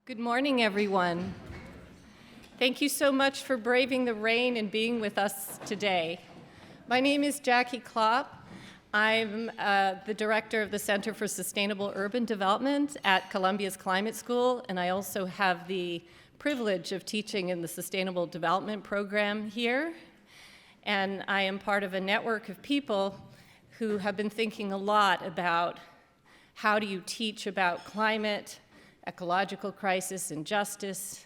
Good morning, everyone. Thank you so much for braving the rain and being with us today. My name is Jackie Klopp. I'm the director of the Center for Sustainable Urban Development at Columbia's Climate School, and I also have the privilege of teaching in the Sustainable Development Program here. And I am part of a network of people who have been thinking a lot about how do you teach about climate, ecological crisis, and justice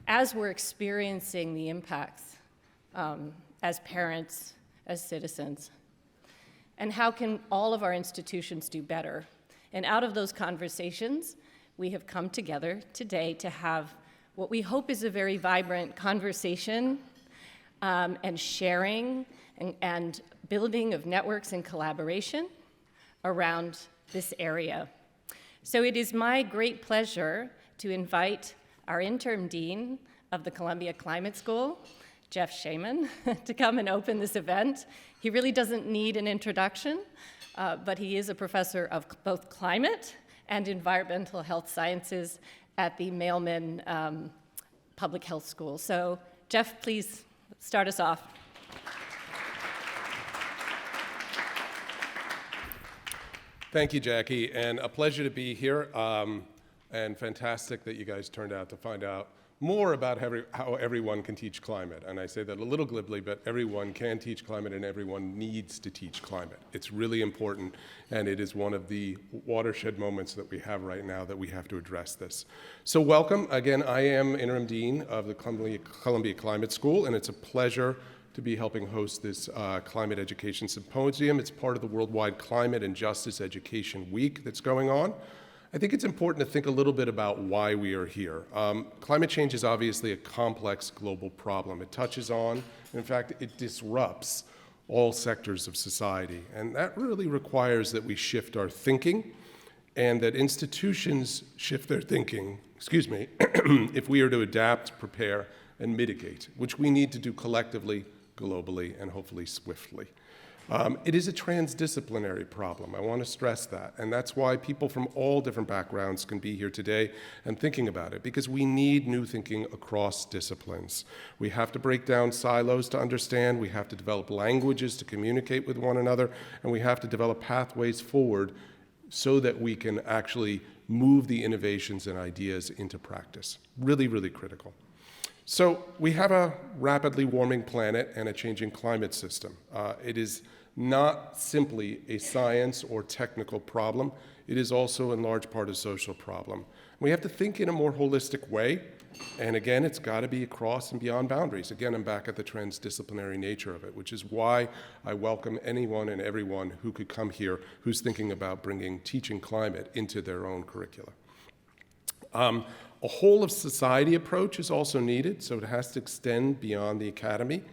as we're experiencing the impacts as parents, as citizens. And how can all of our institutions do better? And out of those conversations, we have come together today to have what we hope is a very vibrant conversation and sharing and building of networks and collaboration around this area. So it is my great pleasure to invite our interim dean of the Columbia Climate School, Jeff Shaman, to come and open this event. He really doesn't need an introduction, but he is a professor of both climate and environmental health sciences at the Mailman Public Health School. So Jeff, please start us off. Thank you, Jackie, and a pleasure to be here, and fantastic that you guys turned out to find out more about how everyone can teach climate. And I say that a little glibly, but everyone can teach climate and everyone needs to teach climate. It's really important, and it is one of the watershed moments that we have right now that we have to address this. So welcome. Again, I am interim dean of the Columbia Climate School, and it's a pleasure to be helping host this Climate Education Symposium. It's part of the Worldwide Climate and Justice Education Week that's going on. I think it's important to think a little bit about why we are here. Climate change is obviously a complex global problem. It touches on, in fact, it disrupts all sectors of society. And that really requires that we shift our thinking and that institutions shift their thinking, if we are to adapt, prepare, and mitigate, which we need to do collectively, globally, and hopefully swiftly. It is a transdisciplinary problem. I want to stress that. And that's why people from all different backgrounds can be here today and thinking about it, because we need new thinking across disciplines. We have to break down silos to understand, we have to develop languages to communicate with one another, and we have to develop pathways forward so that we can actually move the innovations and ideas into practice. Really, really critical. So we have a rapidly warming planet and a changing climate system. It is not simply a science or technical problem. It is also in large part a social problem. We have to think in a more holistic way. And again, it's got to be across and beyond boundaries. Again, I'm back at the transdisciplinary nature of it, which is why I welcome anyone and everyone who could come here who's thinking about bringing teaching climate into their own curricula. A whole of society approach is also needed, so it has to extend beyond the academy.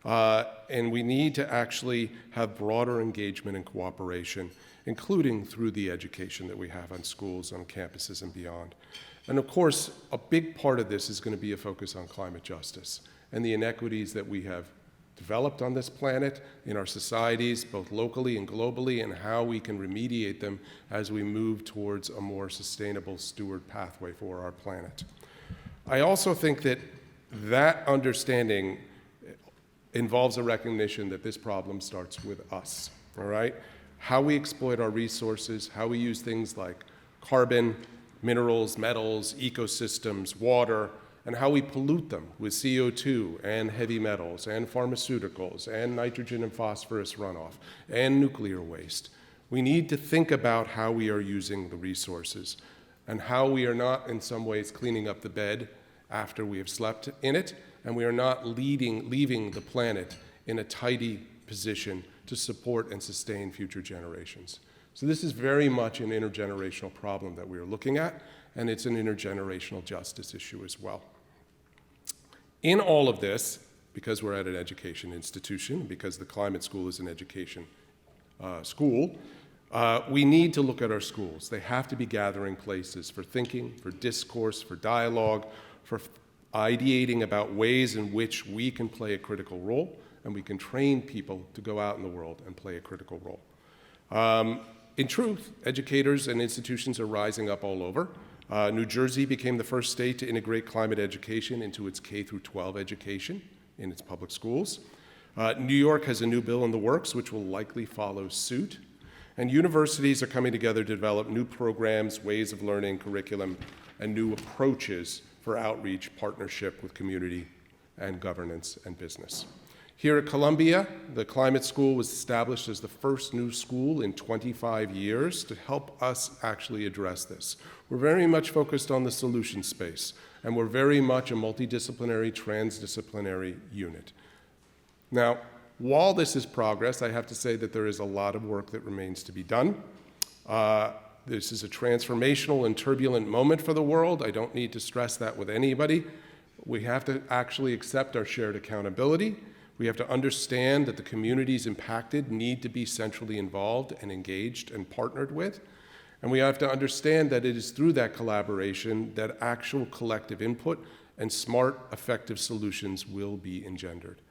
And we need to actually have broader engagement and cooperation, including through the education that we have on schools, on campuses, and beyond. And of course, a big part of this is going to be a focus on climate justice and the inequities that we have developed on this planet, in our societies, both locally and globally, and how we can remediate them as we move towards a more sustainable steward pathway for our planet. I also think that that understanding involves a recognition that this problem starts with us, all right? How we exploit our resources, how we use things like carbon, minerals, metals, ecosystems, water, and how we pollute them with CO2 and heavy metals and pharmaceuticals and nitrogen and phosphorus runoff and nuclear waste. We need to think about how we are using the resources and how we are not in some ways cleaning up the bed after we have slept in it, and we are not leaving the planet in a tidy position to support and sustain future generations. So this is very much an intergenerational problem that we are looking at, and it's an intergenerational justice issue as well. In all of this, because we're at an education institution, because the climate school is an education school, we need to look at our schools. They have to be gathering places for thinking, for discourse, for dialogue, for ideating about ways in which we can play a critical role, and we can train people to go out in the world and play a critical role. In truth, educators and institutions are rising up all over. New Jersey became the first state to integrate climate education into its K through 12 education in its public schools. New York has a new bill in the works which will likely follow suit. And universities are coming together to develop new programs, ways of learning, curriculum, and new approaches for outreach, partnership with community and governance and business. Here at Columbia, the Climate School was established as the first new school in 25 years to help us actually address this. We're very much focused on the solution space, and we're very much a multidisciplinary, transdisciplinary unit. Now, while this is progress, I have to say that there is a lot of work that remains to be done. This is a transformational and turbulent moment for the world. I don't need to stress that with anybody. We have to actually accept our shared accountability. We have to understand that the communities impacted need to be centrally involved and engaged and partnered with. And we have to understand that it is through that collaboration that actual collective input and smart, effective solutions will be engendered.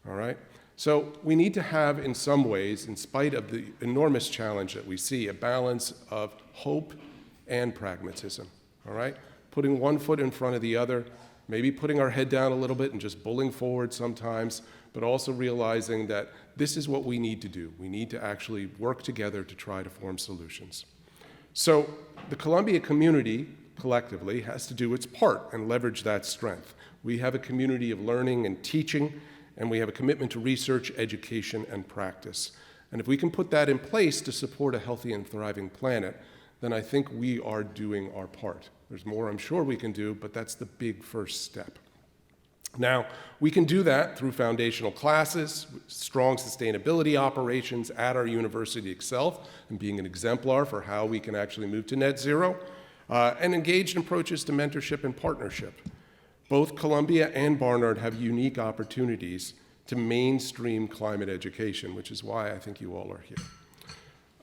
All right? So we need to have, in some ways, in spite of the enormous challenge that we see, a balance of hope and pragmatism, all right? Putting one foot in front of the other, maybe putting our head down a little bit and just bulling forward sometimes, but also realizing that this is what we need to do. We need to actually work together to try to form solutions. So the Columbia community, collectively, has to do its part and leverage that strength. We have a community of learning and teaching, and we have a commitment to research, education, and practice. And if we can put that in place to support a healthy and thriving planet, then I think we are doing our part. There's more I'm sure we can do, but that's the big first step. Now, we can do that through foundational classes, strong sustainability operations at our university itself, and being an exemplar for how we can actually move to net zero, and engaged approaches to mentorship and partnership. Both Columbia and Barnard have unique opportunities to mainstream climate education, which is why I think you all are here.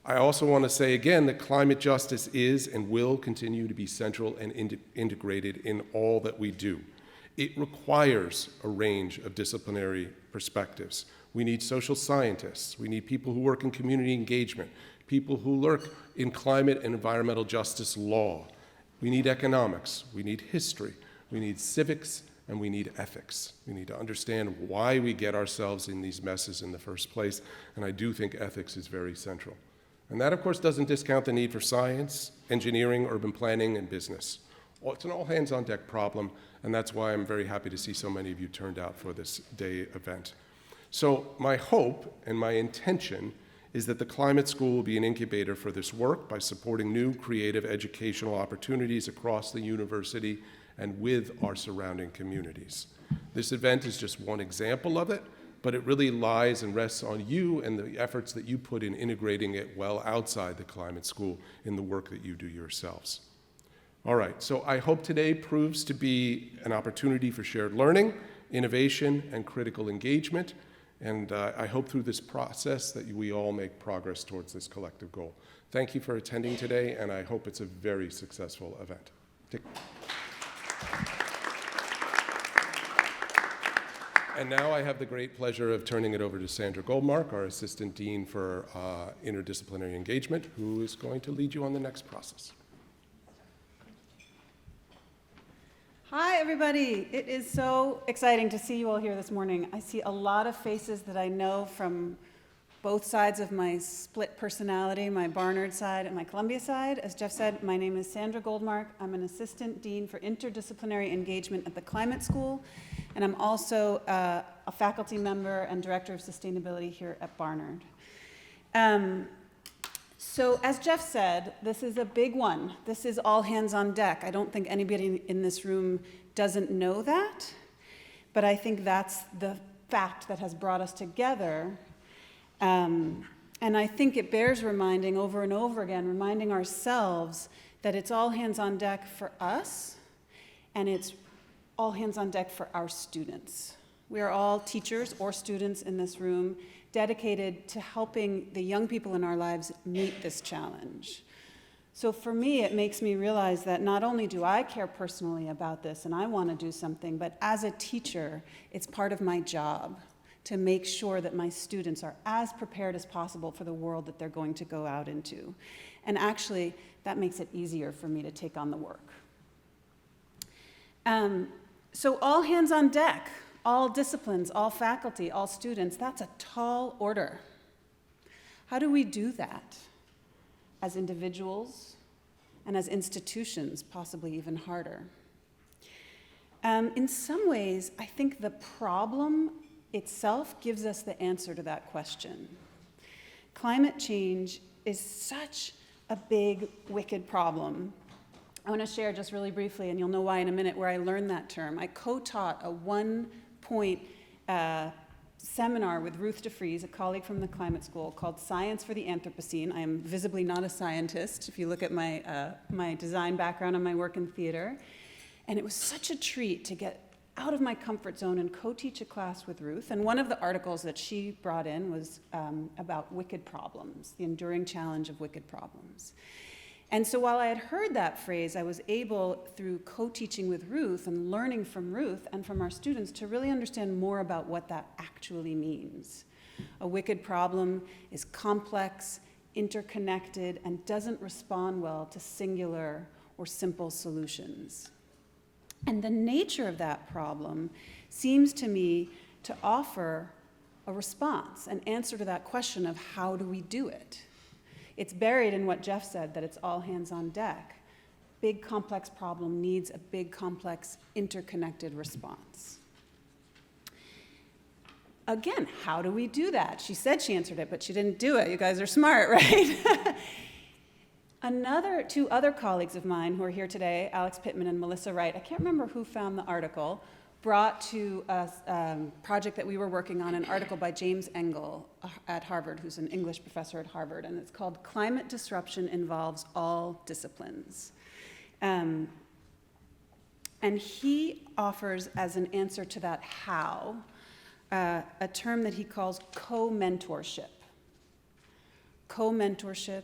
I also want to say again that climate justice is and will continue to be central and integrated in all that we do. It requires a range of disciplinary perspectives. We need social scientists. We need people who work in community engagement, people who work in climate and environmental justice law. We need economics. We need history. We need civics, and we need ethics. We need to understand why we get ourselves in these messes in the first place, and I do think ethics is very central. And that, of course, doesn't discount the need for science, engineering, urban planning, and business. It's an all-hands-on-deck problem, and that's why I'm very happy to see so many of you turned out for this day event. So my hope and my intention is that the Climate School will be an incubator for this work by supporting new creative educational opportunities across the university and with our surrounding communities. This event is just one example of it, but it really lies and rests on you and the efforts that you put in integrating it well outside the Climate School in the work that you do yourselves. All right, so I hope today proves to be an opportunity for shared learning, innovation, and critical engagement, and I hope through this process that we all make progress towards this collective goal. Thank you for attending today, and I hope it's a very successful event. And now I have the great pleasure of turning it over to Sandra Goldmark, our Assistant Dean for Interdisciplinary Engagement, who is going to lead you on the next process. Hi, everybody. It is so exciting to see you all here this morning. I see a lot of faces that I know from both sides of my split personality, my Barnard side and my Columbia side. As Jeff said, my name is Sandra Goldmark. I'm an Assistant Dean for Interdisciplinary Engagement at the Climate School, and I'm also a faculty member and Director of Sustainability here at Barnard. So as Jeff said, this is a big one. This is all hands on deck. I don't think anybody in this room doesn't know that, but I think that's the fact that has brought us together. And I think it bears reminding over and over again, reminding ourselves that it's all hands on deck for us, and it's all hands on deck for our students. We are all teachers or students in this room dedicated to helping the young people in our lives meet this challenge. So for me, it makes me realize that not only do I care personally about this and I want to do something, but as a teacher, it's part of my job to make sure that my students are as prepared as possible for the world that they're going to go out into. And actually, that makes it easier for me to take on the work. So all hands on deck, all disciplines, all faculty, all students, that's a tall order. How do we do that as individuals and as institutions, possibly even harder? In some ways, I think the problem itself gives us the answer to that question. Climate change is such a big, wicked problem. I want to share just really briefly, and you'll know why in a minute, where I learned that term. I co-taught a one-point seminar with Ruth DeFries, a colleague from the climate school, called Science for the Anthropocene. I am visibly not a scientist, if you look at my design background and my work in theater. And it was such a treat to get out of my comfort zone and co-teach a class with Ruth. And one of the articles that she brought in was about wicked problems, the enduring challenge of wicked problems. And so while I had heard that phrase, I was able, through co-teaching with Ruth and learning from Ruth and from our students, to really understand more about what that actually means. A wicked problem is complex, interconnected, and doesn't respond well to singular or simple solutions. And the nature of that problem seems to me to offer a response, an answer to that question of how do we do it? It's buried in what Jeff said, that it's all hands on deck. Big, complex problem needs a big, complex, interconnected response. Again, how do we do that? She said she answered it, but she didn't do it. You guys are smart, right? Two other colleagues of mine who are here today, Alex Pittman and Melissa Wright, I can't remember who found the article, brought to a project that we were working on, an article by James Engel at Harvard, who's an English professor at Harvard, and it's called Climate Disruption Involves All Disciplines. And he offers, as an answer to that how, a term that he calls co-mentorship. Co-mentorship,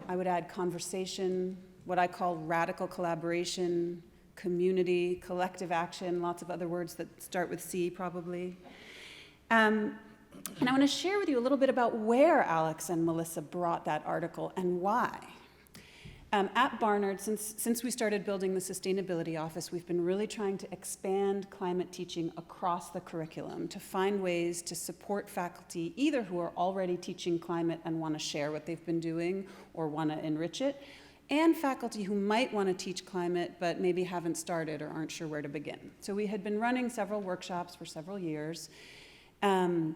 I would add conversation, what I call radical collaboration, community, collective action, lots of other words that start with C probably. And I want to share with you a little bit about where Alex and Melissa brought that article and why. At Barnard, since we started building the sustainability office, we've been really trying to expand climate teaching across the curriculum to find ways to support faculty, either who are already teaching climate and want to share what they've been doing or want to enrich it, and faculty who might want to teach climate but maybe haven't started or aren't sure where to begin. So we had been running several workshops for several years, and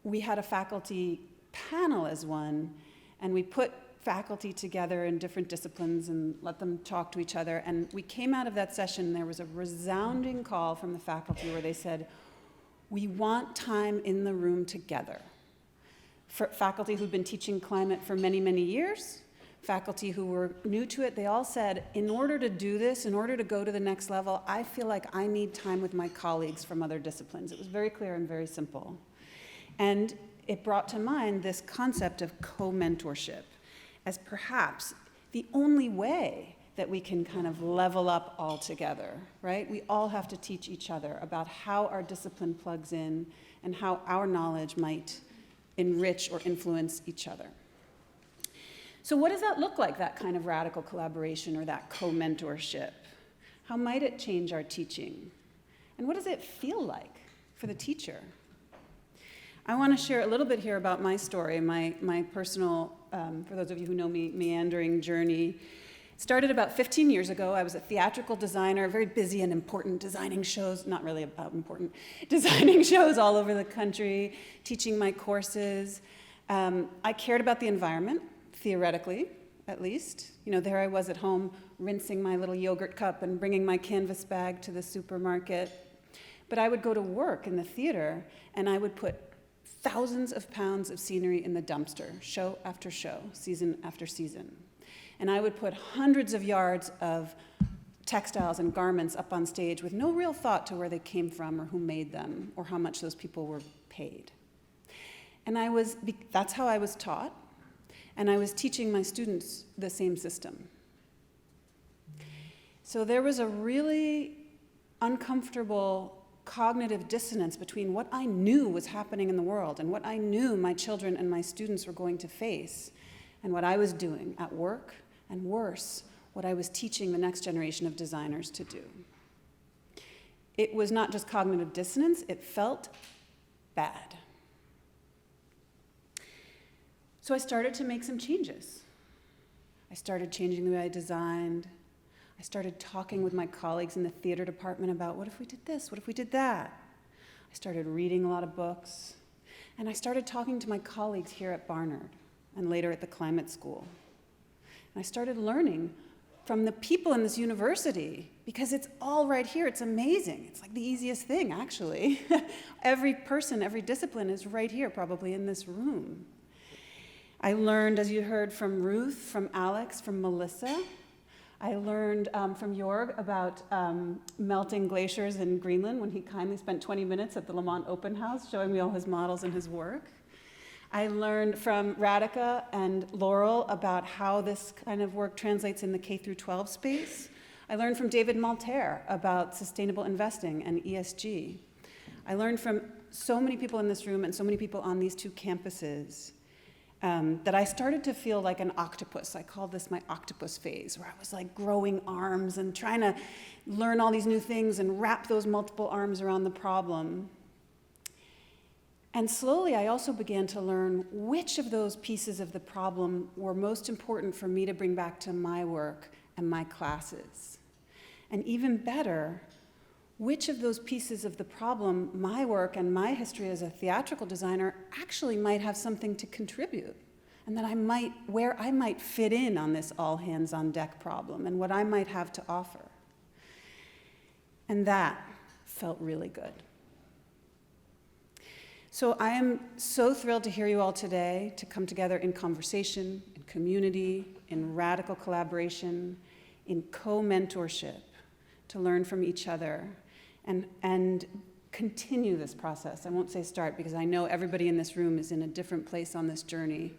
we had a faculty panel as one, and we put faculty together in different disciplines and let them talk to each other. And we came out of that session, and there was a resounding call from the faculty where they said, we want time in the room together. For faculty who'd been teaching climate for many, many years, faculty who were new to it, they all said, in order to do this, in order to go to the next level, I feel like I need time with my colleagues from other disciplines. It was very clear and very simple. And it brought to mind this concept of co-mentorship as perhaps the only way that we can kind of level up all together, right? We all have to teach each other about how our discipline plugs in and how our knowledge might enrich or influence each other. So what does that look like, that kind of radical collaboration or that co-mentorship? How might it change our teaching? And what does it feel like for the teacher? I want to share a little bit here about my story, my personal, for those of you who know me, meandering journey. It started about 15 years ago. I was a theatrical designer, very busy and important, designing shows, not really about important, designing shows all over the country, teaching my courses. I cared about the environment, theoretically, at least. You know, there I was at home, rinsing my little yogurt cup and bringing my canvas bag to the supermarket. But I would go to work in the theater, and I would put thousands of pounds of scenery in the dumpster, show after show, season after season. And I would put hundreds of yards of textiles and garments up on stage with no real thought to where they came from or who made them or how much those people were paid. And that's how I was taught, and I was teaching my students the same system. So there was a really uncomfortable cognitive dissonance between what I knew was happening in the world and what I knew my children and my students were going to face and what I was doing at work, and worse, what I was teaching the next generation of designers to do. It was not just cognitive dissonance, it felt bad. So I started to make some changes. I started changing the way I designed. I started talking with my colleagues in the theater department about what if we did this, what if we did that? I started reading a lot of books. And I started talking to my colleagues here at Barnard and later at the climate school. And I started learning from the people in this university, because it's all right here. It's amazing. It's like the easiest thing, actually. Every person, every discipline is right here, probably in this room. I learned, as you heard, from Ruth, from Alex, from Melissa. I learned from Jorg about melting glaciers in Greenland when he kindly spent 20 minutes at the Lamont Open House showing me all his models and his work. I learned from Radhika and Laurel about how this kind of work translates in the K-12 space. I learned from David Maltaire about sustainable investing and ESG. I learned from so many people in this room and so many people on these two campuses that I started to feel like an octopus. I call this my octopus phase, where I was like growing arms and trying to learn all these new things and wrap those multiple arms around the problem. And slowly, I also began to learn which of those pieces of the problem were most important for me to bring back to my work and my classes. And even better, which of those pieces of the problem, my work and my history as a theatrical designer, actually might have something to contribute, and that where I might fit in on this all hands on deck problem, and what I might have to offer. And that felt really good. So I am so thrilled to hear you all today, to come together in conversation, in community, in radical collaboration, in co-mentorship, to learn from each other, and continue this process. I won't say start, because I know everybody in this room is in a different place on this journey,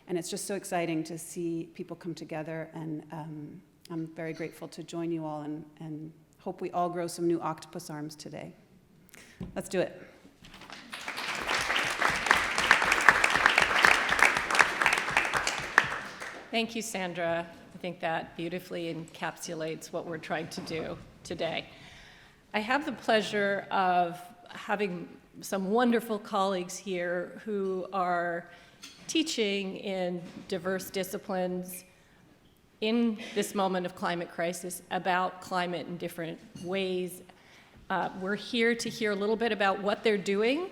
and it's just so exciting to see people come together, and I'm very grateful to join you all, and hope we all grow some new octopus arms today. Let's do it. Thank you, Sandra. I think that beautifully encapsulates what we're trying to do today. I have the pleasure of having some wonderful colleagues here who are teaching in diverse disciplines in this moment of climate crisis about climate in different ways. We're here to hear a little bit about what they're doing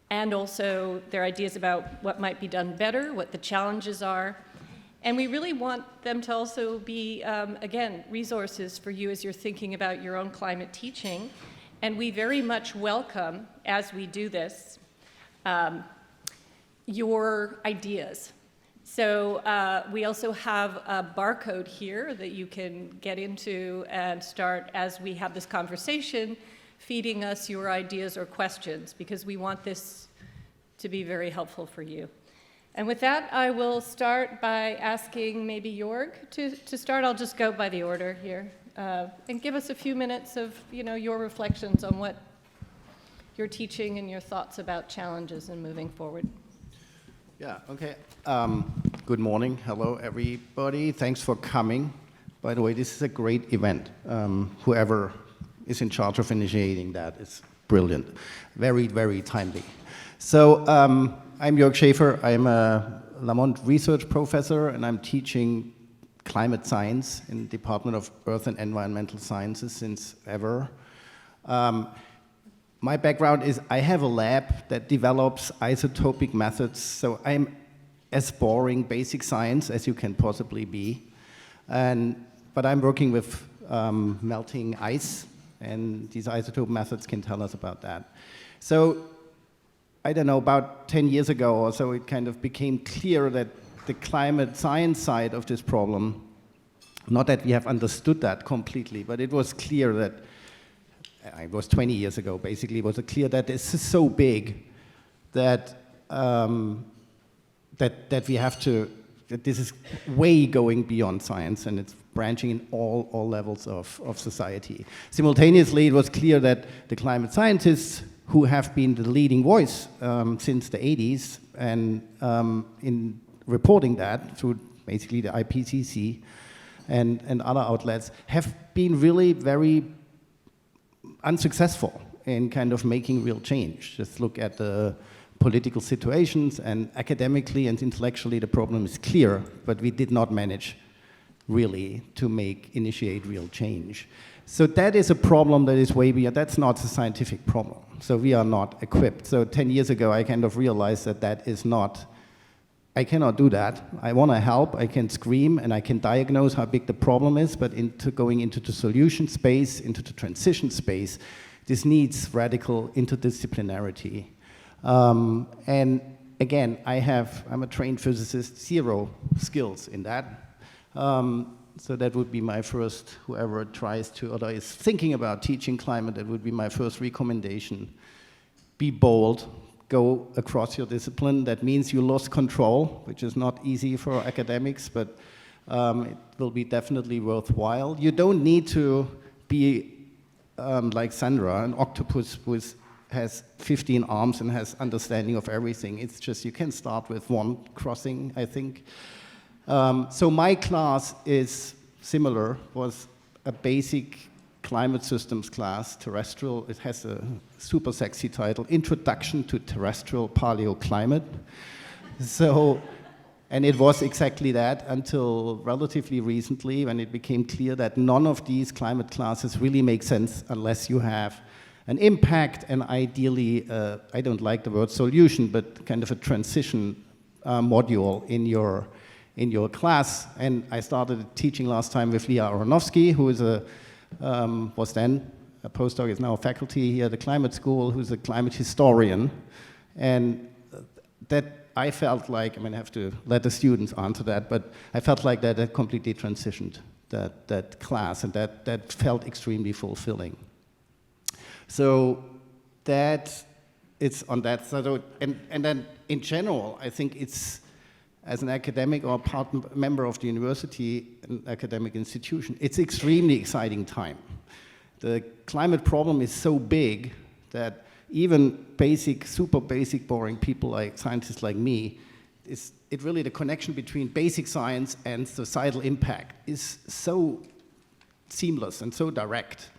and also their ideas about what might be done better, what the challenges are. And we really want them to also be, again, resources for you as you're thinking about your own climate teaching. And we very much welcome, as we do this, your ideas. So we also have a barcode here that you can get into and start, as we have this conversation, feeding us your ideas or questions, because we want this to be very helpful for you. And with that, I will start by asking maybe Jorg to start. I'll just go by the order here. And give us a few minutes of your reflections on what you're teaching and your thoughts about challenges and moving forward. Yeah, okay. Good morning. Hello, everybody. Thanks for coming. By the way, this is a great event. Whoever is in charge of initiating that is brilliant. Very, very timely. So, I'm Jörg Schäfer. I'm a Lamont research professor, and I'm teaching climate science in the Department of Earth and Environmental Sciences since ever. My background is I have a lab that develops isotopic methods, so I'm as boring basic science as you can possibly be. But I'm working with melting ice, and these isotope methods can tell us about that. So, I don't know, about 10 years ago or so, it kind of became clear that the climate science side of this problem, not that we have understood that completely, but it was clear that, it was 20 years ago basically, it was clear that this is so big that, that we have to, that this is way going beyond science, and it's branching in all levels of society. Simultaneously, it was clear that the climate scientists who have been the leading voice since the 80s, and in reporting that through basically the IPCC, and other outlets have been really very unsuccessful in kind of making real change. Just look at the political situations, and academically and intellectually the problem is clear, but we did not manage really to initiate real change. So that is a problem that is way beyond, that's not a scientific problem. So we are not equipped. So 10 years ago, I kind of realized that is not, I cannot do that. I want to help, I can scream, and I can diagnose how big the problem is, but going into the solution space, into the transition space, this needs radical interdisciplinarity. And again, I'm a trained physicist, 0 skills in that. So that would be my first, whoever tries to, or is thinking about teaching climate, that would be my first recommendation. Be bold, go across your discipline. That means you lost control, which is not easy for academics, but it will be definitely worthwhile. You don't need to be like Sandra, an octopus has 15 arms and has understanding of everything. It's just, you can start with 1 crossing, I think. So my class is similar, was a basic climate systems class, terrestrial. It has a super sexy title, Introduction to Terrestrial Paleoclimate. So, and it was exactly that until relatively recently, when it became clear that none of these climate classes really make sense unless you have an impact and ideally, I don't like the word solution, but kind of a transition module in your class. And I started teaching last time with Leah Aronofsky, who is was then a postdoc, is now a faculty here at the climate school, who's a climate historian. And that I felt like, I mean, I have to let the students answer that, but I felt like that had completely transitioned that class, and that felt extremely fulfilling. So that it's on that side. And then in general, I think it's, as an academic or member of the university, an academic institution, it's extremely exciting time. The climate problem is so big that even super basic, boring people like scientists like me, it really, the connection between basic science and societal impact is so seamless and so direct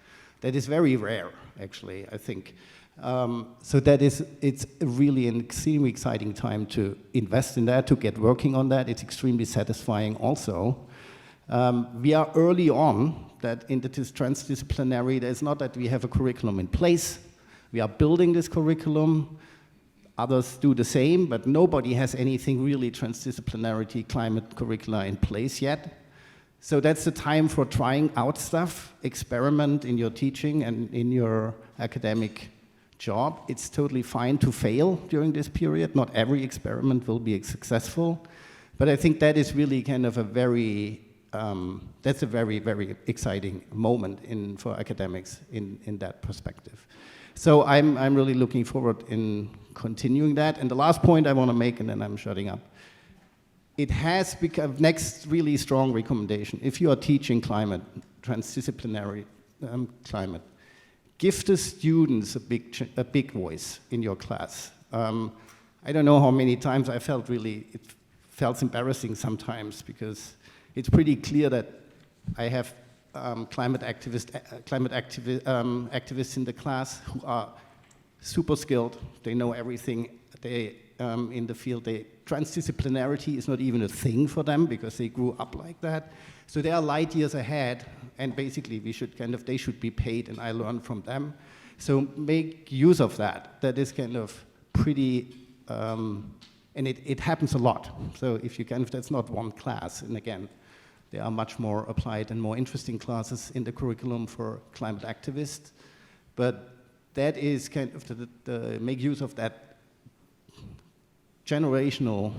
that is very rare, actually, I think. So it's really an extremely exciting time to invest in that, to get working on that. It's extremely satisfying also. We are early on that into this transdisciplinary, it's not that we have a curriculum in place. We are building this curriculum. Others do the same, but nobody has anything really transdisciplinarity climate curricula in place yet. So that's the time for trying out stuff, experiment in your teaching and in your academic job. It's totally fine to fail during this period. Not every experiment will be successful, but I think that is really kind of a very, that's a very, very exciting moment for academics in that perspective. So I'm really looking forward in continuing that. And the last point I want to make, and then I'm shutting up. It has become, next really strong recommendation, if you are teaching climate, transdisciplinary climate, give the students a big voice in your class. I don't know how many times I felt it felt embarrassing sometimes, because it's pretty clear that I have climate activists in the class who are super skilled. They know everything. They in the field. Transdisciplinarity is not even a thing for them because they grew up like that. So they are light years ahead, and basically they should be paid, and I learn from them. So make use of that. That is kind of pretty, and it happens a lot. So if that's not one class, and again, there are much more applied and more interesting classes in the curriculum for climate activists, but that is kind of the make use of that generational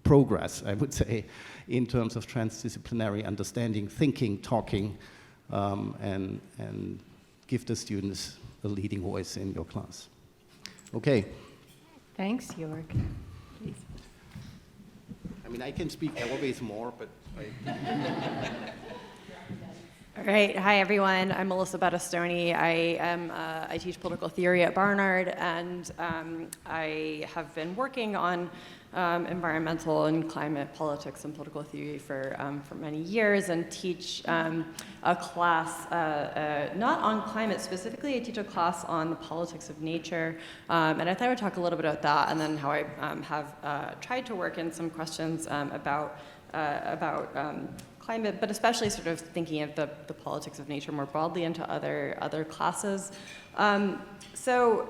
progress, I would say, in terms of transdisciplinary understanding, thinking, talking, and give the students a leading voice in your class. Okay. Thanks, Jörg. Please. I mean, I can speak always more, but All right. Hi, everyone. I'm Melissa Battistoni. I teach political theory at Barnard, and I have been working on environmental and climate politics and political theory for many years, and teach a class not on climate specifically. I teach a class on the politics of nature, and I thought I would talk a little bit about that, and then how I have tried to work in some questions about climate, but especially sort of thinking of the politics of nature more broadly into other classes. So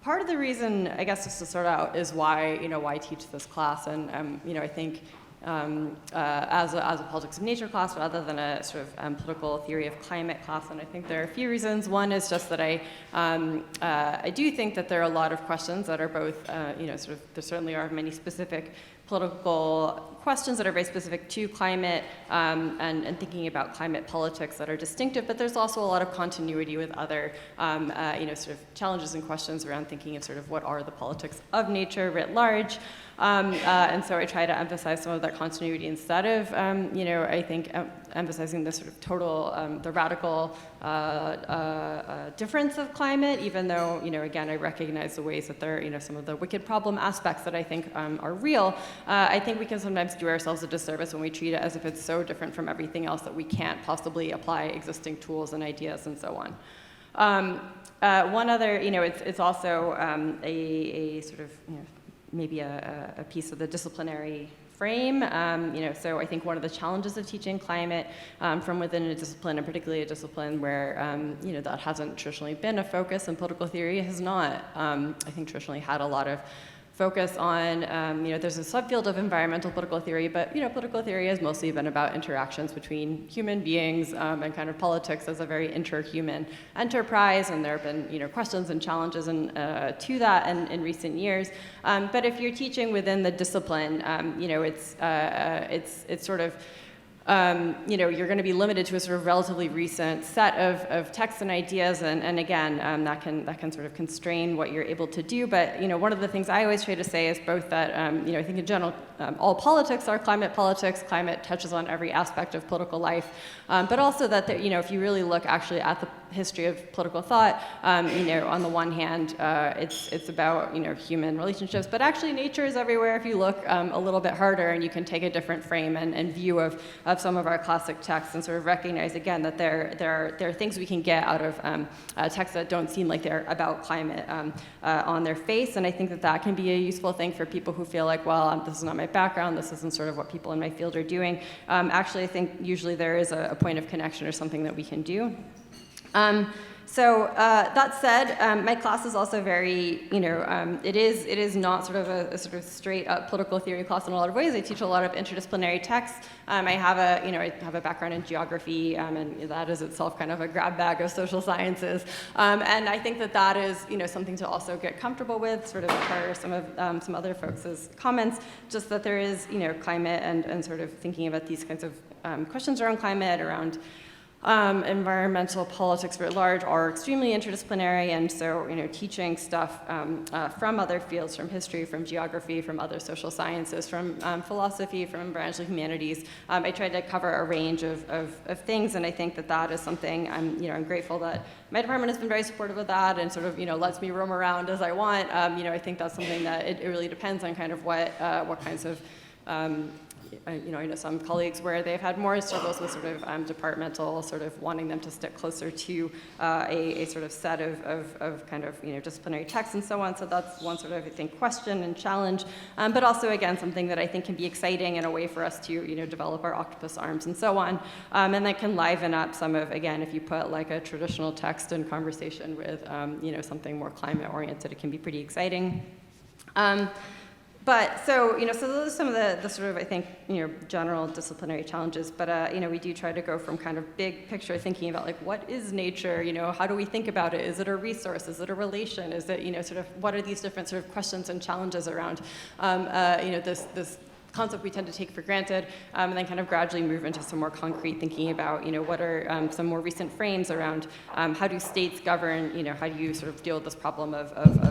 part of the reason, I guess, just to start out, is why I teach this class, and I think as a politics of nature class rather than a sort of political theory of climate class. And I think there are a few reasons. One is just that I do think that there are a lot of questions that are both sort of, there certainly are many specific political questions that are very specific to climate and thinking about climate politics that are distinctive, but there's also a lot of continuity with other sort of challenges and questions around thinking of sort of what are the politics of nature writ large. And so I try to emphasize some of that continuity instead of, I think emphasizing the sort of total, the radical difference of climate, even though, again, I recognize the ways that there are, some of the wicked problem aspects that I think are real. I think we can sometimes do ourselves a disservice when we treat it as if it's so different from everything else that we can't possibly apply existing tools and ideas and so on. One other, it's also a sort of, maybe a piece of the disciplinary frame. So I think one of the challenges of teaching climate from within a discipline, and particularly a discipline where that hasn't traditionally been a focus, and political theory has not, I think, traditionally had a lot of focus on, there's a subfield of environmental political theory, but political theory has mostly been about interactions between human beings and kind of politics as a very interhuman enterprise, and there have been questions and challenges to that in recent years. But if you're teaching within the discipline, it's sort of you're going to be limited to a sort of relatively recent set of texts and ideas, and again, that can sort of constrain what you're able to do. But one of the things I always try to say is both that I think in general all politics are climate politics. Climate touches on every aspect of political life, but also that if you really look actually at the history of political thought, on the one hand, it's about human relationships, but actually nature is everywhere if you look a little bit harder, and you can take a different frame and view of some of our classic texts and sort of recognize again that there are things we can get out of texts that don't seem like they're about climate on their face, and I think that can be a useful thing for people who feel like, well, this is not my background, this isn't sort of what people in my field are doing. Actually, I think usually there is a point of connection or something that we can do. So that said, my class is also very, it is not sort of a sort of straight up political theory class in a lot of ways. I teach a lot of interdisciplinary texts. I have a background in geography, and that is itself kind of a grab bag of social sciences. And I think that is, something to also get comfortable with, sort of per some other folks' comments, just that there is, climate and sort of thinking about these kinds of questions around climate, around environmental politics writ large are extremely interdisciplinary, and so teaching stuff from other fields, from history, from geography, from other social sciences, from philosophy, from environmental humanities. I tried to cover a range of things, and I think that is something I'm grateful that my department has been very supportive of that, and sort of lets me roam around as I want. I think that's something that it really depends on kind of what kinds of I know some colleagues where they've had more struggles with sort of departmental sort of wanting them to stick closer to a sort of set of kind of disciplinary texts and so on. So that's one sort of, I think, question and challenge, but also again something that I think can be exciting and a way for us to develop our octopus arms and so on, and that can liven up some of, again, if you put like a traditional text in conversation with something more climate oriented, it can be pretty exciting. But so those are some of the sort of, I think, general disciplinary challenges. But we do try to go from kind of big picture thinking about like what is nature? How do we think about it? Is it a resource? Is it a relation? Is it sort of what are these different sort of questions and challenges around this concept we tend to take for granted, and then kind of gradually move into some more concrete thinking about, what are some more recent frames around how do states govern, how do you sort of deal with this problem of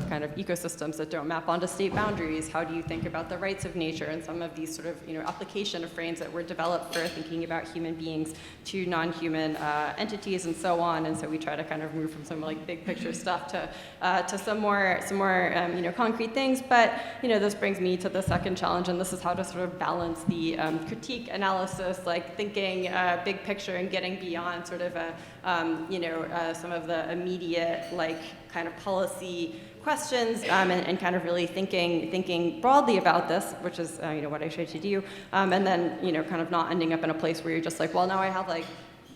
kind of ecosystems that don't map onto state boundaries? How do you think about the rights of nature and some of these sort of, application of frames that were developed for thinking about human beings to non-human entities and so on. And so we try to kind of move from some like big picture stuff to some more concrete things. But this brings me to the second challenge, and this is how to sort of balance the critique analysis, like thinking big picture and getting beyond sort of some of the immediate like kind of policy questions and kind of really thinking broadly about this, which is what I try to do, and then kind of not ending up in a place where you're just like, well, now I have like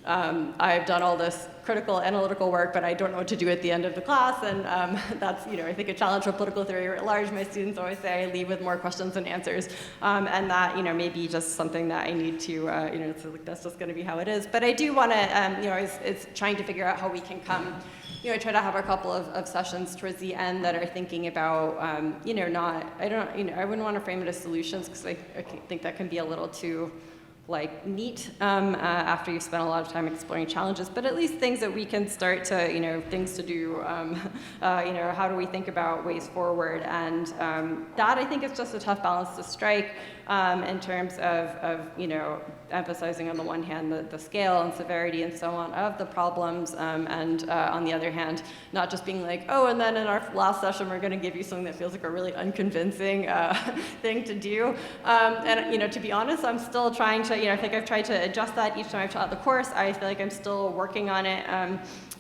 I've done all this critical analytical work, but I don't know what to do at the end of the class, and that's I think a challenge for political theory at large. My students always say I leave with more questions than answers, and that may be just something that I need to that's just going to be how it is. But I do want to it's trying to figure out how we can come. I try to have a couple of sessions towards the end that are thinking about I wouldn't want to frame it as solutions because I think that can be a little too like neat after you've spent a lot of time exploring challenges, but at least things that we can start to, things to do, how do we think about ways forward? And that I think is just a tough balance to strike in terms of emphasizing on the one hand the scale and severity and so on of the problems, and on the other hand, not just being like, oh, and then in our last session we're going to give you something that feels like a really unconvincing thing to do. And to be honest, I'm still trying to, I think I've tried to adjust that each time I've taught the course. I feel like I'm still working on it.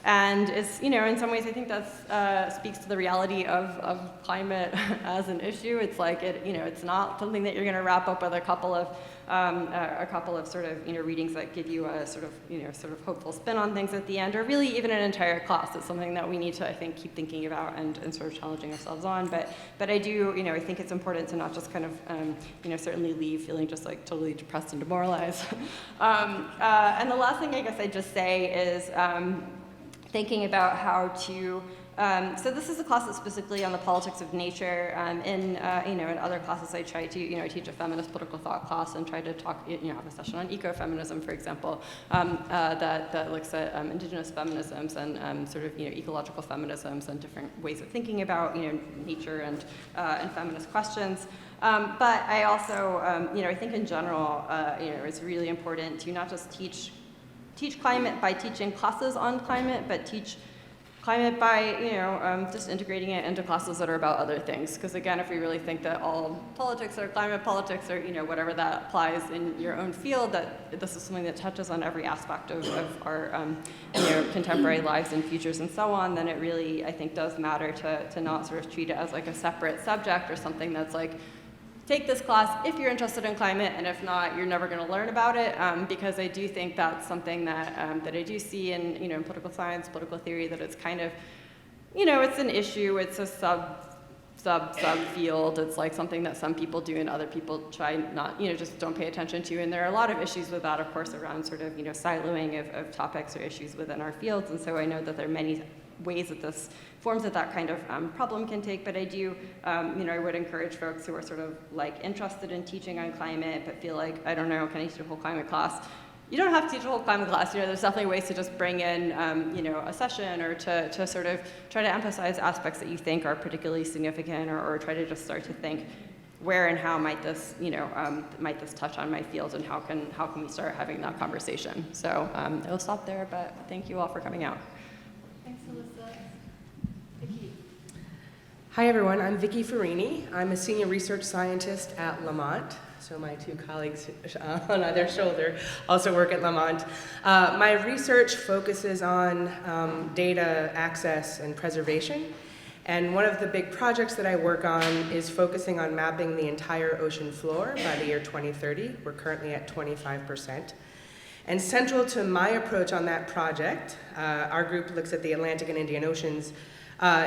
And it's, in some ways I think that speaks to the reality of climate as an issue. It's like, it's not something that you're going to wrap up with a couple of sort of, readings that give you a sort of hopeful spin on things at the end, or really even an entire class. It's something that we need to, I think, keep thinking about and sort of challenging ourselves on. But I do, I think it's important to not just kind of, certainly leave feeling just like totally depressed and demoralized. And the last thing I guess I'd just say is, thinking about how to, so this is a class that's specifically on the politics of nature. In other classes I try to, I teach a feminist political thought class and try to talk, have a session on ecofeminism, for example, that looks at indigenous feminisms and sort of, ecological feminisms and different ways of thinking about, nature and feminist questions. But I also, I think in general, it's really important to not just teach climate by teaching classes on climate, but teach climate by, just integrating it into classes that are about other things. Because again, if we really think that all politics are climate politics or, whatever that applies in your own field, that this is something that touches on every aspect of our, contemporary lives and futures and so on, then it really, I think, does matter to not sort of treat it as like a separate subject or something that's like, take this class if you're interested in climate, and if not, you're never going to learn about it, because I do think that's something that that I do see in in political science, political theory, that it's kind of, it's an issue, it's a sub field. It's like something that some people do and other people try not, just don't pay attention to. And there are a lot of issues with that, of course, around sort of siloing of topics or issues within our fields. And so I know that there are many ways that this forms that kind of problem can take, but I do, I would encourage folks who are sort of like interested in teaching on climate, but feel like, I don't know, can I teach a whole climate class? You don't have to teach a whole climate class. There's definitely ways to just bring in, a session or to sort of try to emphasize aspects that you think are particularly significant, or try to just start to think, where and how might this, might this touch on my field, and how can we start having that conversation? So I'll stop there, but thank you all for coming out. Thanks, Alyssa. Vicki. Hi everyone, I'm Vicki Farini. I'm a senior research scientist at Lamont. So my two colleagues on either shoulder also work at Lamont. My research focuses on data access and preservation. And one of the big projects that I work on is focusing on mapping the entire ocean floor by the year 2030. We're currently at 25%. And central to my approach on that project, our group looks at the Atlantic and Indian Oceans,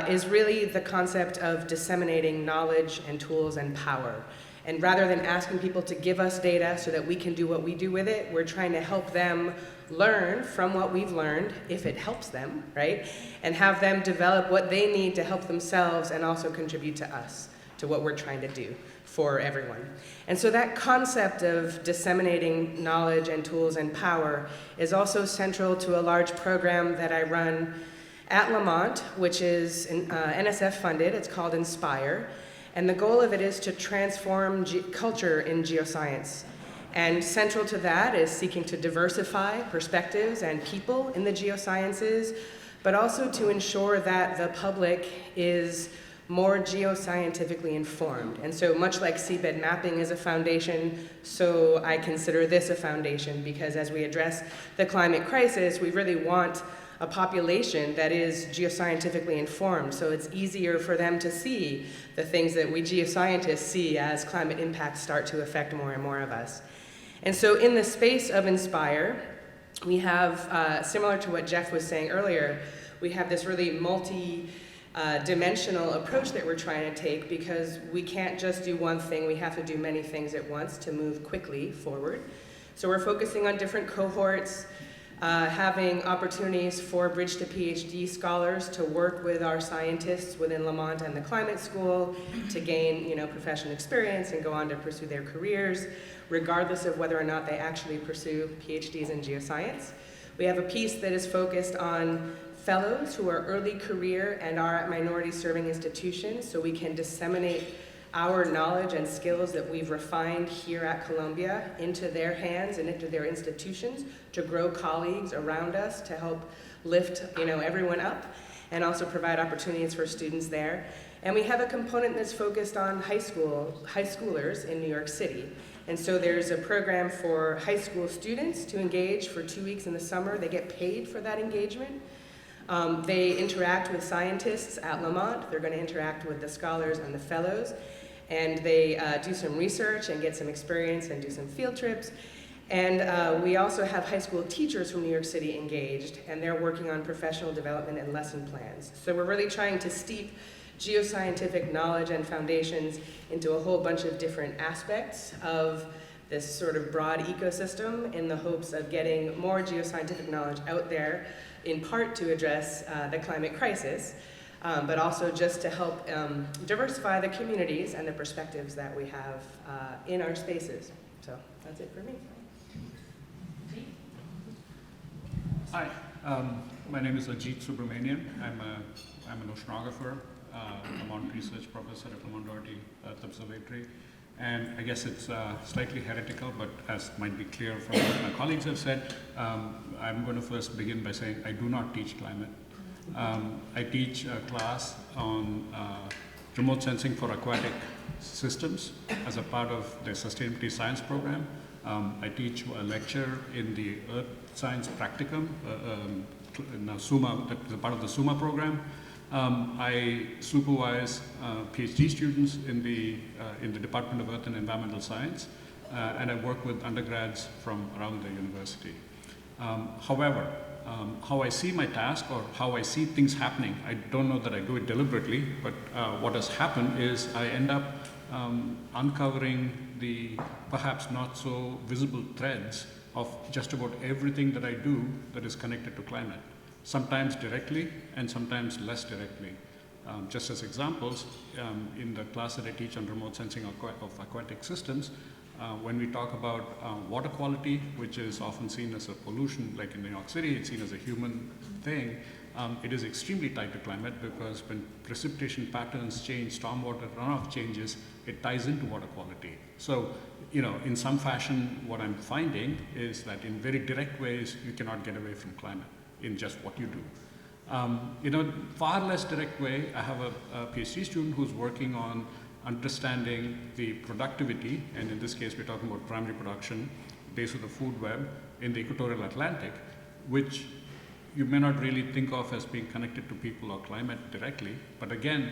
is really the concept of disseminating knowledge and tools and power. And rather than asking people to give us data so that we can do what we do with it, we're trying to help them learn from what we've learned, if it helps them, right? And have them develop what they need to help themselves and also contribute to us, to what we're trying to do for everyone. And so that concept of disseminating knowledge and tools and power is also central to a large program that I run at Lamont, which is NSF funded. It's called Inspire. And the goal of it is to transform culture in geoscience. And central to that is seeking to diversify perspectives and people in the geosciences, but also to ensure that the public is more geoscientifically informed. And so much like seabed mapping is a foundation, so I consider this a foundation, because as we address the climate crisis, we really want a population that is geoscientifically informed, so it's easier for them to see the things that we geoscientists see as climate impacts start to affect more and more of us. And so in the space of Inspire, we have, similar to what Jeff was saying earlier, we have this really multi-dimensional approach that we're trying to take, because we can't just do one thing, we have to do many things at once to move quickly forward. So we're focusing on different cohorts, having opportunities for Bridge to PhD scholars to work with our scientists within Lamont and the Climate School to gain, professional experience and go on to pursue their careers, regardless of whether or not they actually pursue PhDs in geoscience. We have a piece that is focused on fellows who are early career and are at minority serving institutions, so we can disseminate our knowledge and skills that we've refined here at Columbia into their hands and into their institutions to grow colleagues around us, to help lift everyone up, and also provide opportunities for students there. And we have a component that's focused on high schoolers in New York City. And so there's a program for high school students to engage for 2 weeks in the summer. They get paid for that engagement. They interact with scientists at Lamont. They're going to interact with the scholars and the fellows. And they do some research and get some experience and do some field trips. And we also have high school teachers from New York City engaged, and they're working on professional development and lesson plans. So we're really trying to steep geoscientific knowledge and foundations into a whole bunch of different aspects of this sort of broad ecosystem, in the hopes of getting more geoscientific knowledge out there, in part to address the climate crisis, but also just to help diversify the communities and the perspectives that we have in our spaces. So that's it for me. Hi, my name is Ajit Subramanian. I'm an oceanographer, Lamont Research Professor at Lamont Doherty Earth Observatory. And I guess it's slightly heretical, but as might be clear from what my colleagues have said, I'm going to first begin by saying I do not teach climate. I teach a class on remote sensing for aquatic systems as a part of the sustainability science program. I teach a lecture in the Earth Science Practicum, in SUMA, that is a part of the SUMA program. I supervise PhD students in the Department of Earth and Environmental Science, and I work with undergrads from around the university. However, how I see my task, or how I see things happening, I don't know that I do it deliberately, but what has happened is I end up uncovering the perhaps not so visible threads of just about everything that I do that is connected to climate, sometimes directly and sometimes less directly. Just as examples, in the class that I teach on remote sensing of aquatic systems, when we talk about water quality, which is often seen as a pollution, like in New York City, it's seen as a human thing, it is extremely tied to climate, because when precipitation patterns change, stormwater runoff changes, it ties into water quality. So, in some fashion, what I'm finding is that in very direct ways, you cannot get away from climate in just what you do. In a far less direct way, I have a PhD student who's working on understanding the productivity, and in this case, we're talking about primary production, base of the food web in the equatorial Atlantic, which you may not really think of as being connected to people or climate directly. But again,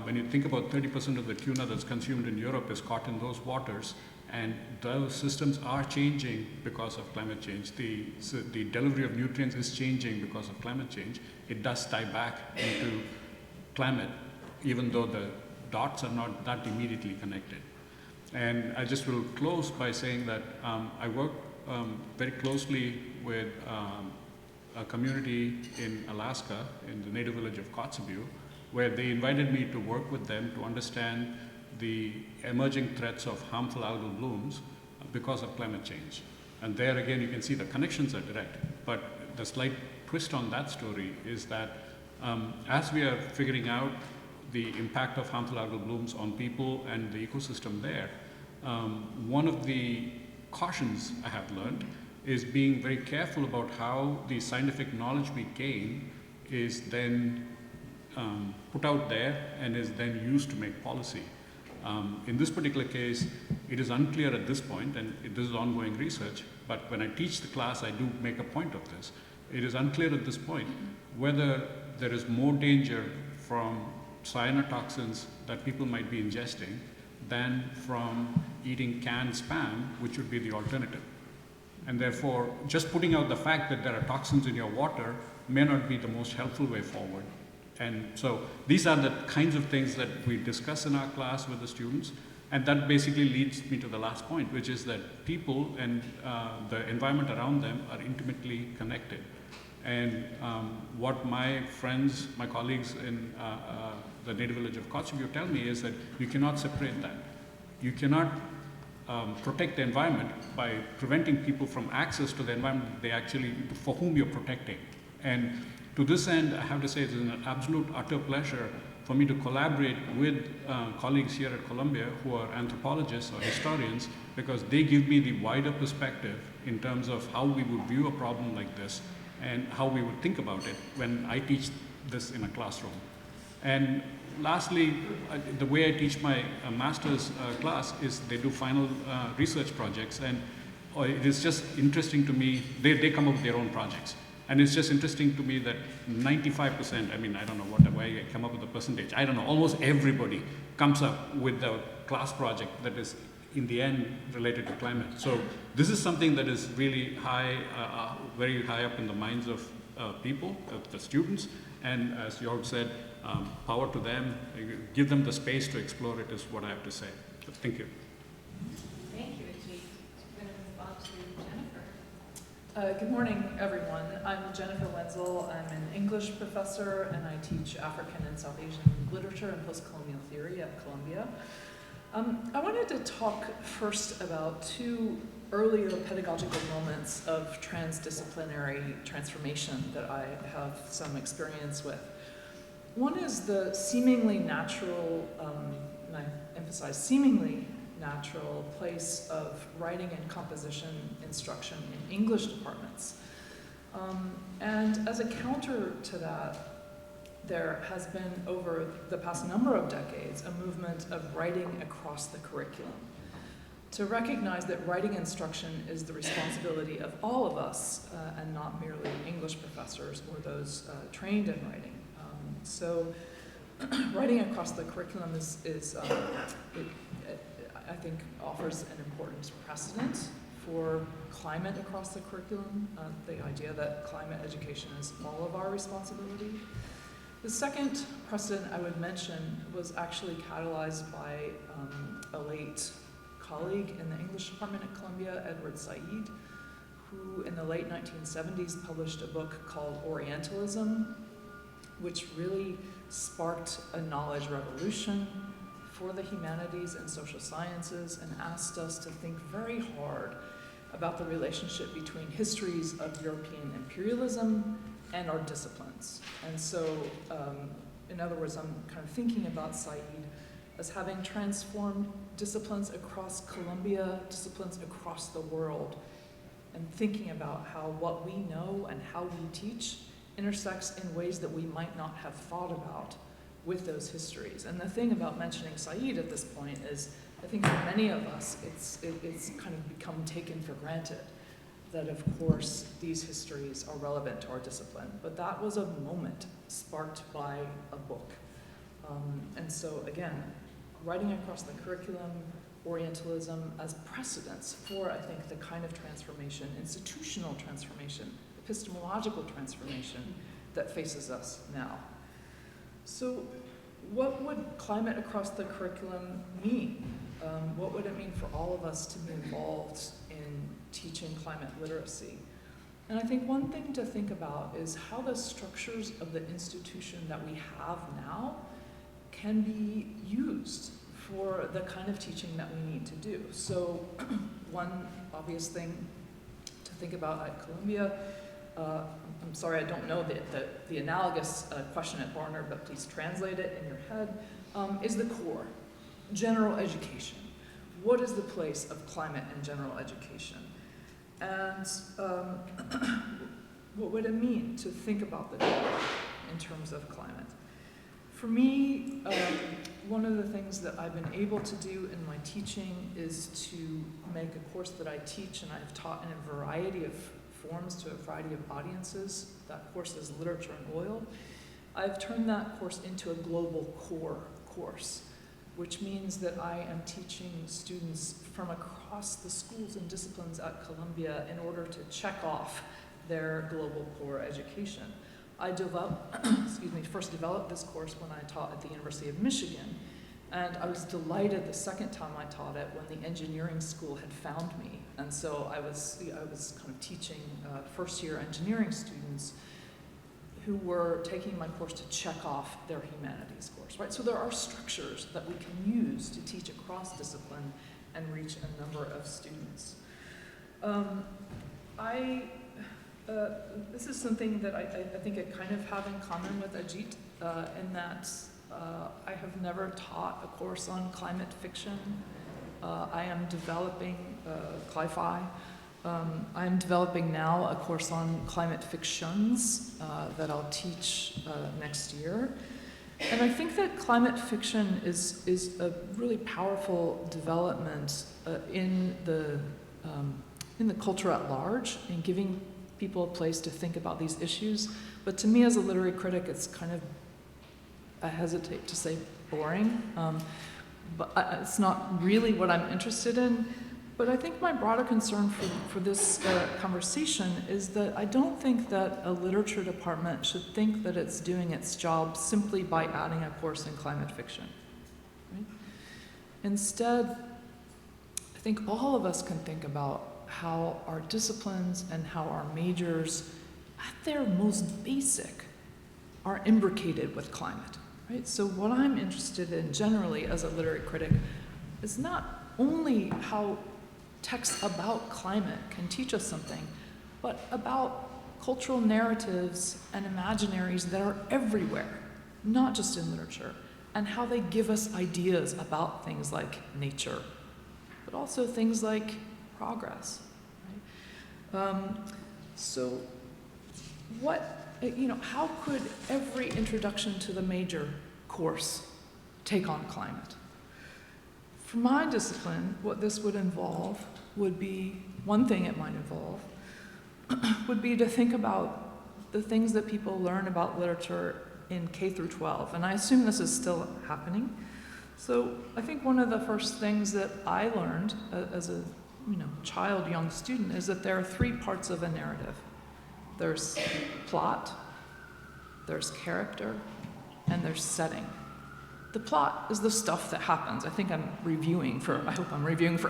when you think about 30% of the tuna that's consumed in Europe is caught in those waters, and those systems are changing because of climate change. The delivery of nutrients is changing because of climate change. It does tie back into climate, even though the dots are not that immediately connected. And I just will close by saying that I work very closely with a community in Alaska, in the native village of Kotzebue, where they invited me to work with them to understand the emerging threats of harmful algal blooms because of climate change. And there again, you can see the connections are direct, but the slight twist on that story is that as we are figuring out the impact of harmful algal blooms on people and the ecosystem there, one of the cautions I have learned is being very careful about how the scientific knowledge we gain is then put out there and is then used to make policy. In this particular case, it is unclear at this point, and this is ongoing research, but when I teach the class, I do make a point of this. It is unclear at this point whether there is more danger from cyanotoxins that people might be ingesting than from eating canned spam, which would be the alternative. And therefore, just putting out the fact that there are toxins in your water may not be the most helpful way forward. And so these are the kinds of things that we discuss in our class with the students. And that basically leads me to the last point, which is that people and the environment around them are intimately connected. And what my friends, my colleagues in the native village of Kotzebue tell me is that you cannot separate that. You cannot protect the environment by preventing people from access to the environment they actually, for whom you're protecting. And to this end, I have to say it is an absolute utter pleasure for me to collaborate with colleagues here at Columbia who are anthropologists or historians, because they give me the wider perspective in terms of how we would view a problem like this and how we would think about it when I teach this in a classroom. And lastly, the way I teach my master's class is they do final research projects, and it is just interesting to me, they come up with their own projects. And it's just interesting to me that 95%, I mean, I don't know why I come up with a percentage, I don't know, almost everybody comes up with a class project that is in the end related to climate. So this is something that is really high, very high up in the minds of people, the students, and as Jorg said, power to them, give them the space to explore it is what I have to say. So, thank you. Thank you, Ajit. I'm going to move on to Jennifer. Good morning, everyone. I'm Jennifer Wenzel. I'm an English professor, and I teach African and South Asian literature and post-colonial theory at Columbia. I wanted to talk first about two earlier pedagogical moments of transdisciplinary transformation that I have some experience with. One is the seemingly natural, and I emphasize seemingly natural, place of writing and composition instruction in English departments. And as a counter to that, there has been over the past number of decades a movement of writing across the curriculum, to recognize that writing instruction is the responsibility of all of us and not merely English professors or those trained in writing. So writing across the curriculum I think offers an important precedent for climate across the curriculum, the idea that climate education is all of our responsibility. The second precedent I would mention was actually catalyzed by a late colleague in the English department at Columbia, Edward Said, who in the late 1970s published a book called Orientalism, which really sparked a knowledge revolution for the humanities and social sciences and asked us to think very hard about the relationship between histories of European imperialism and our disciplines. And so, in other words, I'm kind of thinking about Said as having transformed disciplines across Columbia, disciplines across the world, and thinking about how what we know and how we teach intersects in ways that we might not have thought about with those histories. And the thing about mentioning Said at this point is, I think for many of us, it's kind of become taken for granted that of course these histories are relevant to our discipline. But that was a moment sparked by a book. And so again, writing across the curriculum, Orientalism as precedents for, I think, the kind of transformation, institutional transformation, epistemological transformation that faces us now. So what would climate across the curriculum mean? What would it mean for all of us to be involved in teaching climate literacy? And I think one thing to think about is how the structures of the institution that we have now can be used for the kind of teaching that we need to do. So one obvious thing to think about at Columbia, I'm sorry I don't know the analogous question at Barnard, but please translate it in your head, is the core, general education. What is the place of climate in general education? And what would it mean to think about the core in terms of climate? For me, one of the things that I've been able to do in my teaching is to make a course that I teach and I've taught in a variety of forms to a variety of audiences. That course is Literature and Oil. I've turned that course into a global core course, which means that I am teaching students from across the schools and disciplines at Columbia in order to check off their global core education. I first developed this course when I taught at the University of Michigan, and I was delighted the second time I taught it when the engineering school had found me. And so I was kind of teaching first-year engineering students who were taking my course to check off their humanities course, right? So there are structures that we can use to teach across discipline and reach a number of students. This is something that I think I kind of have in common with Ajit, in that I have never taught a course on climate fiction. I am developing CliFi. I am developing now a course on climate fictions that I'll teach next year. And I think that climate fiction is a really powerful development in the culture at large, in giving people a place to think about these issues. But to me as a literary critic, it's kind of, I hesitate to say boring, but it's not really what I'm interested in. But I think my broader concern for this conversation is that I don't think that a literature department should think that it's doing its job simply by adding a course in climate fiction. Right? Instead, I think all of us can think about how our disciplines and how our majors, at their most basic, are imbricated with climate. Right? So what I'm interested in generally as a literary critic is not only how texts about climate can teach us something, but about cultural narratives and imaginaries that are everywhere, not just in literature, and how they give us ideas about things like nature, but also things like progress. Right? So how could every introduction to the major course take on climate? For my discipline, what this would involve would be, one thing it might involve, would be to think about the things that people learn about literature in K through 12. And I assume this is still happening. So I think one of the first things that I learned as a child, young student, is that there are three parts of a narrative. There's plot, there's character, and there's setting. The plot is the stuff that happens. I hope I'm reviewing for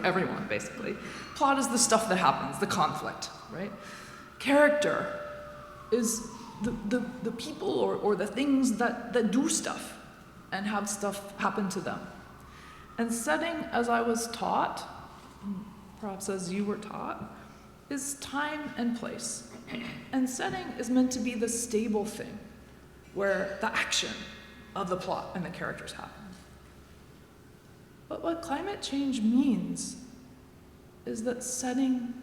everyone, basically. Plot is the stuff that happens, the conflict, right? Character is the people or the things that do stuff and have stuff happen to them. And setting, as I was taught, perhaps as you were taught, is time and place. And setting is meant to be the stable thing, where the action of the plot and the characters happen. But what climate change means is that setting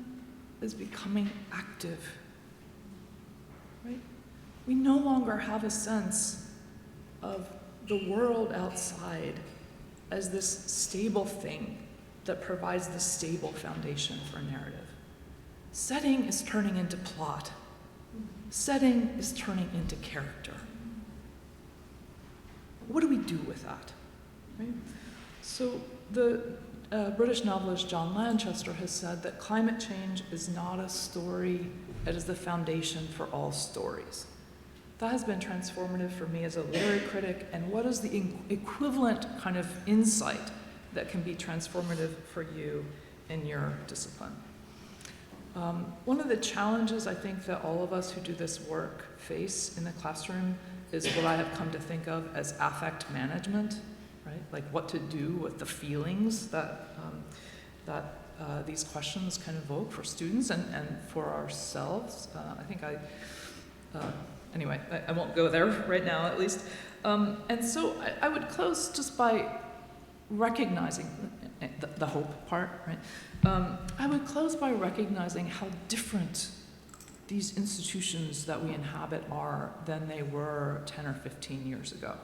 is becoming active, right? We no longer have a sense of the world outside as this stable thing that provides the stable foundation for a narrative. Setting is turning into plot. Setting is turning into character. What do we do with that? Right? So the British novelist John Lanchester has said that climate change is not a story, it is the foundation for all stories. That has been transformative for me as a literary critic, and what is the equivalent kind of insight that can be transformative for you in your discipline? One of the challenges I think that all of us who do this work face in the classroom is what I have come to think of as affect management, right? like what to do with the feelings that these questions can evoke for students and for ourselves. Anyway, I won't go there right now, at least. And so I would close just by recognizing the hope part, right? I would close by recognizing how different these institutions that we inhabit are than they were 10 or 15 years ago,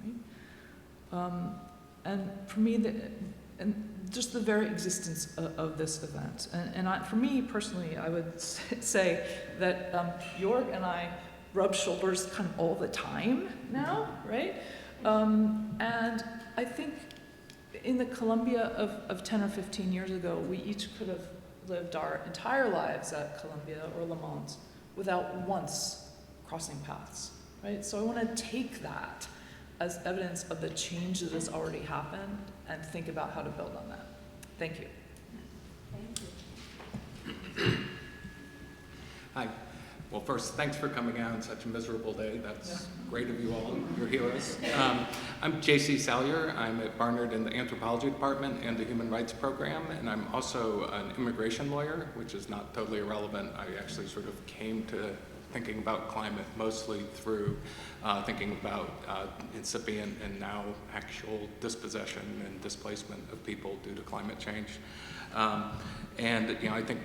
right? And for me, just the very existence of this event, for me personally, I would say that Jorg and I rub shoulders kind of all the time now, right? And I think in the Columbia of 10 or 15 years ago, we each could have lived our entire lives at Columbia or Lamont without once crossing paths, right? So I want to take that as evidence of the change that has already happened and think about how to build on that. Thank you. Thank you. Hi. Well, first, thanks for coming out on such a miserable day. That's great of you all. You're heroes. I'm J.C. Salyer. I'm at Barnard in the Anthropology Department and the Human Rights Program, and I'm also an immigration lawyer, which is not totally irrelevant. I actually sort of came to thinking about climate mostly through thinking about incipient and now actual dispossession and displacement of people due to climate change. And I think,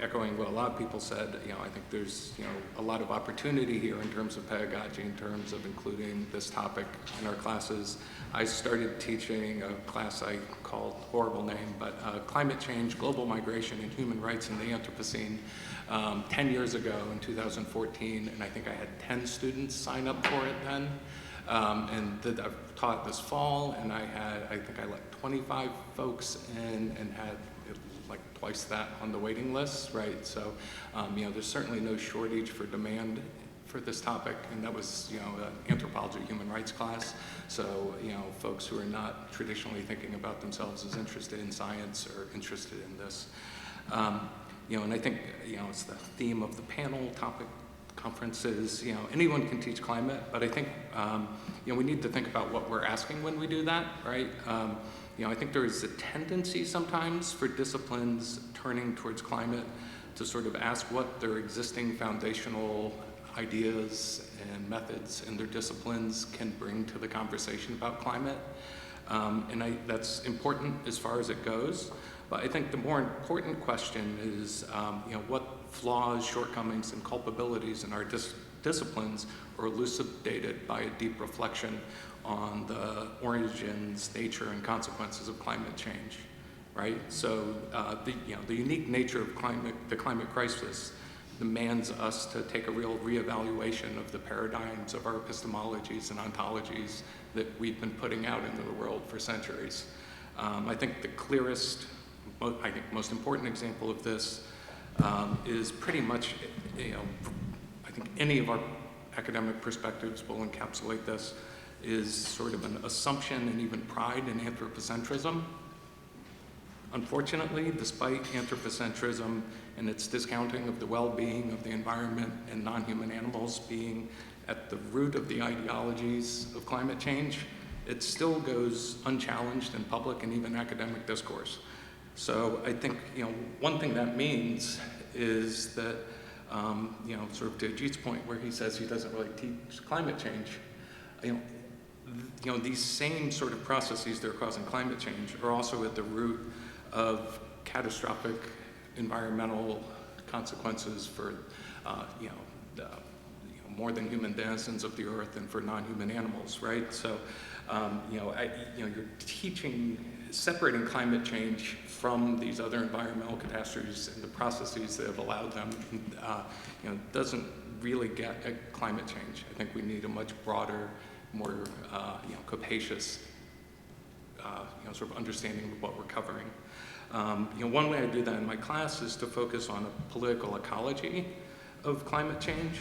echoing what a lot of people said, I think there's, a lot of opportunity here in terms of pedagogy, in terms of including this topic in our classes. I started teaching a class I called, horrible name, but Climate Change, Global Migration, and Human Rights in the Anthropocene 10 years ago in 2014, and I think I had 10 students sign up for it then. And I've taught this fall, and I think I let 25 folks in and had like twice that on the waiting list, right? So, there's certainly no shortage for demand for this topic, and that was, an anthropology human rights class. So, folks who are not traditionally thinking about themselves as interested in science or interested in this. And I think, it's the theme of the panel topic conferences, anyone can teach climate, but I think, we need to think about what we're asking when we do that, right? I think there is a tendency sometimes for disciplines turning towards climate to sort of ask what their existing foundational ideas and methods in their disciplines can bring to the conversation about climate. And that's important as far as it goes. But I think the more important question is, what flaws, shortcomings, and culpabilities in our disciplines are elucidated by a deep reflection on the origins, nature, and consequences of climate change, right? So the unique nature of the climate crisis demands us to take a real reevaluation of the paradigms of our epistemologies and ontologies that we've been putting out into the world for centuries. I think the clearest, most important example of this is pretty much, I think any of our academic perspectives will encapsulate this, is sort of an assumption and even pride in anthropocentrism. Unfortunately, despite anthropocentrism and its discounting of the well-being of the environment and non-human animals being at the root of the ideologies of climate change, it still goes unchallenged in public and even academic discourse. So I think, one thing that means is that, sort of to Ajit's point where he says he doesn't really teach climate change, these same sort of processes that are causing climate change are also at the root of catastrophic environmental consequences for, more than human denizens of the earth and for non-human animals, right? So, you're teaching, separating climate change from these other environmental catastrophes and the processes that have allowed them, doesn't really get at climate change. I think we need a much broader, more, capacious, sort of understanding of what we're covering. One way I do that in my class is to focus on a political ecology of climate change.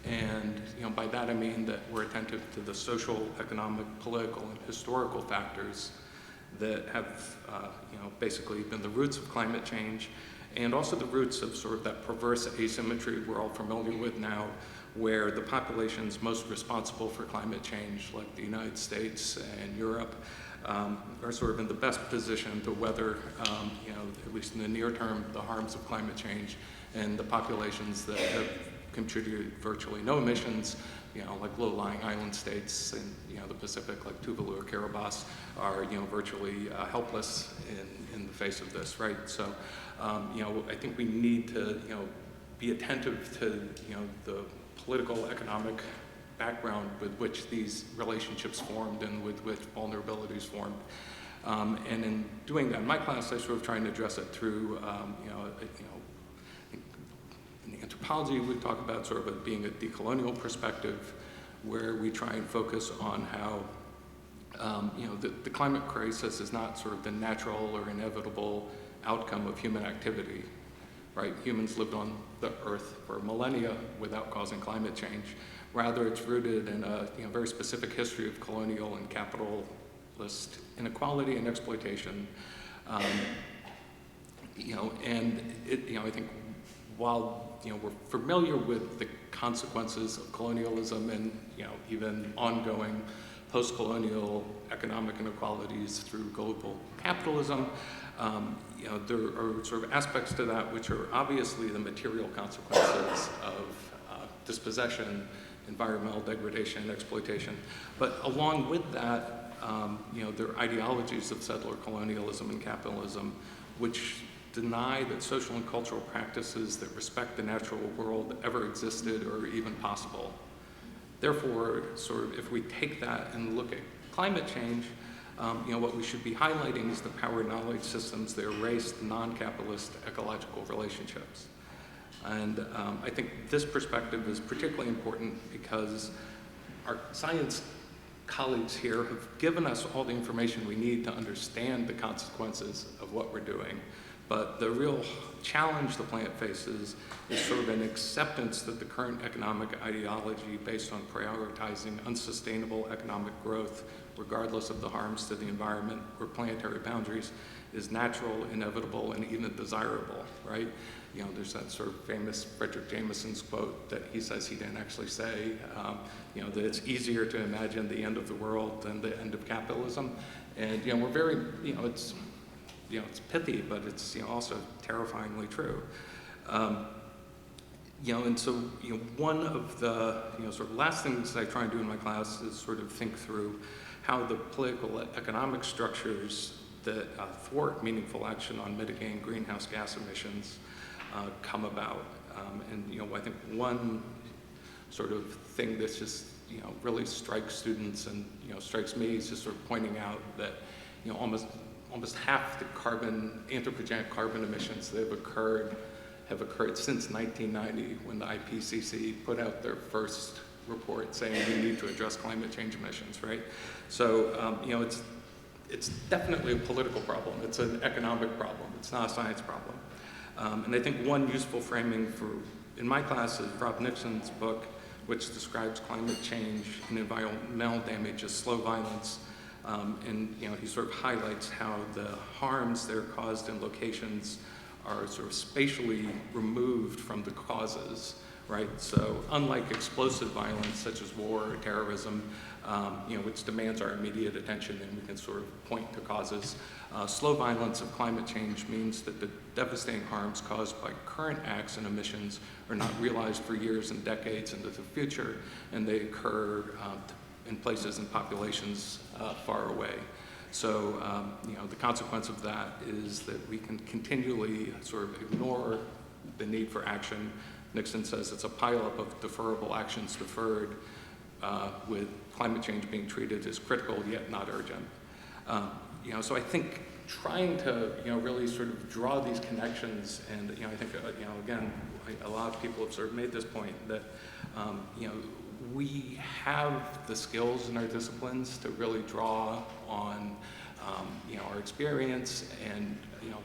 And, by that I mean that we're attentive to the social, economic, political, and historical factors that have, basically been the roots of climate change, and also the roots of sort of that perverse asymmetry we're all familiar with now, where the populations most responsible for climate change, like the United States and Europe, are sort of in the best position to weather, at least in the near term, the harms of climate change, and the populations that have contributed virtually no emissions, like low-lying island states in, the Pacific, like Tuvalu or Kiribati, are, virtually helpless in the face of this, right? So, I think we need to, be attentive to, the political, economic background with which these relationships formed and with which vulnerabilities formed. And in doing that, in my class, I sort of try and address it through, in anthropology, we talk about sort of it being a decolonial perspective, where we try and focus on how, the climate crisis is not sort of the natural or inevitable outcome of human activity, right? Humans lived on the Earth for millennia without causing climate change. Rather, it's rooted in a very specific history of colonial and capitalist inequality and exploitation. And I think while we're familiar with the consequences of colonialism and even ongoing post-colonial economic inequalities through global capitalism, there are sort of aspects to that which are obviously the material consequences of dispossession, environmental degradation, exploitation. But along with that, there are ideologies of settler colonialism and capitalism which deny that social and cultural practices that respect the natural world ever existed or even possible. Therefore, sort of if we take that and look at climate change, what we should be highlighting is the power knowledge systems that erase non-capitalist ecological relationships. And I think this perspective is particularly important because our science colleagues here have given us all the information we need to understand the consequences of what we're doing. But the real challenge the planet faces is sort of an acceptance that the current economic ideology based on prioritizing unsustainable economic growth, regardless of the harms to the environment or planetary boundaries, is natural, inevitable, and even desirable, right? There's that sort of famous Frederick Jameson's quote that he says he didn't actually say, that it's easier to imagine the end of the world than the end of capitalism. And, we're very, it's pithy, but it's also terrifyingly true. And so one of the sort of last things I try and do in my class is sort of think through how the political economic structures that thwart meaningful action on mitigating greenhouse gas emissions come about. And I think one sort of thing that's just really strikes students and strikes me is just sort of pointing out that almost half the anthropogenic carbon emissions that have occurred since 1990, when the IPCC put out their first report saying we need to address climate change emissions, right? So, it's definitely a political problem. It's an economic problem. It's not a science problem. And I think one useful framing in my class is Rob Nixon's book, which describes climate change and environmental damage as slow violence. And he sort of highlights how the harms that are caused in locations are sort of spatially removed from the causes, right? So unlike explosive violence such as war or terrorism, which demands our immediate attention and we can sort of point to causes, slow violence of climate change means that the devastating harms caused by current acts and emissions are not realized for years and decades into the future, and they occur in places and populations far away. So, the consequence of that is that we can continually sort of ignore the need for action. Nixon says it's a pileup of deferrable actions deferred, with climate change being treated as critical yet not urgent. So I think trying to, really sort of draw these connections, and I think, again, a lot of people have sort of made this point that, we have the skills in our disciplines to really draw on, our experience and,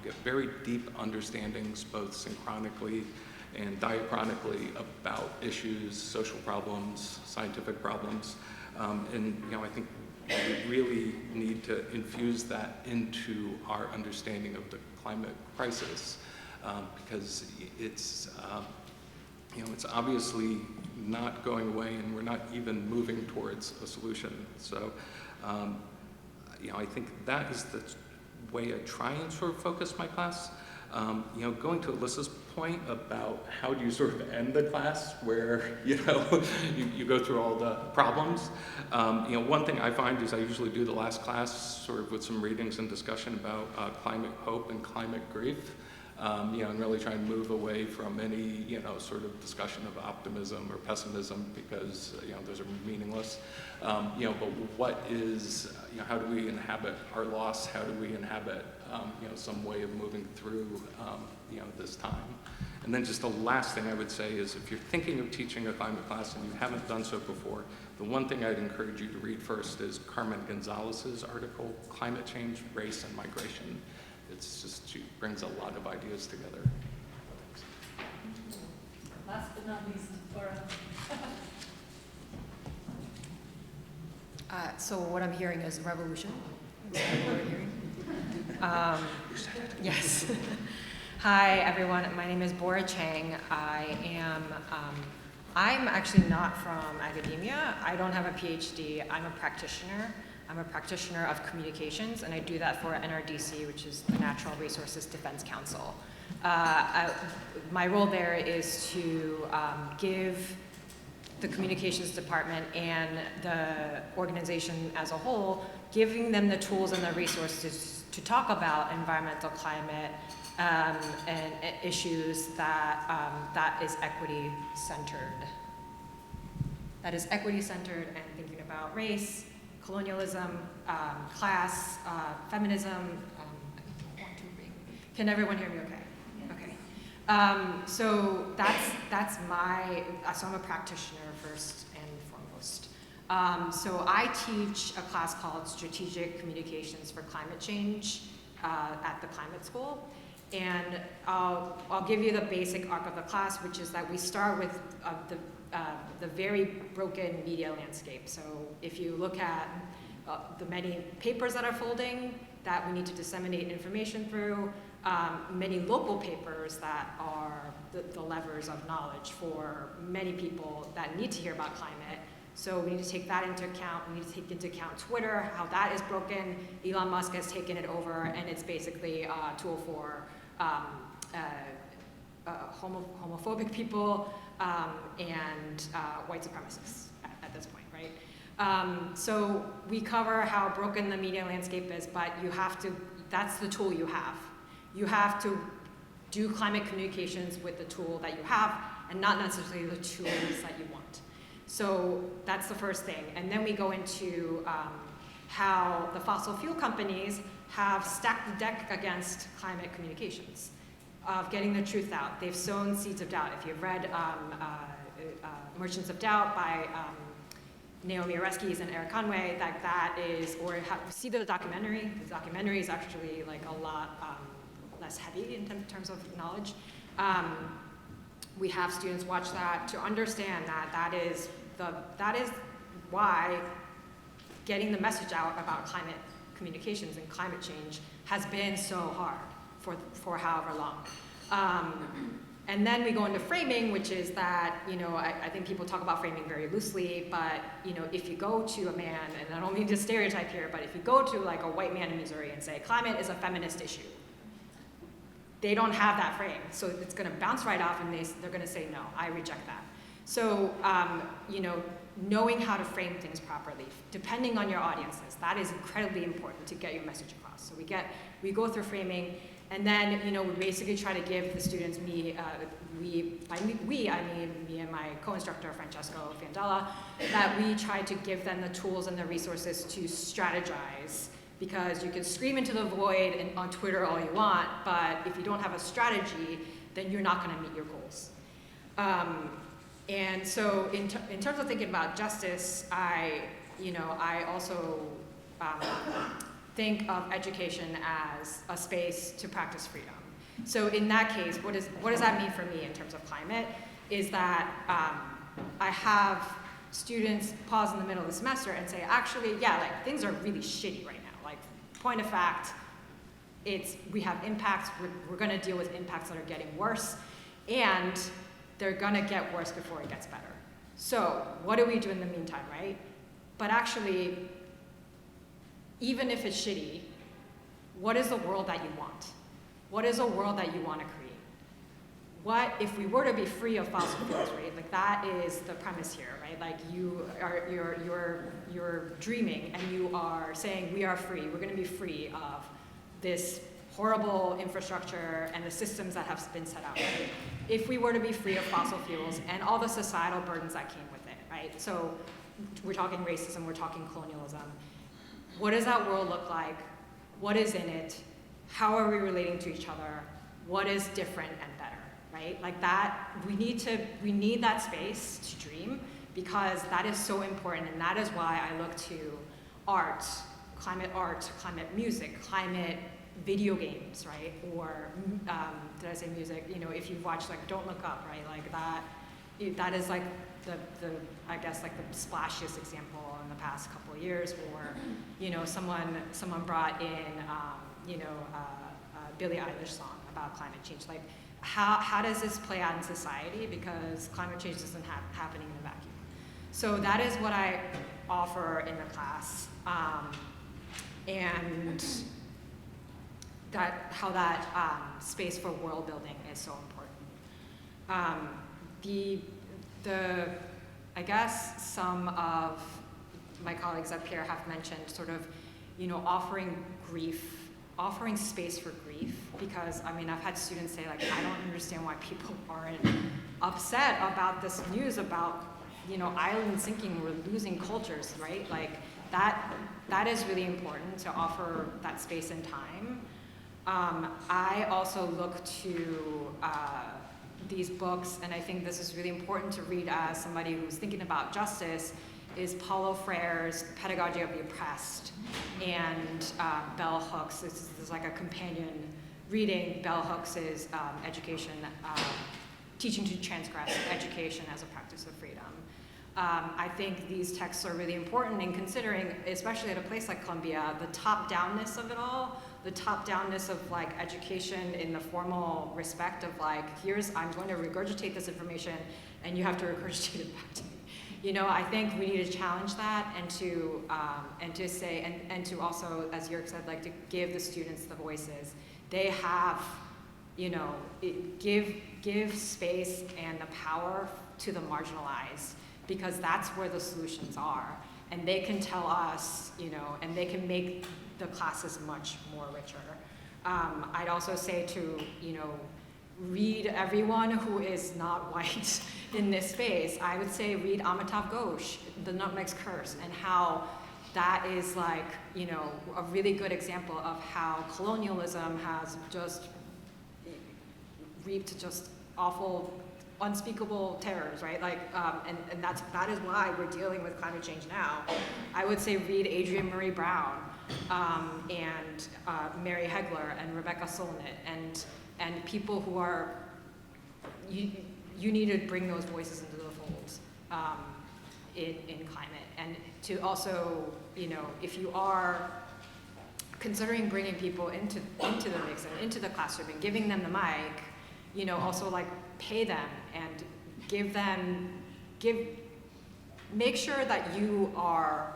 get very deep understandings, both synchronically and diachronically, about issues, social problems, scientific problems. And, I think we really need to infuse that into our understanding of the climate crisis. because it's, it's obviously not going away, and we're not even moving towards a solution. So, I think that is the way I try and sort of focus my class. Going to Alyssa's point about how do you sort of end the class where, you go through all the problems. One thing I find is I usually do the last class sort of with some readings and discussion about climate hope and climate grief. And really try and move away from any, sort of discussion of optimism or pessimism because, those are meaningless. But what is, how do we inhabit our loss? How do we inhabit, some way of moving through, this time? And then just the last thing I would say is if you're thinking of teaching a climate class and you haven't done so before, the one thing I'd encourage you to read first is Carmen Gonzalez's article, Climate Change, Race, and Migration. It's just, she brings a lot of ideas together. Last but not least, Laura. So what I'm hearing is revolution. Is that what we're hearing? Yes. Hi, everyone. My name is Bora Chang. I'm actually not from academia. I don't have a PhD. I'm a practitioner. I'm a practitioner of communications, and I do that for NRDC, which is the Natural Resources Defense Council. My role there is to give the communications department and the organization as a whole, giving them the tools and the resources to talk about environmental climate and issues that is equity-centered. That is equity-centered and thinking about race, colonialism, class, feminism. Can everyone hear me okay? Okay. So I'm a practitioner first and foremost. So I teach a class called Strategic Communications for Climate Change at the Climate School. And I'll give you the basic arc of the class, which is that we start with the very broken media landscape. So if you look at the many papers that are folding that we need to disseminate information through, many local papers that are the levers of knowledge for many people that need to hear about climate. So we need to take that into account. We need to take into account Twitter, how that is broken. Elon Musk has taken it over, and it's basically a tool for homophobic people and white supremacists at this point, right? So we cover how broken the media landscape is, but you have to, that's the tool you have. You have to do climate communications with the tool that you have and not necessarily the tools that you want. So that's the first thing. And then we go into how the fossil fuel companies have stacked the deck against climate communications, of getting the truth out. They've sown seeds of doubt. If you've read Merchants of Doubt by Naomi Oreskes and Eric Conway, that is, or see the documentary. The documentary is actually like a lot less heavy in terms of knowledge. We have students watch that to understand that is why getting the message out about climate communications and climate change has been so hard for however long. And then we go into framing, which is that, I think people talk about framing very loosely, but, if you go to a man, and I don't mean to stereotype here, but if you go to like a white man in Missouri and say, climate is a feminist issue, they don't have that frame. So it's gonna bounce right off and they're gonna say, no, I reject that. So, knowing how to frame things properly, depending on your audiences, that is incredibly important to get your message across. So we go through framing, and then, we basically try to give the students, I mean me and my co-instructor, Francesco Fiandella, that we try to give them the tools and the resources to strategize. Because you can scream into the void on Twitter all you want, but if you don't have a strategy, then you're not gonna meet your goals. And so in terms of thinking about justice, I also think of education as a space to practice freedom. So in that case, what does that mean for me in terms of climate? Is that I have students pause in the middle of the semester and say, actually, yeah, like things are really shitty right now. Like, point of fact, we have impacts, we're going to deal with impacts that are getting worse, and they're going to get worse before it gets better. So what do we do in the meantime, right? But actually, even if it's shitty, what is the world that you want? What is a world that you want to create? What if we were to be free of fossil fuels, right? Like that is the premise here, right? Like you're dreaming and you are saying we are free. We're going to be free of this horrible infrastructure and the systems that have been set out. Right? If we were to be free of fossil fuels and all the societal burdens that came with it, right? So we're talking racism, we're talking colonialism. What does that world look like? What is in it? How are we relating to each other? What is different and better, right? Like that, we need that space to dream because that is so important, and that is why I look to art, climate music, climate video games, right? Or did I say music? You know, if you've watched like Don't Look Up, right? Like that is like the I guess like the splashiest example in the past couple of years, where you know someone brought in a Billie Eilish song about climate change. Like how does this play out in society? Because climate change isn't happening in a vacuum. So that is what I offer in the class, and how that space for world building is so important. I guess some of my colleagues up here have mentioned sort of, you know, offering space for grief, because I mean I've had students say like, I don't understand why people aren't upset about this news about, you know, island sinking, we're losing cultures, right? Like that is really important to offer that space and time. I also look to these books, and I think this is really important to read as somebody who's thinking about justice, is Paulo Freire's Pedagogy of the Oppressed and Bell Hooks. This is like a companion reading. Bell Hooks' education, Teaching to Transgress, Education as a Practice of Freedom. I think these texts are really important in considering, especially at a place like Columbia, the top-downness of it all, the top-downness of like education in the formal respect of like, I'm going to regurgitate this information and you have to regurgitate it back to me. You know, I think we need to challenge that and to say, and to also, as Jörg said, like to give the students the voices. They have, you know, give space and the power to the marginalized, because that's where the solutions are. And they can tell us, you know, and they can make the classes much more richer. I'd also say to, you know, read everyone who is not white in this space. I would say read Amitav Ghosh, The Nutmeg's Curse, and how that is like, you know, a really good example of how colonialism has just reaped just awful, unspeakable terrors, right? Like, and that is why we're dealing with climate change now. I would say read Adrienne Marie Brown and Mary Heglar and Rebecca Solnit and people who are, you need to bring those voices into the folds in climate. And to also, you know, if you are considering bringing people into the mix and into the classroom and giving them the mic, you know, also like pay them and make sure that you are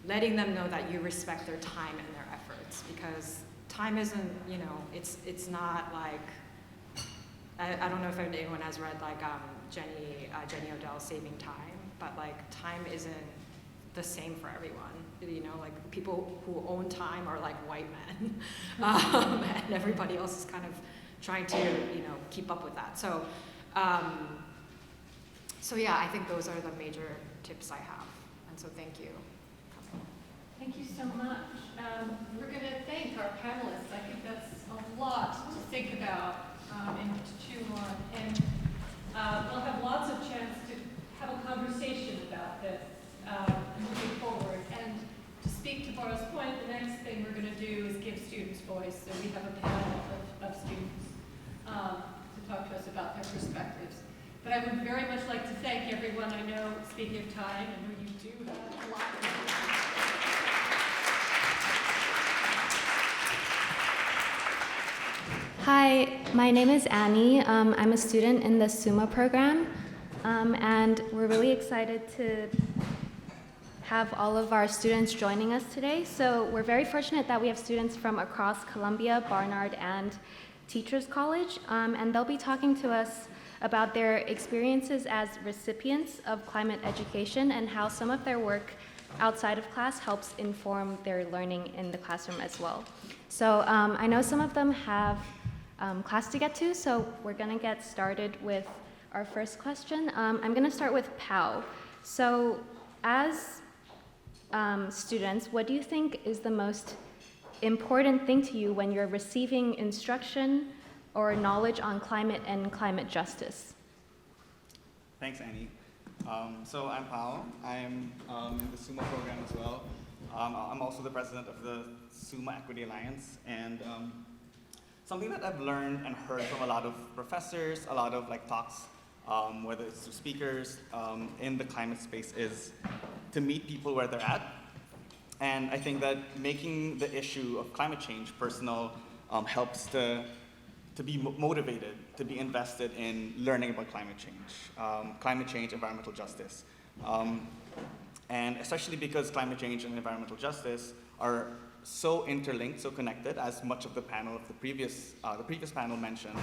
letting them know that you respect their time and their efforts, because time isn't, you know, it's not like, I don't know if anyone has read like Jenny Odell's Saving Time, but like time isn't the same for everyone. You know, like people who own time are like white men, and everybody else is kind of trying to, you know, keep up with that. So, so yeah, I think those are the major tips I have, and so thank you. Thank you so much. We're going to thank our panelists. I think that's a lot to think about and to chew on. And we'll have lots of chance to have a conversation about this moving forward. And to speak to Bara's point, the next thing we're going to do is give students voice. So we have a panel of students to talk to us about their perspectives. But I would very much like to thank everyone. I know, speaking of time, and you do have a lot of Hi, my name is Annie. I'm a student in the SUMA program, and we're really excited to have all of our students joining us today. So we're very fortunate that we have students from across Columbia, Barnard, and Teachers College, and they'll be talking to us about their experiences as recipients of climate education and how some of their work outside of class helps inform their learning in the classroom as well. So I know some of them have class to get to, so we're gonna get started with our first question. I'm gonna start with Pao. So as students, what do you think is the most important thing to you when you're receiving instruction or knowledge on climate and climate justice? Thanks, Annie. So I'm Pao. I'm in the SUMA program as well. I'm also the president of the SUMA Equity Alliance, and something that I've learned and heard from a lot of professors, a lot of talks, whether it's to speakers in the climate space, is to meet people where they're at. And I think that making the issue of climate change personal helps to be motivated, to be invested in learning about climate change, environmental justice. And especially because climate change and environmental justice are so interlinked, so connected, as much of the panel of the previous panel mentioned,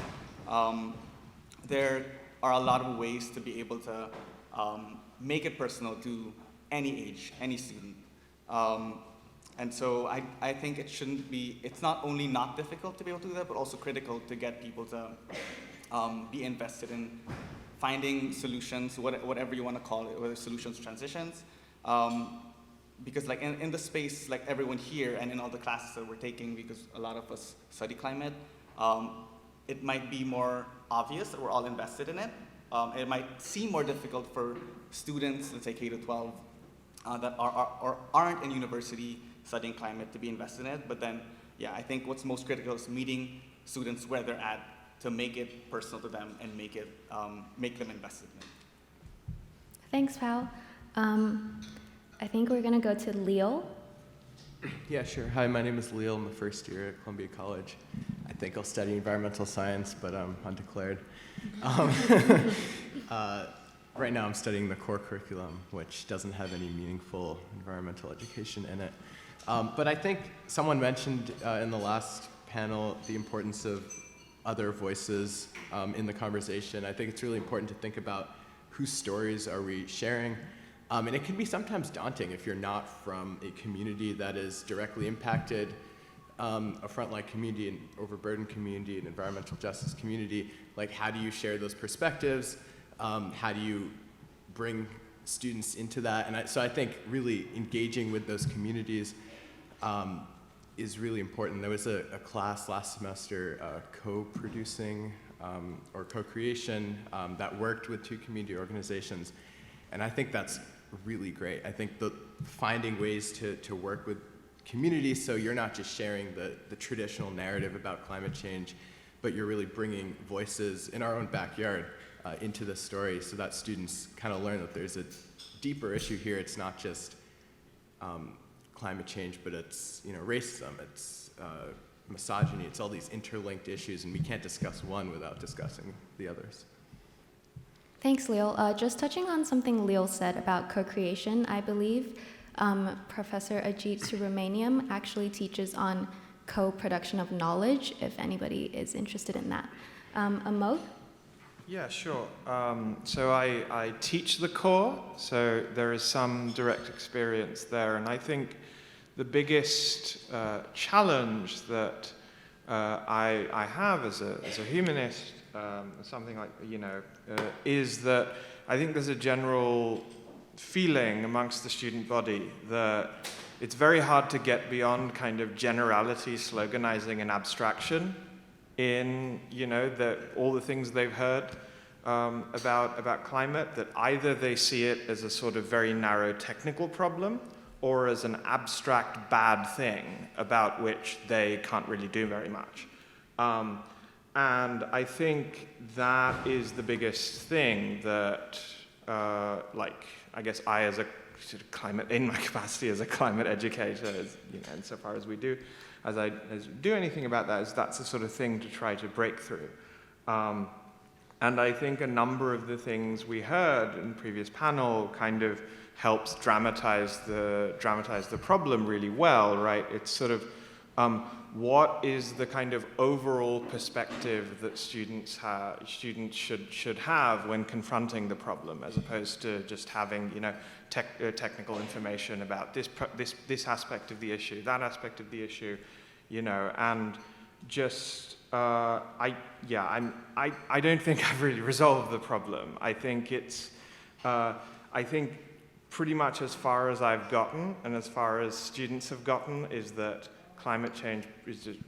there are a lot of ways to be able to make it personal to any age, any student. And so I think it's not only not difficult to be able to do that, but also critical to get people to be invested in finding solutions, whatever you want to call it, whether solutions, transitions. Because in the space, everyone here and in all the classes that we're taking, because a lot of us study climate, it might be more obvious that we're all invested in it. It might seem more difficult for students, let's say K-12, that aren't in university studying climate to be invested in it. But then, yeah, I think what's most critical is meeting students where they're at to make it personal to them and make them invested in it. Thanks, Pao. I think we're gonna go to Leo. Yeah, sure. Hi, my name is Leo. I'm a first year at Columbia College. I think I'll study environmental science, but I'm undeclared. Right now I'm studying the core curriculum, which doesn't have any meaningful environmental education in it. But I think someone mentioned in the last panel the importance of other voices in the conversation. I think it's really important to think about whose stories are we sharing. And it can be sometimes daunting if you're not from a community that is directly impacted, a frontline community, an overburdened community, an environmental justice community. How do you share those perspectives? How do you bring students into that? And so I think really engaging with those communities is really important. There was a class last semester, co-producing or co-creation that worked with 2 community organizations. And I think that's really great. I think finding ways to work with communities so you're not just sharing the traditional narrative about climate change, but you're really bringing voices in our own backyard into the story so that students kind of learn that there's a deeper issue here. It's not just climate change, but it's racism, it's misogyny, it's all these interlinked issues, and we can't discuss one without discussing the others. Thanks, Leo. Just touching on something Leo said about co-creation, I believe Professor Ajit Subramaniam actually teaches on co-production of knowledge, if anybody is interested in that. Amod? Yeah, sure. So I teach the core, so there is some direct experience there, and I think the biggest challenge that I have as a humanist, something like, is that I think there's a general feeling amongst the student body that it's very hard to get beyond kind of generality, sloganizing, and abstraction in, all the things they've heard about climate, that either they see it as a sort of very narrow technical problem or as an abstract bad thing about which they can't really do very much. And I think that is the biggest thing that, I guess I as a sort of in my capacity as a climate educator, insofar as we do, do anything about that, is that's the sort of thing to try to break through. And I think a number of the things we heard in the previous panel kind of helps dramatize the problem really well, right? It's sort of what is the kind of overall perspective that students should have when confronting the problem, as opposed to just having, you know, technical information about this aspect of the issue, that aspect of the issue, you know, and just I don't think I've really resolved the problem. I think it's I think pretty much as far as I've gotten and as far as students have gotten is that climate change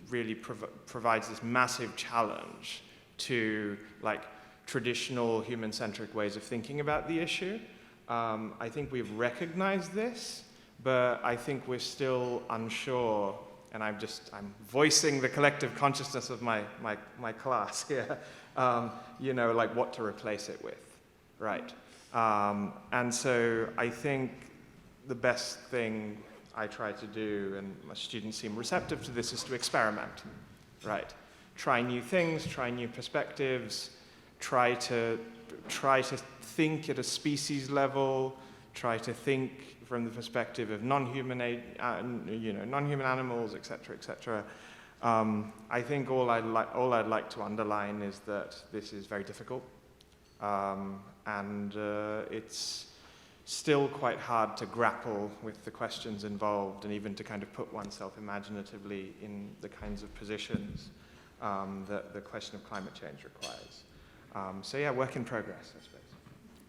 really provides this massive challenge to like traditional human-centric ways of thinking about the issue. I think we've recognized this, but I think we're still unsure, and I'm voicing the collective consciousness of my class here, you know, like what to replace it with, right? And so I think the best thing I try to do, and my students seem receptive to this, is to experiment, right? Try new things, try new perspectives, try to think at a species level, try to think from the perspective of non-human animals, et cetera, I think all I'd like to underline is that this is very difficult, and it's still quite hard to grapple with the questions involved, and even to kind of put oneself imaginatively in the kinds of positions that the question of climate change requires. So yeah, work in progress, I suppose.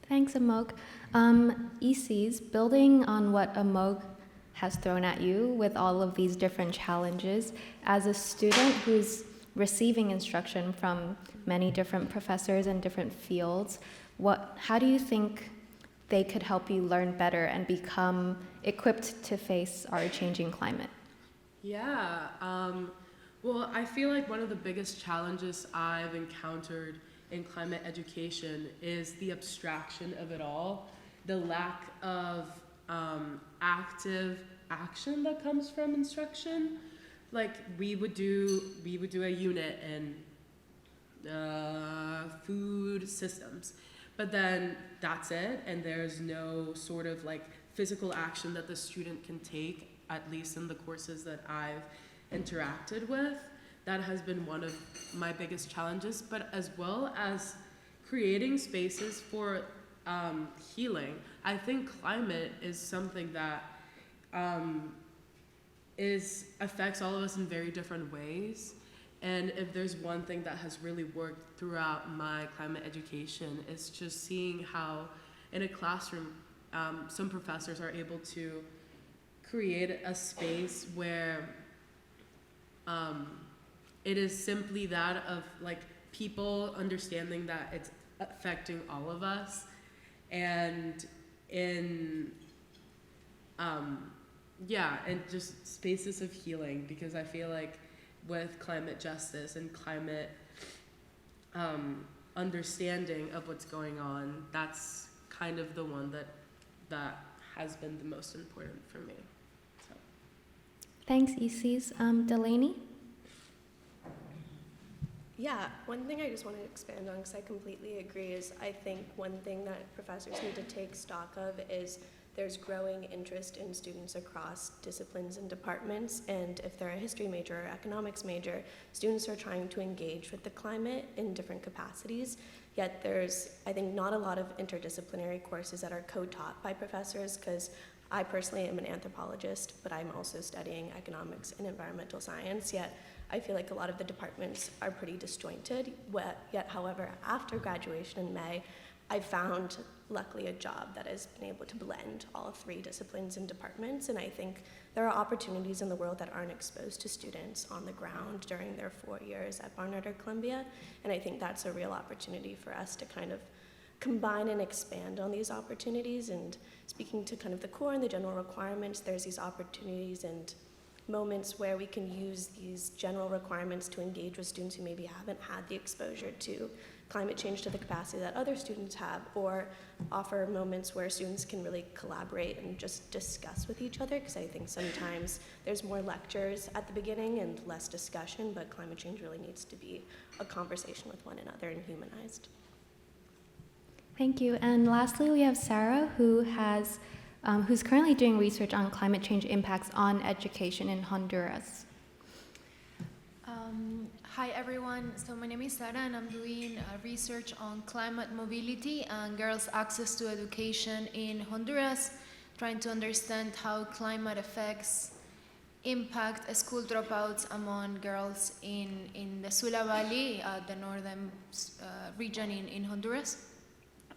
Thanks, Amog. ECs, building on what Amog has thrown at you with all of these different challenges, as a student who's receiving instruction from many different professors in different fields, how do you think they could help you learn better and become equipped to face our changing climate? Yeah, well, I feel like one of the biggest challenges I've encountered in climate education is the abstraction of it all, the lack of active action that comes from instruction. Like we would do a unit in food systems, but then that's it, and there's no sort of like physical action that the student can take, at least in the courses that I've interacted with. That has been one of my biggest challenges, but as well as creating spaces for healing. I think climate is something that affects all of us in very different ways. And if there's one thing that has really worked throughout my climate education, it's just seeing how in a classroom, some professors are able to create a space where it is simply that of like people understanding that it's affecting all of us, and and just spaces of healing, because I feel like with climate justice and climate understanding of what's going on, that's kind of the one that has been the most important for me. So. Thanks, ECs. Delaney? Yeah, one thing I just want to expand on, because I completely agree, is I think one thing that professors need to take stock of is there's growing interest in students across disciplines and departments, and if they're a history major or economics major, students are trying to engage with the climate in different capacities, yet there's, I think, not a lot of interdisciplinary courses that are co-taught by professors, because I personally am an anthropologist, but I'm also studying economics and environmental science, yet I feel like a lot of the departments are pretty disjointed, yet however, after graduation in May, I found, luckily, a job that has been able to blend all three disciplines and departments, and I think there are opportunities in the world that aren't exposed to students on the ground during their 4 years at Barnard or Columbia, and I think that's a real opportunity for us to kind of combine and expand on these opportunities. And speaking to kind of the core and the general requirements, there's these opportunities and moments where we can use these general requirements to engage with students who maybe haven't had the exposure to climate change to the capacity that other students have, or offer moments where students can really collaborate and just discuss with each other, because I think sometimes there's more lectures at the beginning and less discussion, but climate change really needs to be a conversation with one another and humanized. Thank you. And lastly, we have Sarah, who's currently doing research on climate change impacts on education in Honduras. Hi everyone, so my name is Sara and I'm doing research on climate mobility and girls' access to education in Honduras, trying to understand how climate effects impact school dropouts among girls in the Sula Valley, the northern region in Honduras,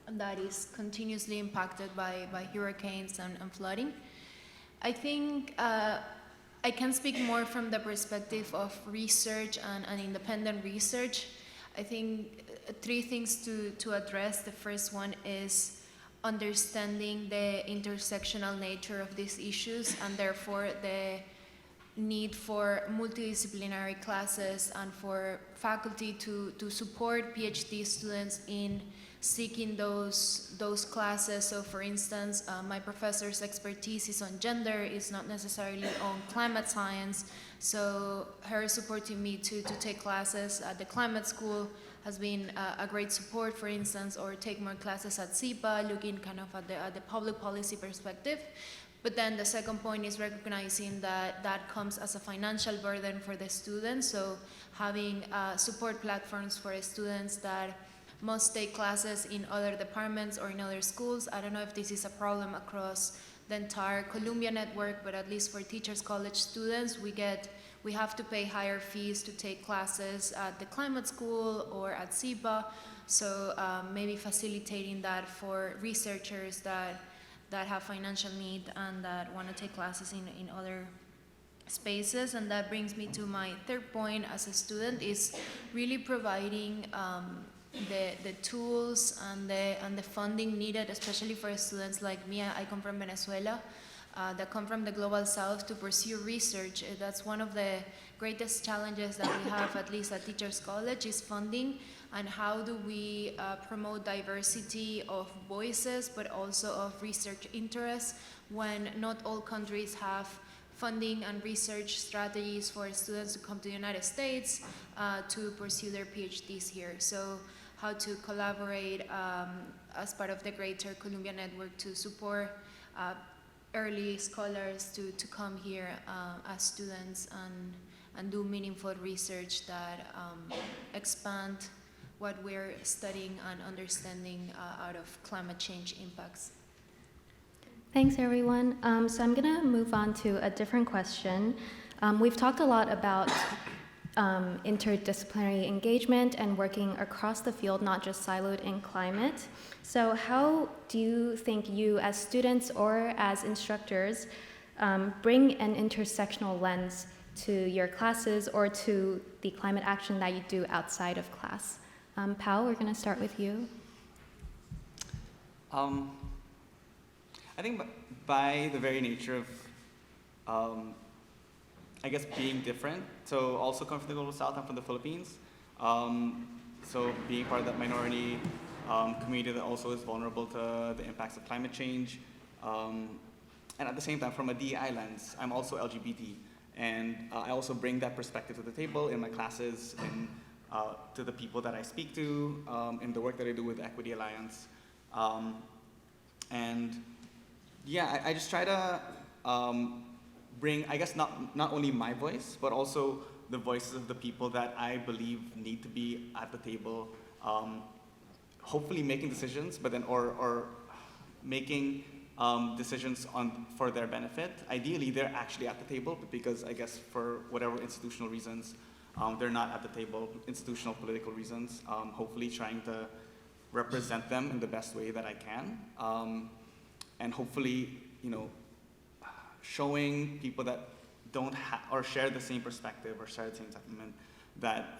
that is continuously impacted by hurricanes and flooding. I think I can speak more from the perspective of research and independent research. I think three things to address. The first one is understanding the intersectional nature of these issues and therefore the need for multidisciplinary classes and for faculty to support PhD students in seeking those classes. So for instance, my professor's expertise is on gender, it's not necessarily on climate science. So her supporting me to take classes at the climate school has been a great support, for instance, or take more classes at SIPA, looking kind of at the public policy perspective. But then the second point is recognizing that comes as a financial burden for the students. So having support platforms for students that must take classes in other departments or in other schools. I don't know if this is a problem across the entire Columbia network, but at least for Teachers College students, we have to pay higher fees to take classes at the climate school or at SIPA. So maybe facilitating that for researchers that have financial need and that want to take classes in other spaces. And that brings me to my third point as a student, is really providing the tools and the funding needed, especially for students like me. I come from Venezuela, that come from the global south, to pursue research. That's one of the greatest challenges that we have, at least at Teachers College, is funding. And how do we promote diversity of voices, but also of research interests, when not all countries have funding and research strategies for students to come to the United States to pursue their PhDs here. So how to collaborate as part of the greater Columbia network to support early scholars to come here as students and do meaningful research that expand what we're studying and understanding out of climate change impacts. Thanks, everyone. So I'm going to move on to a different question. We've talked a lot about interdisciplinary engagement and working across the field, not just siloed in climate. So how do you think you, as students or as instructors, bring an intersectional lens to your classes or to the climate action that you do outside of class? Pao, we're going to start with you. I think by the very nature of, I guess, being different, so also come from the Global South, I'm from the Philippines, so being part of that minority community that also is vulnerable to the impacts of climate change, and at the same time, from a DEI lens, I'm also LGBT, and I also bring that perspective to the table in my classes and to the people that I speak to in the work that I do with the Equity Alliance. And yeah, I just try to bring, I guess, not only my voice, but also the voices of the people that I believe need to be at the table, hopefully making decisions, but then, or making decisions for their benefit. Ideally, they're actually at the table, but because I guess for whatever institutional reasons, they're not at the table, institutional political reasons, hopefully trying to represent them in the best way that I can. And hopefully, showing people that don't or share the same perspective or share the same sentiment that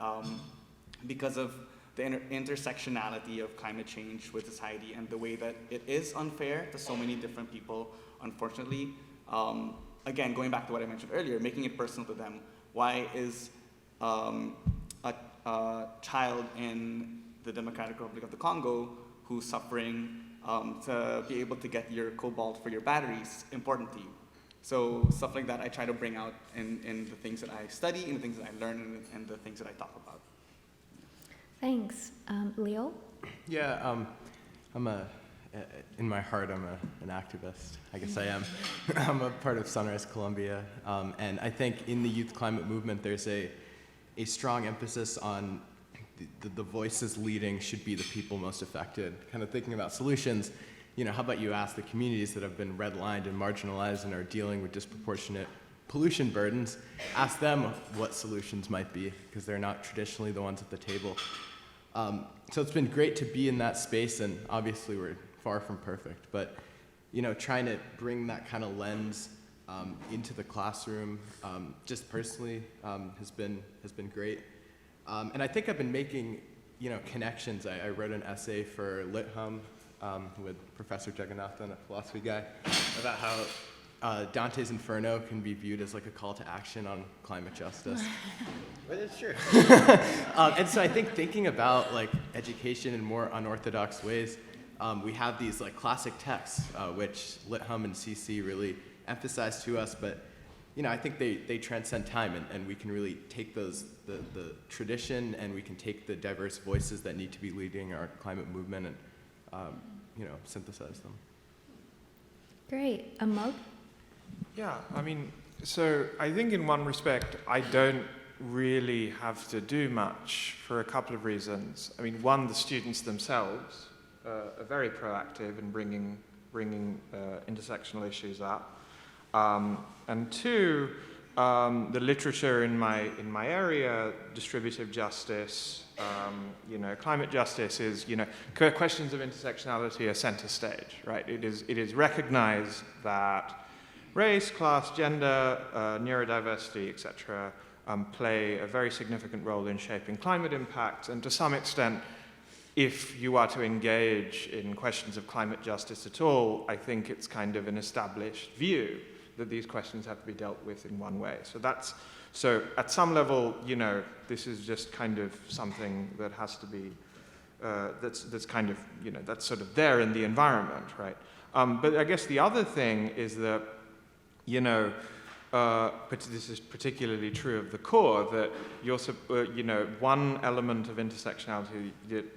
because of the intersectionality of climate change with society and the way that it is unfair to so many different people, unfortunately, again, going back to what I mentioned earlier, making it personal to them. Why is a child in the Democratic Republic of the Congo who's suffering to be able to get your cobalt for your batteries important to you? So stuff like that I try to bring out in the things that I study, in the things that I learn, and the things that I talk about. Thanks. Leo? Yeah, in my heart, I'm an activist. I guess I am. I'm a part of Sunrise Columbia, and I think in the youth climate movement, there's a strong emphasis on the voices leading should be the people most affected. Kind of thinking about solutions, how about you ask the communities that have been redlined and marginalized and are dealing with disproportionate pollution burdens, ask them what solutions might be, because they're not traditionally the ones at the table. So it's been great to be in that space, and obviously we're far from perfect, but trying to bring that kind of lens into the classroom, just personally, has been great. And I think I've been making connections. I wrote an essay for LitHum with Professor Jagannathan, a philosophy guy, about how Dante's Inferno can be viewed as like a call to action on climate justice. But it's true. And so I think thinking about like education in more unorthodox ways, we have these like classic texts, which LitHum and CC really emphasize to us, but I think they transcend time, and we can really take the tradition, and we can take the diverse voices that need to be leading our climate movement and synthesize them. Great. Amog? Yeah, so I think in one respect, I don't really have to do much for a couple of reasons. One, the students themselves are very proactive in bringing intersectional issues up. And two, the literature in my area, distributive justice, climate justice is, questions of intersectionality are center stage, right? It is recognized that race, class, gender, neurodiversity, etc., play a very significant role in shaping climate impacts, and to some extent, if you are to engage in questions of climate justice at all, I think it's kind of an established view that these questions have to be dealt with in one way. So at some level, this is just kind of something that has to be, that's kind of, that's sort of there in the environment, right? But I guess the other thing is that, but this is particularly true of the core, that one element of intersectionality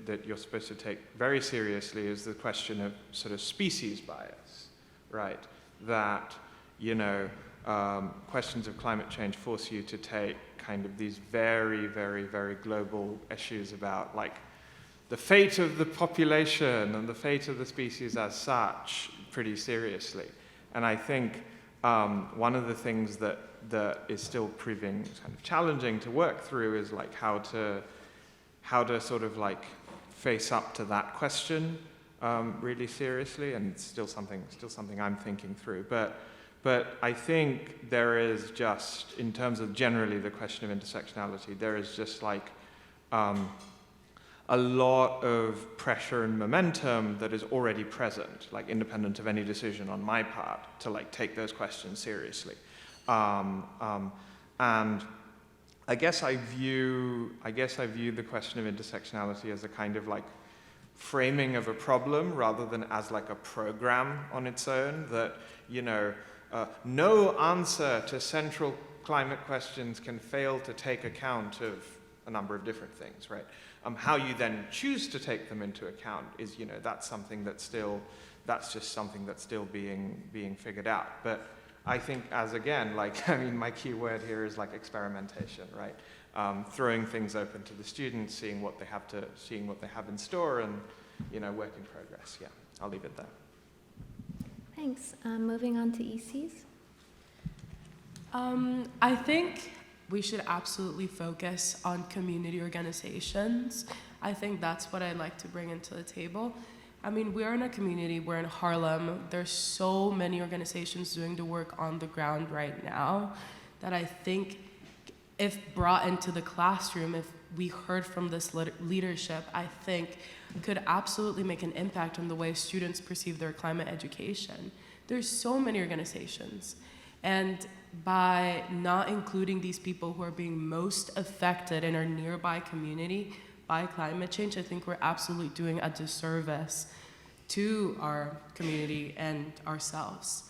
that you're supposed to take very seriously is the question of sort of species bias, right? That, questions of climate change force you to take kind of these very, very, very global issues about like the fate of the population and the fate of the species as such pretty seriously. And I think one of the things that is still proving kind of challenging to work through is like how to sort of like face up to that question really seriously, and it's still something I'm thinking through. But I think there is just, in terms of generally the question of intersectionality, there is just like a lot of pressure and momentum that is already present, like independent of any decision on my part, to like take those questions seriously. And I guess I view the question of intersectionality as a kind of like framing of a problem rather than as like a program on its own, that, no answer to central climate questions can fail to take account of a number of different things, right? How you then choose to take them into account is, that's just something that's still being figured out. But I think my key word here is like experimentation, right? Throwing things open to the students, seeing what they have in store, and, work in progress. Yeah, I'll leave it there. Thanks. Moving on to ECs. I think we should absolutely focus on community organizations. I think that's what I'd like to bring into the table. We're in a community, we're in Harlem. There's so many organizations doing the work on the ground right now that I think if brought into the classroom, if we heard from this leadership, I think could absolutely make an impact on the way students perceive their climate education. There's so many organizations. And by not including these people who are being most affected in our nearby community by climate change, I think we're absolutely doing a disservice to our community and ourselves.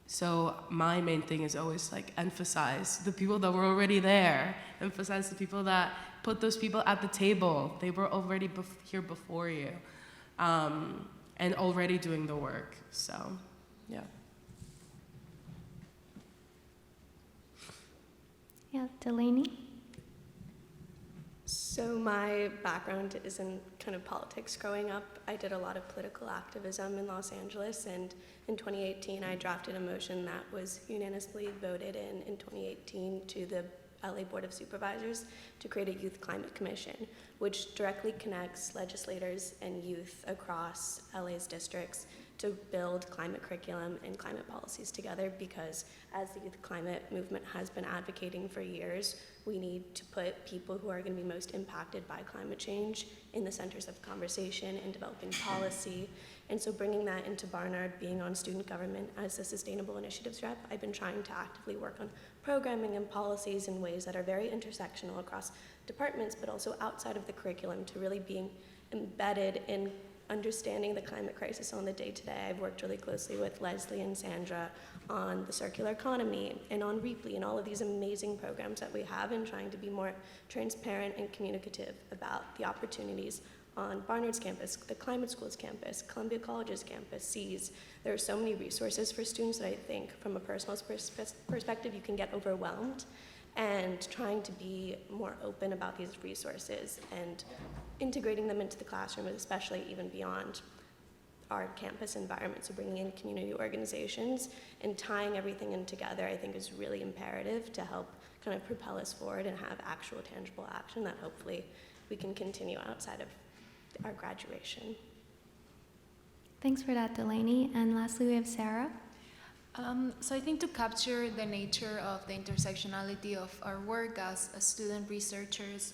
So my main thing is always like emphasize the people that were already there, emphasize the people that put those people at the table. They were already here before you, and already doing the work, so, yeah. Yeah, Delaney? So my background is in kind of politics growing up. I did a lot of political activism in Los Angeles, and in 2018 I drafted a motion that was unanimously voted in 2018 to the LA Board of Supervisors to create a youth climate commission, which directly connects legislators and youth across LA's districts to build climate curriculum and climate policies together, because as the youth climate movement has been advocating for years, we need to put people who are going to be most impacted by climate change in the centers of conversation and developing policy. And so bringing that into Barnard, being on student government as a sustainable initiatives rep, I've been trying to actively work on programming and policies in ways that are very intersectional across departments, but also outside of the curriculum, to really being embedded in understanding the climate crisis on the day-to-day. I've worked really closely with Leslie and Sandra on the circular economy and on Reaply and all of these amazing programs that we have, and trying to be more transparent and communicative about the opportunities on Barnard's campus, the Climate School's campus, Columbia College's campus, SEAS. There are so many resources for students that I think from a personal perspective you can get overwhelmed, and trying to be more open about these resources and integrating them into the classroom, especially even beyond our campus environment. So bringing in community organizations and tying everything in together, I think, is really imperative to help kind of propel us forward and have actual tangible action that hopefully we can continue outside of our graduation. Thanks for that, Delaney. And lastly, we have Sarah. So I think to capture the nature of the intersectionality of our work as student researchers,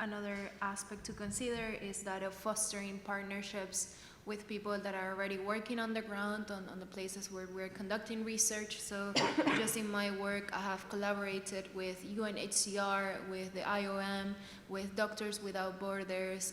another aspect to consider is that of fostering partnerships with people that are already working on the ground, on the places where we're conducting research. So just in my work, I have collaborated with UNHCR, with the IOM, with Doctors Without Borders,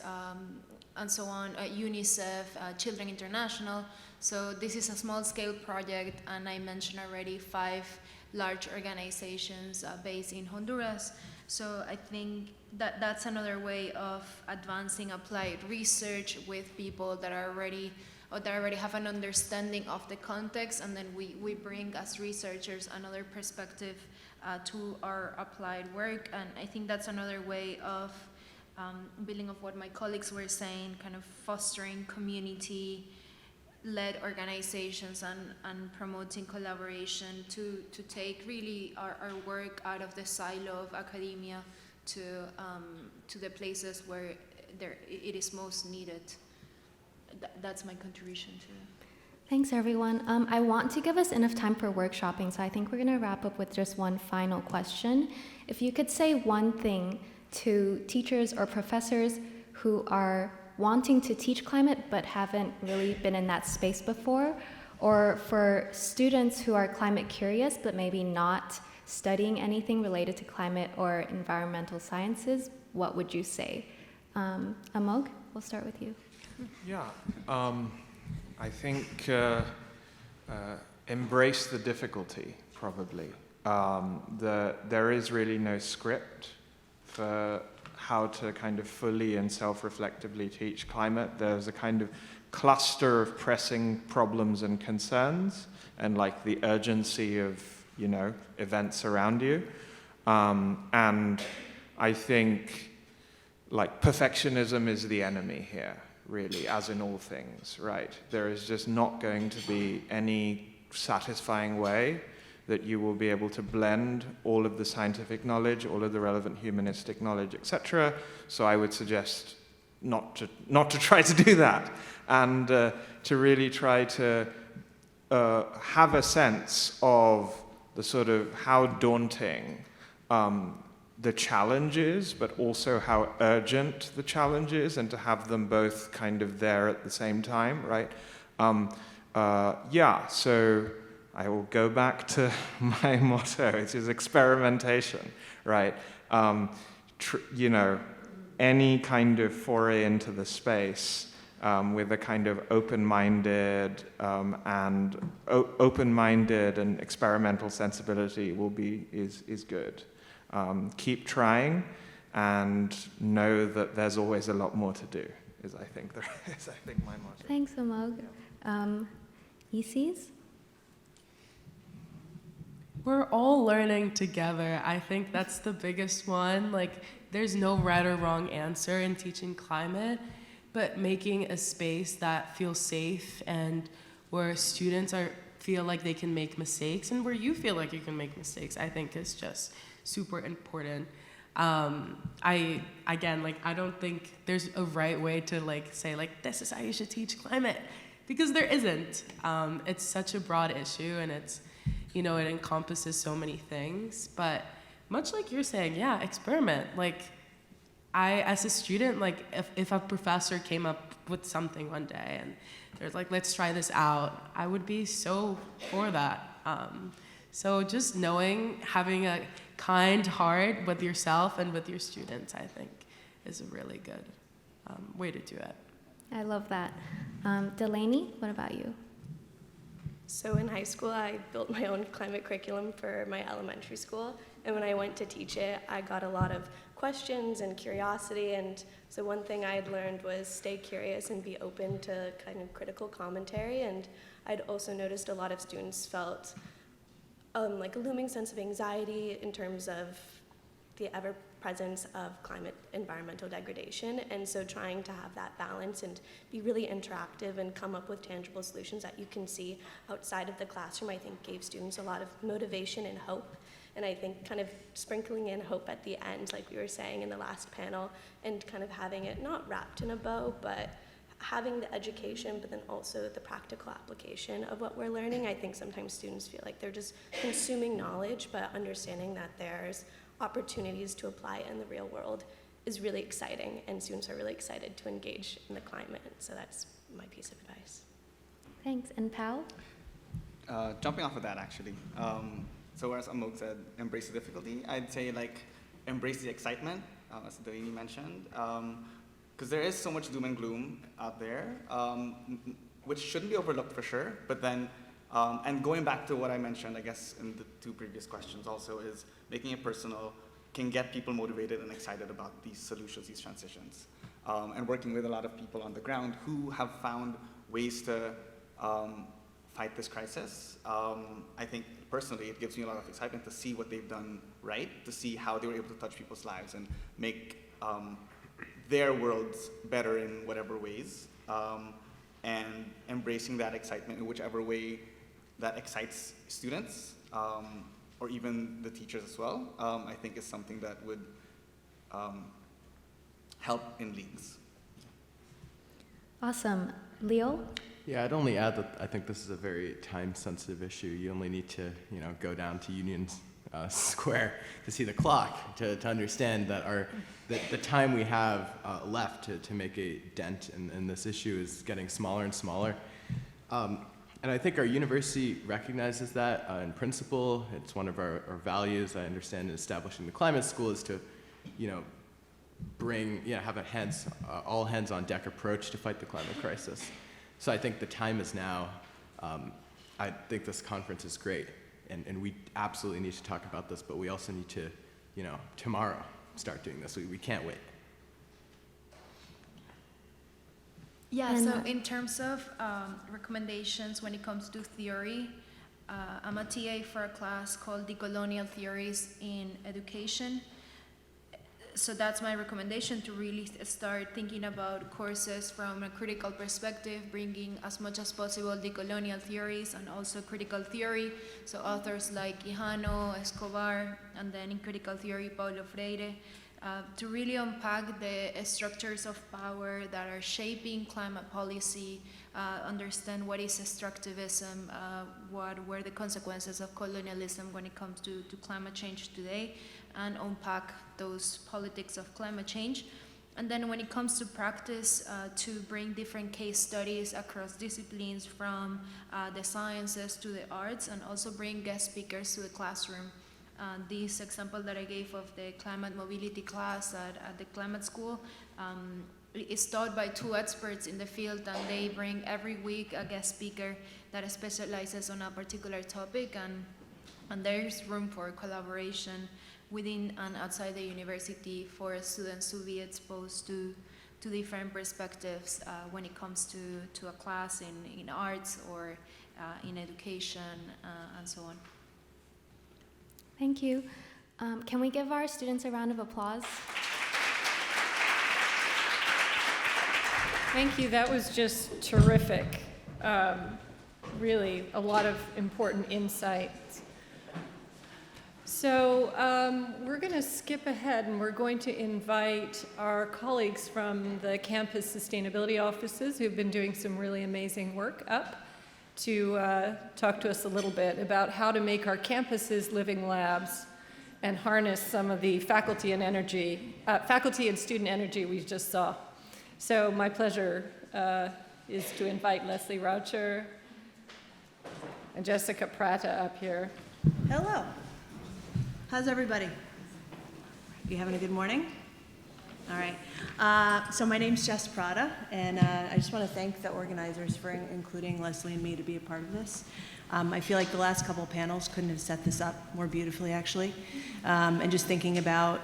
and so on, UNICEF, Children International. So this is a small-scale project, and I mentioned already 5 large organizations based in Honduras. So I think that that's another way of advancing applied research with people that are already, or that already have an understanding of the context, and then we bring as researchers another perspective to our applied work. And I think that's another way of building of what my colleagues were saying, kind of fostering community-led organizations and promoting collaboration to take really our work out of the silo of academia to the places where it is most needed. That's my contribution to it. Thanks, everyone. I want to give us enough time for workshopping, so I think we're going to wrap up with just one final question. If you could say one thing to teachers or professors who are wanting to teach climate but haven't really been in that space before, or for students who are climate curious but maybe not studying anything related to climate or environmental sciences, what would you say? Amog, we'll start with you. Yeah, I think embrace the difficulty, probably. There is really no script for how to kind of fully and self-reflectively teach climate. There's a kind of cluster of pressing problems and concerns, and like the urgency of, you know, events around you. And I think like perfectionism is the enemy here, really, as in all things, right? There is just not going to be any satisfying way that you will be able to blend all of the scientific knowledge, all of the relevant humanistic knowledge, etc. So I would suggest not to try to do that, and to really try to have a sense of the sort of how daunting the challenge is, but also how urgent the challenge is, and to have them both kind of there at the same time, right? Yeah, so I will go back to my motto, which is experimentation, right? Any kind of foray into the space with a kind of open-minded and experimental sensibility is good. Keep trying and know that there's always a lot more to do. Is I think my motto. Thanks, Amog. ECs? We're all learning together. I think that's the biggest one. Like, there's no right or wrong answer in teaching climate, but making a space that feels safe and where students feel like they can make mistakes and where you feel like you can make mistakes, I think is just super important. I don't think there's a right way to say this is how you should teach climate, because there isn't. It's such a broad issue, and it's, it encompasses so many things. But much like you're saying, yeah, experiment. I, as a student, if a professor came up with something one day and they're like, let's try this out, I would be so for that. So just having a kind heart with yourself and with your students, I think, is a really good way to do it. I love that. Delaney, what about you? So in high school, I built my own climate curriculum for my elementary school. And when I went to teach it, I got a lot of questions and curiosity. And so one thing I had learned was stay curious and be open to kind of critical commentary. And I'd also noticed a lot of students felt a looming sense of anxiety in terms of the ever-presence of environmental degradation. And so trying to have that balance and be really interactive and come up with tangible solutions that you can see outside of the classroom, I think gave students a lot of motivation and hope. And I think kind of sprinkling in hope at the end, like we were saying in the last panel, and kind of having it not wrapped in a bow, but having the education, but then also the practical application of what we're learning. I think sometimes students feel like they're just consuming knowledge, but understanding that there's opportunities to apply it in the real world is really exciting, and students are really excited to engage in the climate. So that's my piece of advice. Thanks. And Pal? Jumping off of that, actually. So as Amog said, embrace the difficulty. I'd say embrace the excitement, as Delaney mentioned, because there is so much doom and gloom out there, which shouldn't be overlooked for sure. But then, and going back to what I mentioned, I guess in the two previous questions also, is making it personal can get people motivated and excited about these solutions, these transitions, and working with a lot of people on the ground who have found ways to fight this crisis. I think personally it gives me a lot of excitement to see what they've done right, to see how they were able to touch people's lives and make their worlds better in whatever ways, and embracing that excitement in whichever way that excites students, or even the teachers as well, I think is something that would help in leagues. Awesome. Leo? Yeah, I'd only add that I think this is a very time-sensitive issue. You only need to, go down to Union Square to see the clock to understand that the time we have left to make a dent in this issue is getting smaller and smaller. And I think our university recognizes that in principle. It's one of our values, I understand, in establishing the climate school is to, have a all hands on deck approach to fight the climate crisis. So I think the time is now. I think this conference is great, and we absolutely need to talk about this, but we also need to, tomorrow start doing this. We can't wait. Yeah, so in terms of recommendations when it comes to theory, I'm a TA for a class called Decolonial Theories in Education. So that's my recommendation, to really start thinking about courses from a critical perspective, bringing as much as possible decolonial theories and also critical theory. So authors like Quijano, Escobar, and then in critical theory, Paulo Freire, to really unpack the structures of power that are shaping climate policy, understand what is extractivism, what were the consequences of colonialism when it comes to climate change today, and unpack those politics of climate change. And then when it comes to practice, to bring different case studies across disciplines from the sciences to the arts, and also bring guest speakers to the classroom. This example that I gave of the climate mobility class at the climate school is taught by 2 experts in the field, and they bring every week a guest speaker that specializes on a particular topic, and there's room for collaboration within and outside the university for students to be exposed to different perspectives when it comes to a class in arts or in education and so on. Thank you. Can we give our students a round of applause? Thank you. That was just terrific. Really, a lot of important insights. So we're going to skip ahead, and we're going to invite our colleagues from the campus sustainability offices who've been doing some really amazing work up to talk to us a little bit about how to make our campuses living labs and harness some of the faculty and student energy we just saw. So my pleasure is to invite Leslie Raucher and Jessica Prata up here. Hello. How's everybody? You having a good morning? All right. So my name's Jess Prata, and I just want to thank the organizers for including Leslie and me to be a part of this. I feel like the last couple of panels couldn't have set this up more beautifully, actually. And just thinking about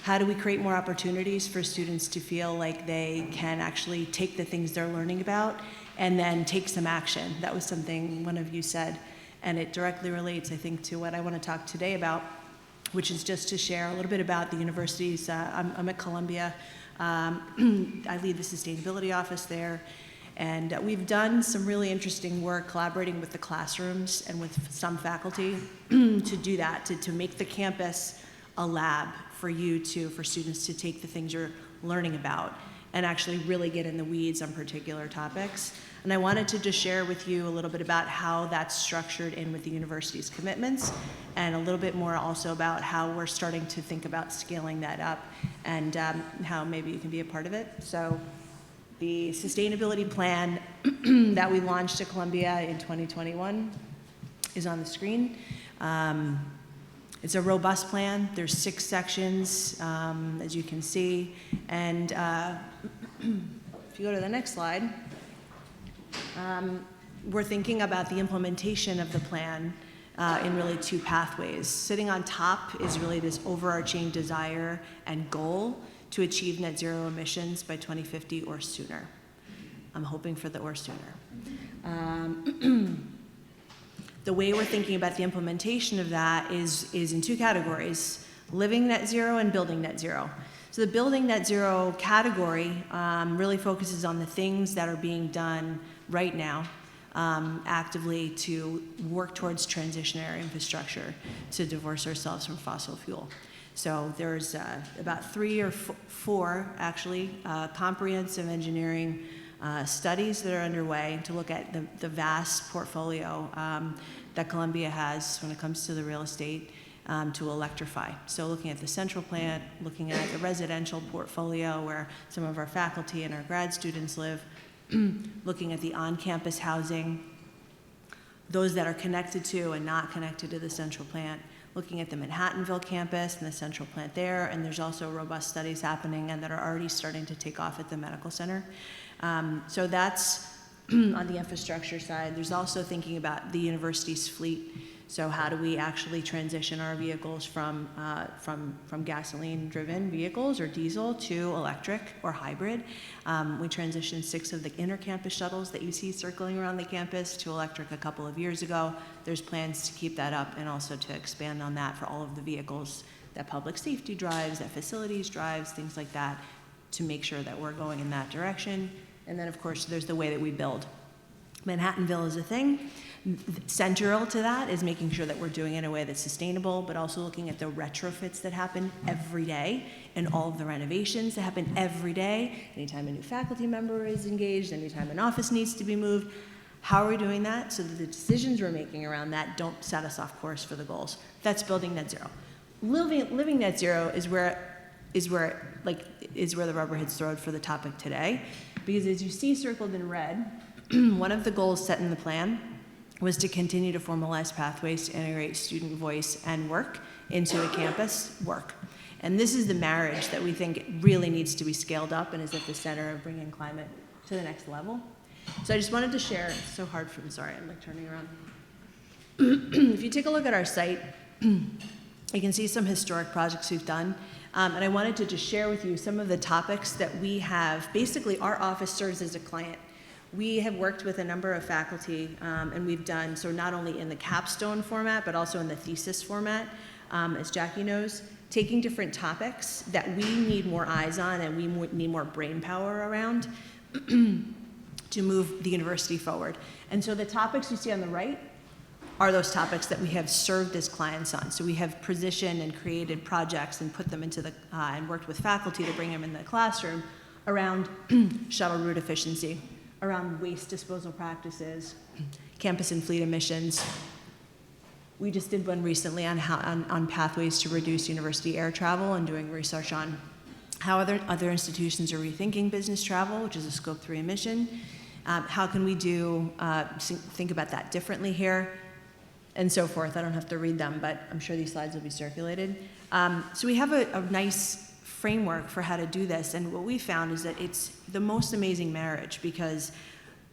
how do we create more opportunities for students to feel like they can actually take the things they're learning about and then take some action. That was something one of you said, and it directly relates, I think, to what I want to talk today about, which is just to share a little bit about the universities. I'm at Columbia. I lead the sustainability office there, and we've done some really interesting work collaborating with the classrooms and with some faculty to do that, to make the campus a lab for students to take the things you're learning about and actually really get in the weeds on particular topics. And I wanted to just share with you a little bit about how that's structured in with the university's commitments, and a little bit more also about how we're starting to think about scaling that up, and how maybe you can be a part of it. So the sustainability plan that we launched at Columbia in 2021 is on the screen. It's a robust plan. There's 6 sections, as you can see. And if you go to the next slide, we're thinking about the implementation of the plan in really 2 pathways. Sitting on top is really this overarching desire and goal to achieve net zero emissions by 2050 or sooner. I'm hoping for the or sooner. The way we're thinking about the implementation of that is in 2 categories: living net zero and building net zero. So the building net zero category really focuses on the things that are being done right now actively to work towards transitionary infrastructure to divorce ourselves from fossil fuel. So there's about 3 or 4 actually comprehensive engineering studies that are underway to look at the vast portfolio that Columbia has when it comes to the real estate to electrify. So looking at the central plant, looking at the residential portfolio where some of our faculty and our grad students live, looking at the on-campus housing, those that are connected to and not connected to the central plant, looking at the Manhattanville campus and the central plant there, and there's also robust studies happening and that are already starting to take off at the medical center. So that's on the infrastructure side. There's also thinking about the university's fleet. So how do we actually transition our vehicles from gasoline-driven vehicles or diesel to electric or hybrid? We transitioned 6 of the inter-campus shuttles that you see circling around the campus to electric a couple of years ago. There's plans to keep that up and also to expand on that for all of the vehicles that public safety drives, that facilities drives, things like that, to make sure that we're going in that direction. And then, of course, there's the way that we build. Manhattanville is a thing. Central to that is making sure that we're doing it in a way that's sustainable, but also looking at the retrofits that happen every day and all of the renovations that happen every day. Anytime a new faculty member is engaged, anytime an office needs to be moved, how are we doing that so that the decisions we're making around that don't set us off course for the goals? That's building net zero. Living net zero is where is where the rubber hits the road for the topic today. Because as you see circled in red, one of the goals set in the plan was to continue to formalize pathways to integrate student voice and work into a campus work. And this is the marriage that we think really needs to be scaled up and is at the center of bringing climate to the next level. So I just wanted to share, it's so hard for me, sorry, I'm like turning around. If you take a look at our site, you can see some historic projects we've done. And I wanted to just share with you some of the topics that we have. Basically, our office serves as a client. We have worked with a number of faculty, and we've done, so not only in the capstone format, but also in the thesis format, as Jackie knows, taking different topics that we need more eyes on and we need more brain power around to move the university forward. And so the topics you see on the right are those topics that we have served as clients on. So we have positioned and created projects and put them into the, and worked with faculty to bring them in the classroom around shuttle route efficiency, around waste disposal practices, campus and fleet emissions. We just did one recently on pathways to reduce university air travel and doing research on how other institutions are rethinking business travel, which is a scope 3 emission. How can we think about that differently here? And so forth. I don't have to read them, but I'm sure these slides will be circulated. So we have a nice framework for how to do this, and what we found is that it's the most amazing marriage because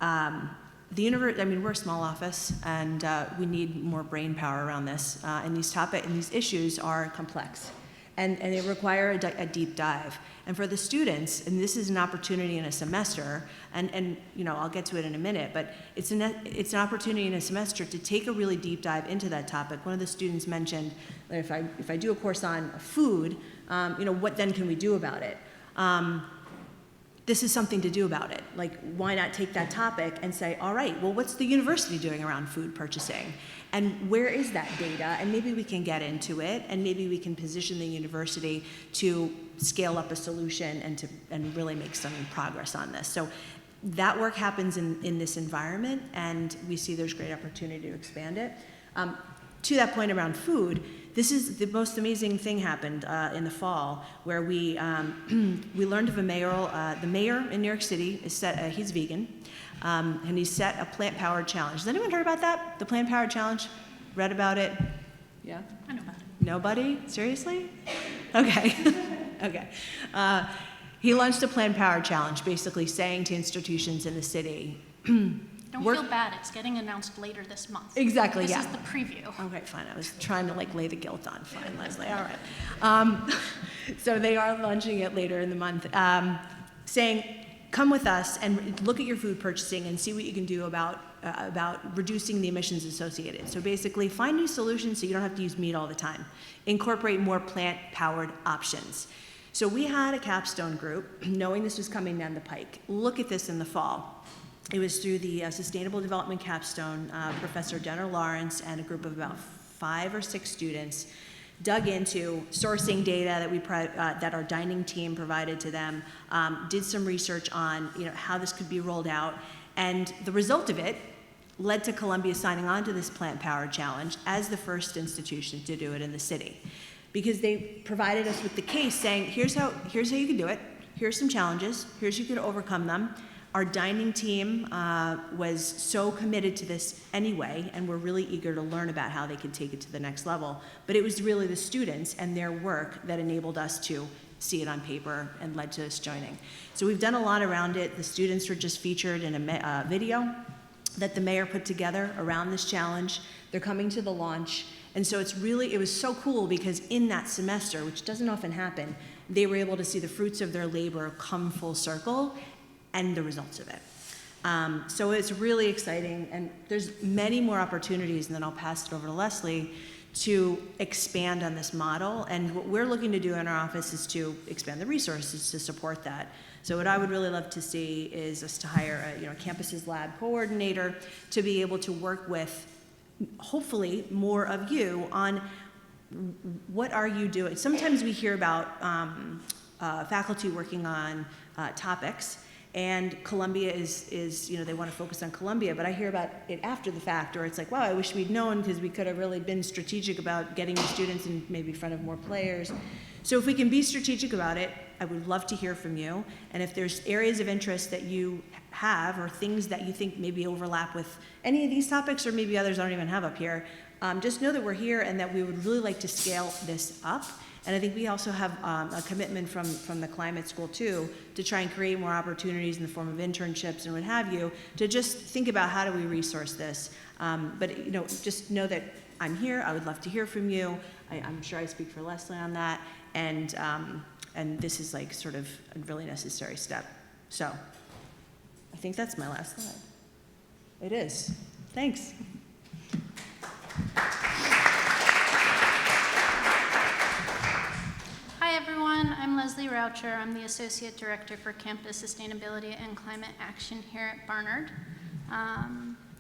we're a small office, and we need more brain power around this, and these issues are complex, and they require a deep dive. And for the students, and this is an opportunity in a semester, and I'll get to it in a minute, but it's an opportunity in a semester to take a really deep dive into that topic. One of the students mentioned that if I do a course on food, what then can we do about it? This is something to do about it. Like, why not take that topic and say, all right, well, what's the university doing around food purchasing? And where is that data? And maybe we can get into it, and maybe we can position the university to scale up a solution and really make some progress on this. So that work happens in this environment, and we see there's great opportunity to expand it. To that point around food, this is the most amazing thing happened in the fall, where we learned of the mayor in New York City he's vegan, and he set a plant-powered challenge. Has anyone heard about that? The plant-powered challenge? Read about it? Yeah? I know about it. Nobody? Seriously? Okay. Okay. He launched a plant-powered challenge, basically saying to institutions in the city, Don't feel bad, it's getting announced later this month. Exactly, this yeah. This is the preview. Okay, fine. I was trying to lay the guilt on. Fine, Leslie. All right. So they are launching it later in the month, saying, come with us and look at your food purchasing and see what you can do about reducing the emissions associated. So basically, find new solutions so you don't have to use meat all the time. Incorporate more plant-powered options. So we had a capstone group, knowing this was coming down the pike, look at this in the fall. It was through the Sustainable Development Capstone, Professor Jenner Lawrence and a group of about 5 or 6 students dug into sourcing data that our dining team provided to them, did some research on how this could be rolled out, and the result of it led to Columbia signing on to this Plant Powered Challenge as the first institution to do it in the city. Because they provided us with the case saying, here's how you can do it, here's some challenges, here's how you can overcome them. Our dining team was so committed to this anyway, and we're really eager to learn about how they could take it to the next level. But it was really the students and their work that enabled us to see it on paper and led to us joining. So we've done a lot around it. The students were just featured in a video that the mayor put together around this challenge. They're coming to the launch. And so it was so cool because in that semester, which doesn't often happen, they were able to see the fruits of their labor come full circle and the results of it. So it's really exciting, and there's many more opportunities, and then I'll pass it over to Leslie to expand on this model. And what we're looking to do in our office is to expand the resources to support that. So what I would really love to see is us to hire a campuses lab coordinator to be able to work with, hopefully, more of you on what are you doing. Sometimes we hear about faculty working on topics, and Columbia is they want to focus on Columbia, but I hear about it after the fact, or it's like, wow, I wish we'd known because we could have really been strategic about getting the students in maybe in front of more players. So if we can be strategic about it, I would love to hear from you. And if there's areas of interest that you have or things that you think maybe overlap with any of these topics or maybe others I don't even have up here, just know that we're here and that we would really like to scale this up. And I think we also have a commitment from the climate school too to try and create more opportunities in the form of internships and what have you to just think about how do we resource this. But you know, just know that I'm here. I would love to hear from you. I'm sure I speak for Leslie on that. And this is like sort of a really necessary step. So I think that's my last slide. It is. Thanks. Hi everyone, I'm Leslie Raucher. I'm the Associate Director for Campus Sustainability and Climate Action here at Barnard.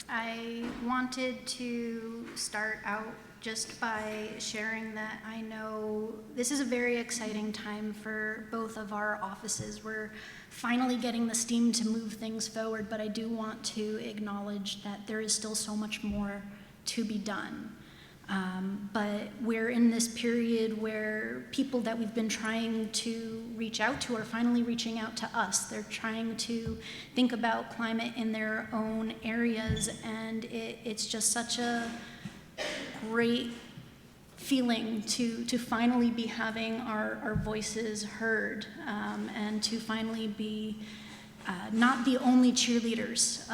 I wanted to start out just by sharing that I know this is a very exciting time for both of our offices. We're finally getting the steam to move things forward, but I do want to acknowledge that there is still so much more to be done. But we're in this period where people that we've been trying to reach out to are finally reaching out to us. They're trying to think about climate in their own areas, and it's just such a great feeling to finally be having our voices heard, and to finally be not the only cheerleaders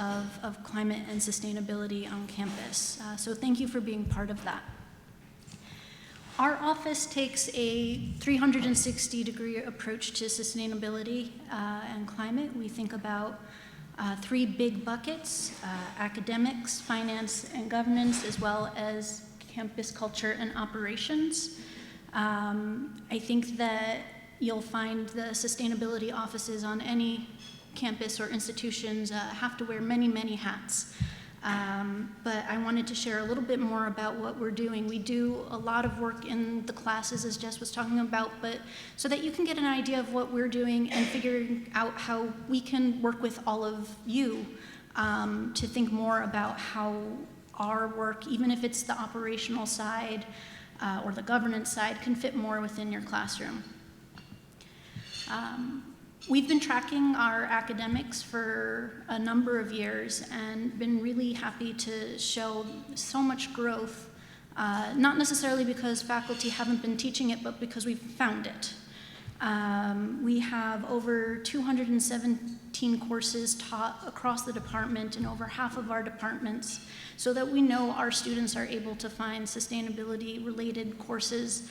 of climate and sustainability on campus. So thank you for being part of that. Our office takes a 360-degree approach to sustainability and climate. We think about three big buckets: academics, finance, and governance, as well as campus culture and operations. I think that you'll find the sustainability offices on any campus or institutions have to wear many, many hats. But I wanted to share a little bit more about what we're doing. We do a lot of work in the classes, as Jess was talking about, but so that you can get an idea of what we're doing and figuring out how we can work with all of you to think more about how our work, even if it's the operational side or the governance side, can fit more within your classroom. We've been tracking our academics for a number of years and been really happy to show so much growth, not necessarily because faculty haven't been teaching it, but because we've found it. We have over 217 courses taught across the department in over half of our departments, so that we know our students are able to find sustainability-related courses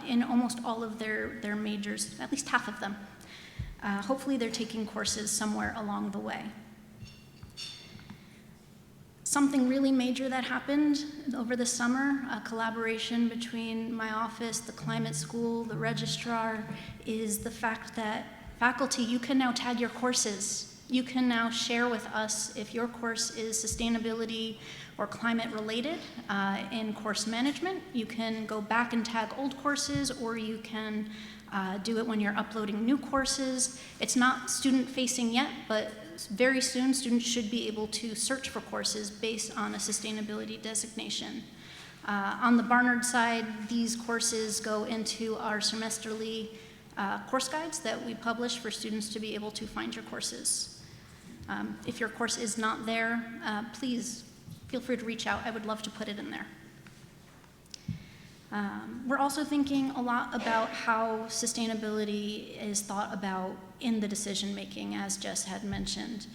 in almost all of their majors, at least half of them. Hopefully they're taking courses somewhere along the way. Something really major that happened over the summer, a collaboration between my office, the climate school, the registrar, is the fact that faculty, you can now tag your courses. You can now share with us if your course is sustainability or climate related in course management. You can go back and tag old courses, or you can do it when you're uploading new courses. It's not student facing yet, but very soon students should be able to search for courses based on a sustainability designation. On the Barnard side, these courses go into our semesterly course guides that we publish for students to be able to find your courses. If your course is not there, please feel free to reach out. I would love to put it in there. We're also thinking a lot about how sustainability is thought about in the decision making, as Jess had mentioned.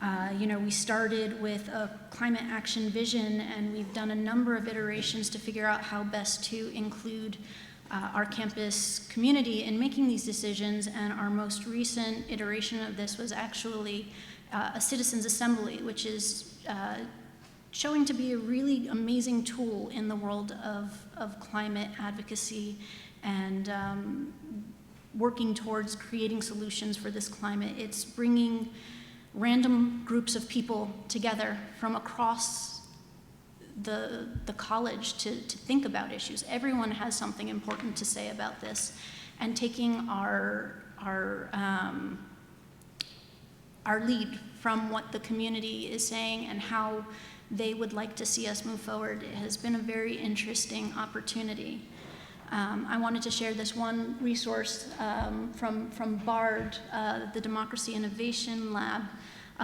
We started with a climate action vision, and we've done a number of iterations to figure out how best to include our campus community in making these decisions, and our most recent iteration of this was actually a citizens assembly, which is showing to be a really amazing tool in the world of climate advocacy and working towards creating solutions for this climate. It's bringing random groups of people together from across the college to think about issues. Everyone has something important to say about this, and taking our lead from what the community is saying and how they would like to see us move forward. It has been a very interesting opportunity. I wanted to share this one resource from Barnard, the Democracy Innovation Lab.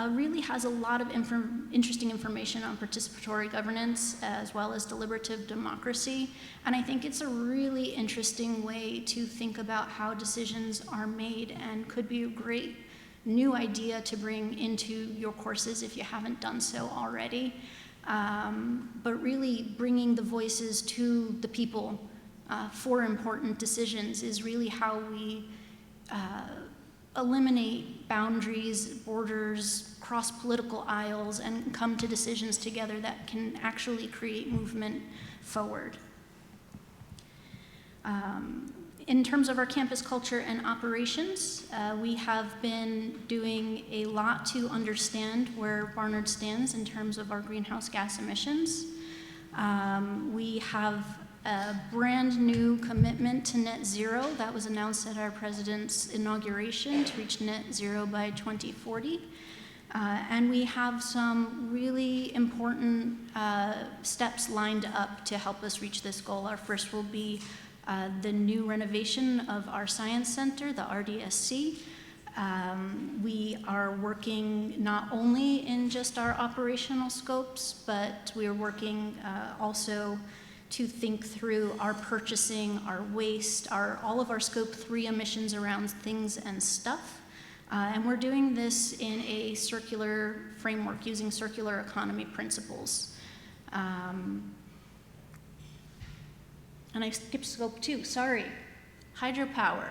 Really has a lot of interesting information on participatory governance as well as deliberative democracy. And I think it's a really interesting way to think about how decisions are made and could be a great new idea to bring into your courses if you haven't done so already. But really bringing the voices to the people for important decisions is really how we eliminate boundaries, borders, cross political aisles, and come to decisions together that can actually create movement forward. In terms of our campus culture and operations, we have been doing a lot to understand where Barnard stands in terms of our greenhouse gas emissions. We have a brand new commitment to net zero that was announced at our president's inauguration to reach net zero by 2040. And we have some really important steps lined up to help us reach this goal. Our first will be the new renovation of our science center, the RDSC. We are working not only in just our operational scopes, but we are working also to think through our purchasing, our waste, all of our scope 3 emissions around things and stuff. And we're doing this in a circular framework using circular economy principles. And I skipped scope 2, sorry. Hydropower.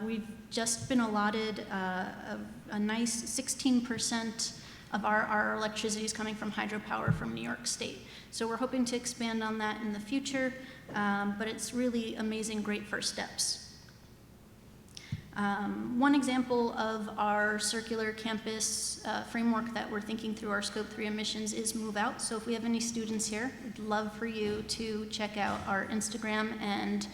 We've just been allotted a nice 16% of our electricity is coming from hydropower from New York State. So we're hoping to expand on that in the future, but it's really amazing, great first steps. One example of our circular campus framework that we're thinking through our scope 3 emissions is Move Out. So if we have any students here, I'd love for you to check out our Instagram, and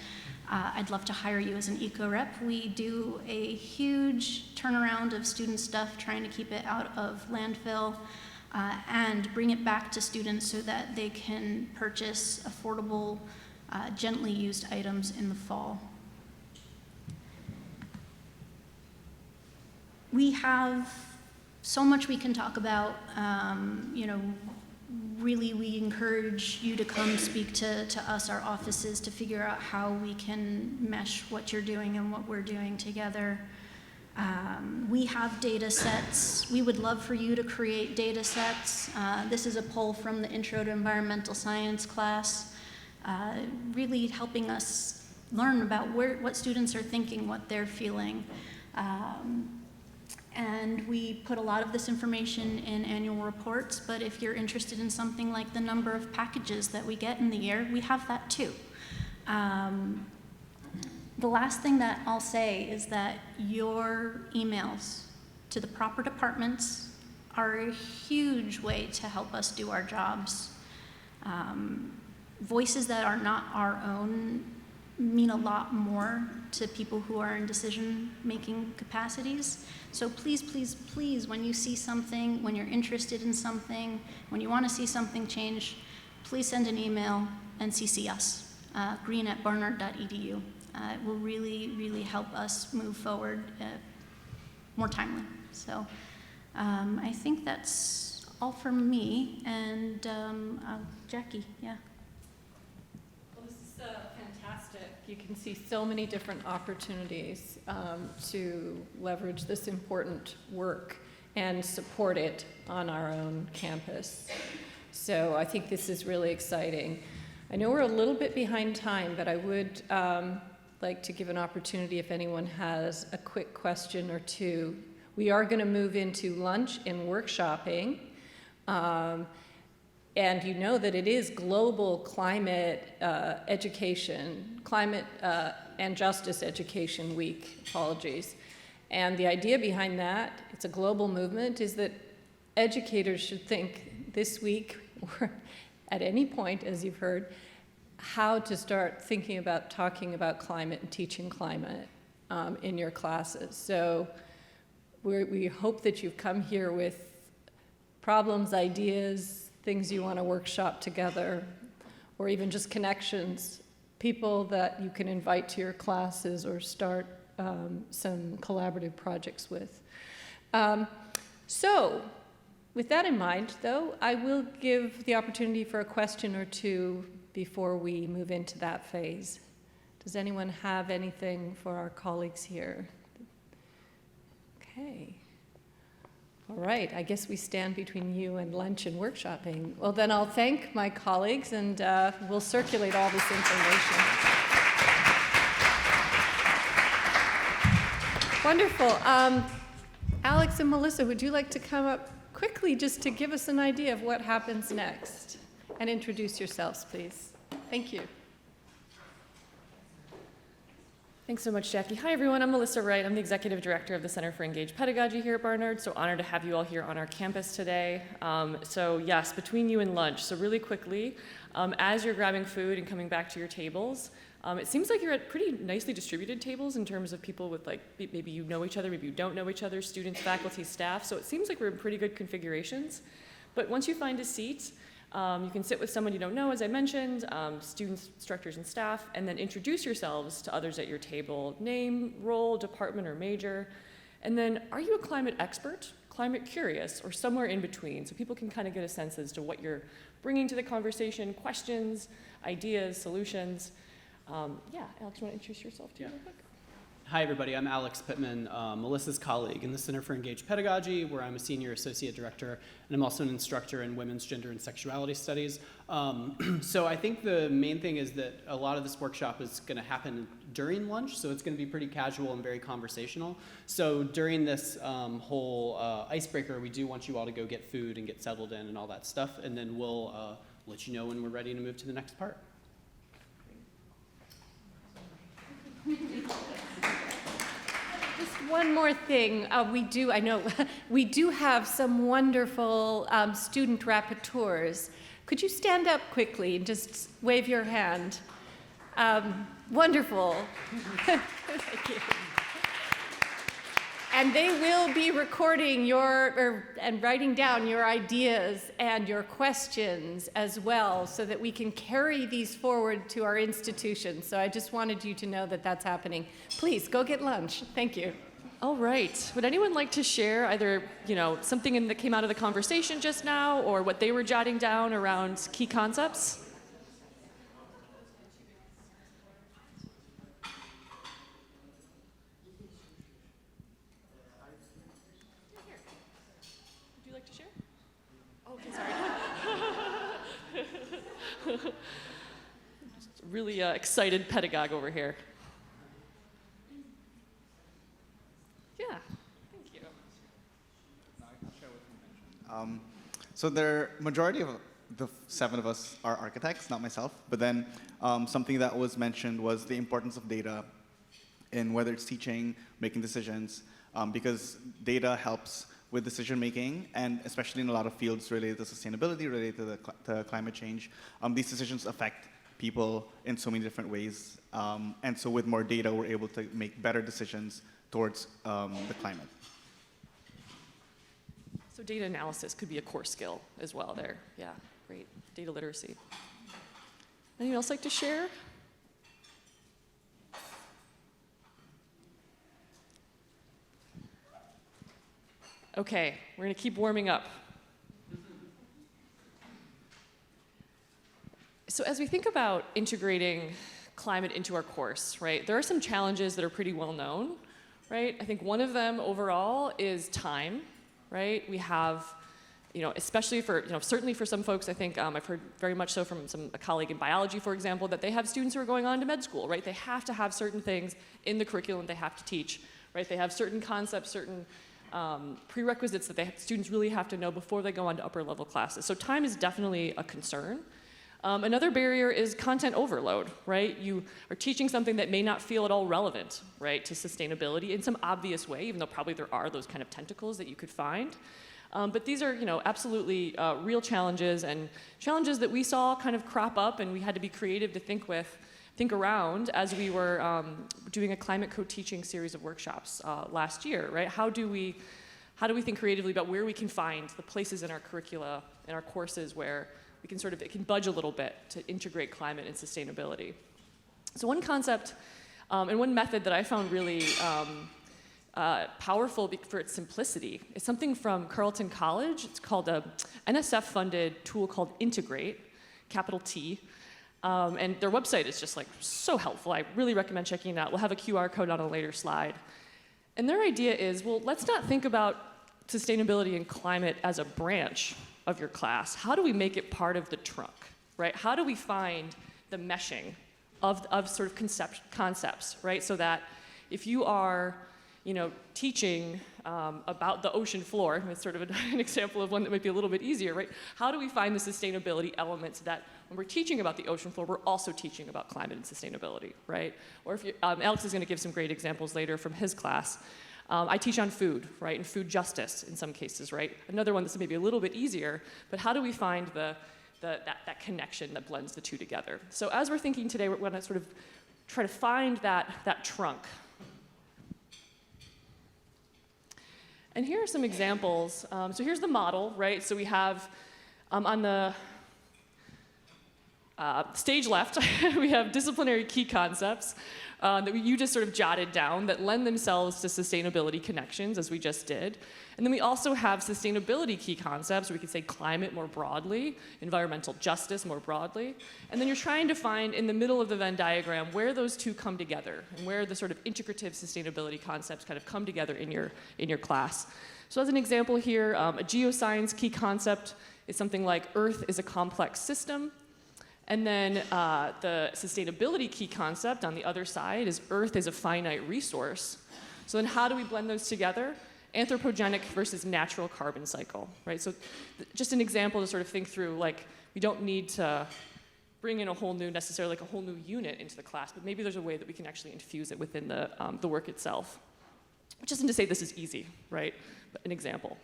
I'd love to hire you as an eco rep. We do a huge turnaround of student stuff, trying to keep it out of landfill and bring it back to students so that they can purchase affordable, gently used items in the fall. We have so much we can talk about. Really, we encourage you to come speak to us, our offices, to figure out how we can mesh what you're doing and what we're doing together. We have data sets. We would love for you to create data sets. This is a poll from the Intro to Environmental Science class, really helping us learn about what students are thinking, what they're feeling. And we put a lot of this information in annual reports, but if you're interested in something like the number of packages that we get in the year, we have that too. The last thing that I'll say is that your emails to the proper departments are a huge way to help us do our jobs. Voices that are not our own mean a lot more to people who are in decision-making capacities. So please, please, please, when you see something, when you're interested in something, when you want to see something change, please send an email and CC us, green@barnard.edu. It will really, really help us move forward more timely. So I think that's all from me, and Jackie, yeah. Well, this is fantastic. You can see so many different opportunities to leverage this important work and support it on our own campus. So I think this is really exciting. I know we're a little bit behind time, but I would like to give an opportunity if anyone has a quick question or two. We are going to move into lunch and workshopping. And you know that it is Global Climate Climate and Justice Education Week, apologies. And the idea behind that, it's a global movement, is that educators should think this week, or at any point, as you've heard, how to start thinking about talking about climate and teaching climate in your classes. So we hope that you've come here with problems, ideas, things you want to workshop together, or even just connections people that you can invite to your classes or start some collaborative projects with. So, with that in mind, though, I will give the opportunity for a question or two before we move into that phase. Does anyone have anything for our colleagues here? Okay. All right, I guess we stand between you and lunch and workshopping. Well, then I'll thank my colleagues, and we'll circulate all this information. Wonderful. Alex and Melissa, would you like to come up quickly just to give us an idea of what happens next? And introduce yourselves, please. Thank you. Thanks so much, Jackie. Hi, everyone. I'm Melissa Wright. I'm the Executive Director of the Center for Engaged Pedagogy here at Barnard. So honored to have you all here on our campus today. So yes, between you and lunch. So really quickly, as you're grabbing food and coming back to your tables, it seems like you're at pretty nicely distributed tables in terms of people with, like, maybe you know each other, maybe you don't know each other, students, faculty, staff. So it seems like we're in pretty good configurations. But once you find a seat, you can sit with someone you don't know, as I mentioned, students, instructors, and staff, and then introduce yourselves to others at your table. Name, role, department, or major. And then, are you a climate expert, climate curious, or somewhere in between? So people can kind of get a sense as to what you're bringing to the conversation, questions, ideas, solutions. Yeah, Alex, you want to introduce yourself too real quick? Hi, everybody. I'm Alex Pittman, Melissa's colleague in the Center for Engaged Pedagogy, where I'm a senior associate director, and I'm also an instructor in women's gender and sexuality studies. So I think the main thing is that a lot of this workshop is going to happen during lunch, so it's going to be pretty casual and very conversational. So during this whole icebreaker, we do want you all to go get food and get settled in and all that stuff, and then we'll let you know when we're ready to move to the next part. Just one more thing. We do have some wonderful student rapporteurs. Could you stand up quickly and just wave your hand? Wonderful. Thank you. And they will be recording and writing down your ideas and your questions as well, so that we can carry these forward to our institution. So I just wanted you to know that that's happening. Please go get lunch. Thank you. All right. Would anyone like to share either, something that came out of the conversation just now, or what they were jotting down around key concepts? Really excited pedagogue over here. Yeah, thank you. So the majority of the 7 of us are architects, not myself, but then something that was mentioned was the importance of data in whether it's teaching, making decisions, because data helps with decision making, and especially in a lot of fields related to sustainability, related to climate change. These decisions affect people in so many different ways, and so with more data, we're able to make better decisions towards the climate. So data analysis could be a core skill as well there. Yeah, great. Data literacy. Anyone else like to share? Okay, we're going to keep warming up. So as we think about integrating climate into our course, right, there are some challenges that are pretty well known, right? I think one of them overall is time, right? We have, especially for, certainly for some folks, I think I've heard very much so from a colleague in biology, for example, that they have students who are going on to med school, right? They have to have certain things in the curriculum they have to teach, right? They have certain concepts, certain prerequisites that students really have to know before they go on to upper level classes. So time is definitely a concern. Another barrier is content overload, right? You are teaching something that may not feel at all relevant, right, to sustainability in some obvious way, even though probably there are those kind of tentacles that you could find. But these are, absolutely real challenges, and challenges that we saw kind of crop up, and we had to be creative to think around as we were doing a climate co-teaching series of workshops last year, right? How do we think creatively about where we can find the places in our curricula, in our courses, where we can it can budge a little bit to integrate climate and sustainability. So one concept and one method that I found really powerful for its simplicity is something from Carleton College. It's called a NSF-funded tool called Integrate, capital T. And their website is just like so helpful. I really recommend checking it out. We'll have a QR code on a later slide. And their idea is, well, let's not think about sustainability and climate as a branch of your class. How do we make it part of the trunk, right? How do we find the meshing of sort of concepts, right? So that if you are, teaching about the ocean floor, it's sort of an example of one that might be a little bit easier, right? How do we find the sustainability elements that when we're teaching about the ocean floor, we're also teaching about climate and sustainability, right? Or if Alex is going to give some great examples later from his class. I teach on food, right, and food justice in some cases, right? Another one that's maybe a little bit easier, but how do we find that connection that blends the two together? So as we're thinking today, we're going to sort of try to find that trunk. And here are some examples. So here's the model, right? So we have on the stage left, we have disciplinary key concepts that you just sort of jotted down that lend themselves to sustainability connections, as we just did. And then we also have sustainability key concepts, or we could say climate more broadly, environmental justice more broadly. And then you're trying to find in the middle of the Venn diagram where those two come together and where the sort of integrative sustainability concepts kind of come together in your class. So as an example here, a geoscience key concept is something like Earth is a complex system. And then the sustainability key concept on the other side is Earth is a finite resource. So then how do we blend those together? Anthropogenic versus natural carbon cycle, right? So just an example to sort of think through, like, we don't need to bring in necessarily like a whole new unit into the class, but maybe there's a way that we can actually infuse it within the work itself. Which isn't to say this is easy, right? But an example.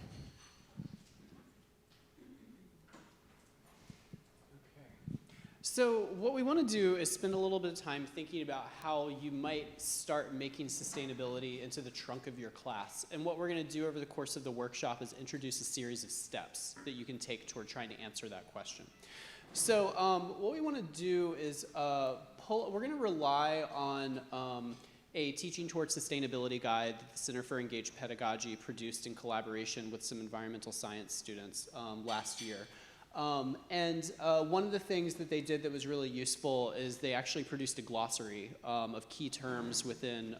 So what we want to do is spend a little bit of time thinking about how you might start making sustainability into the trunk of your class. And what we're going to do over the course of the workshop is introduce a series of steps that you can take toward trying to answer that question. So what we want to do is we're going to rely on a Teaching Towards Sustainability guide that the Center for Engaged Pedagogy produced in collaboration with some environmental science students last year. One of the things that they did that was really useful is they actually produced a glossary of key terms within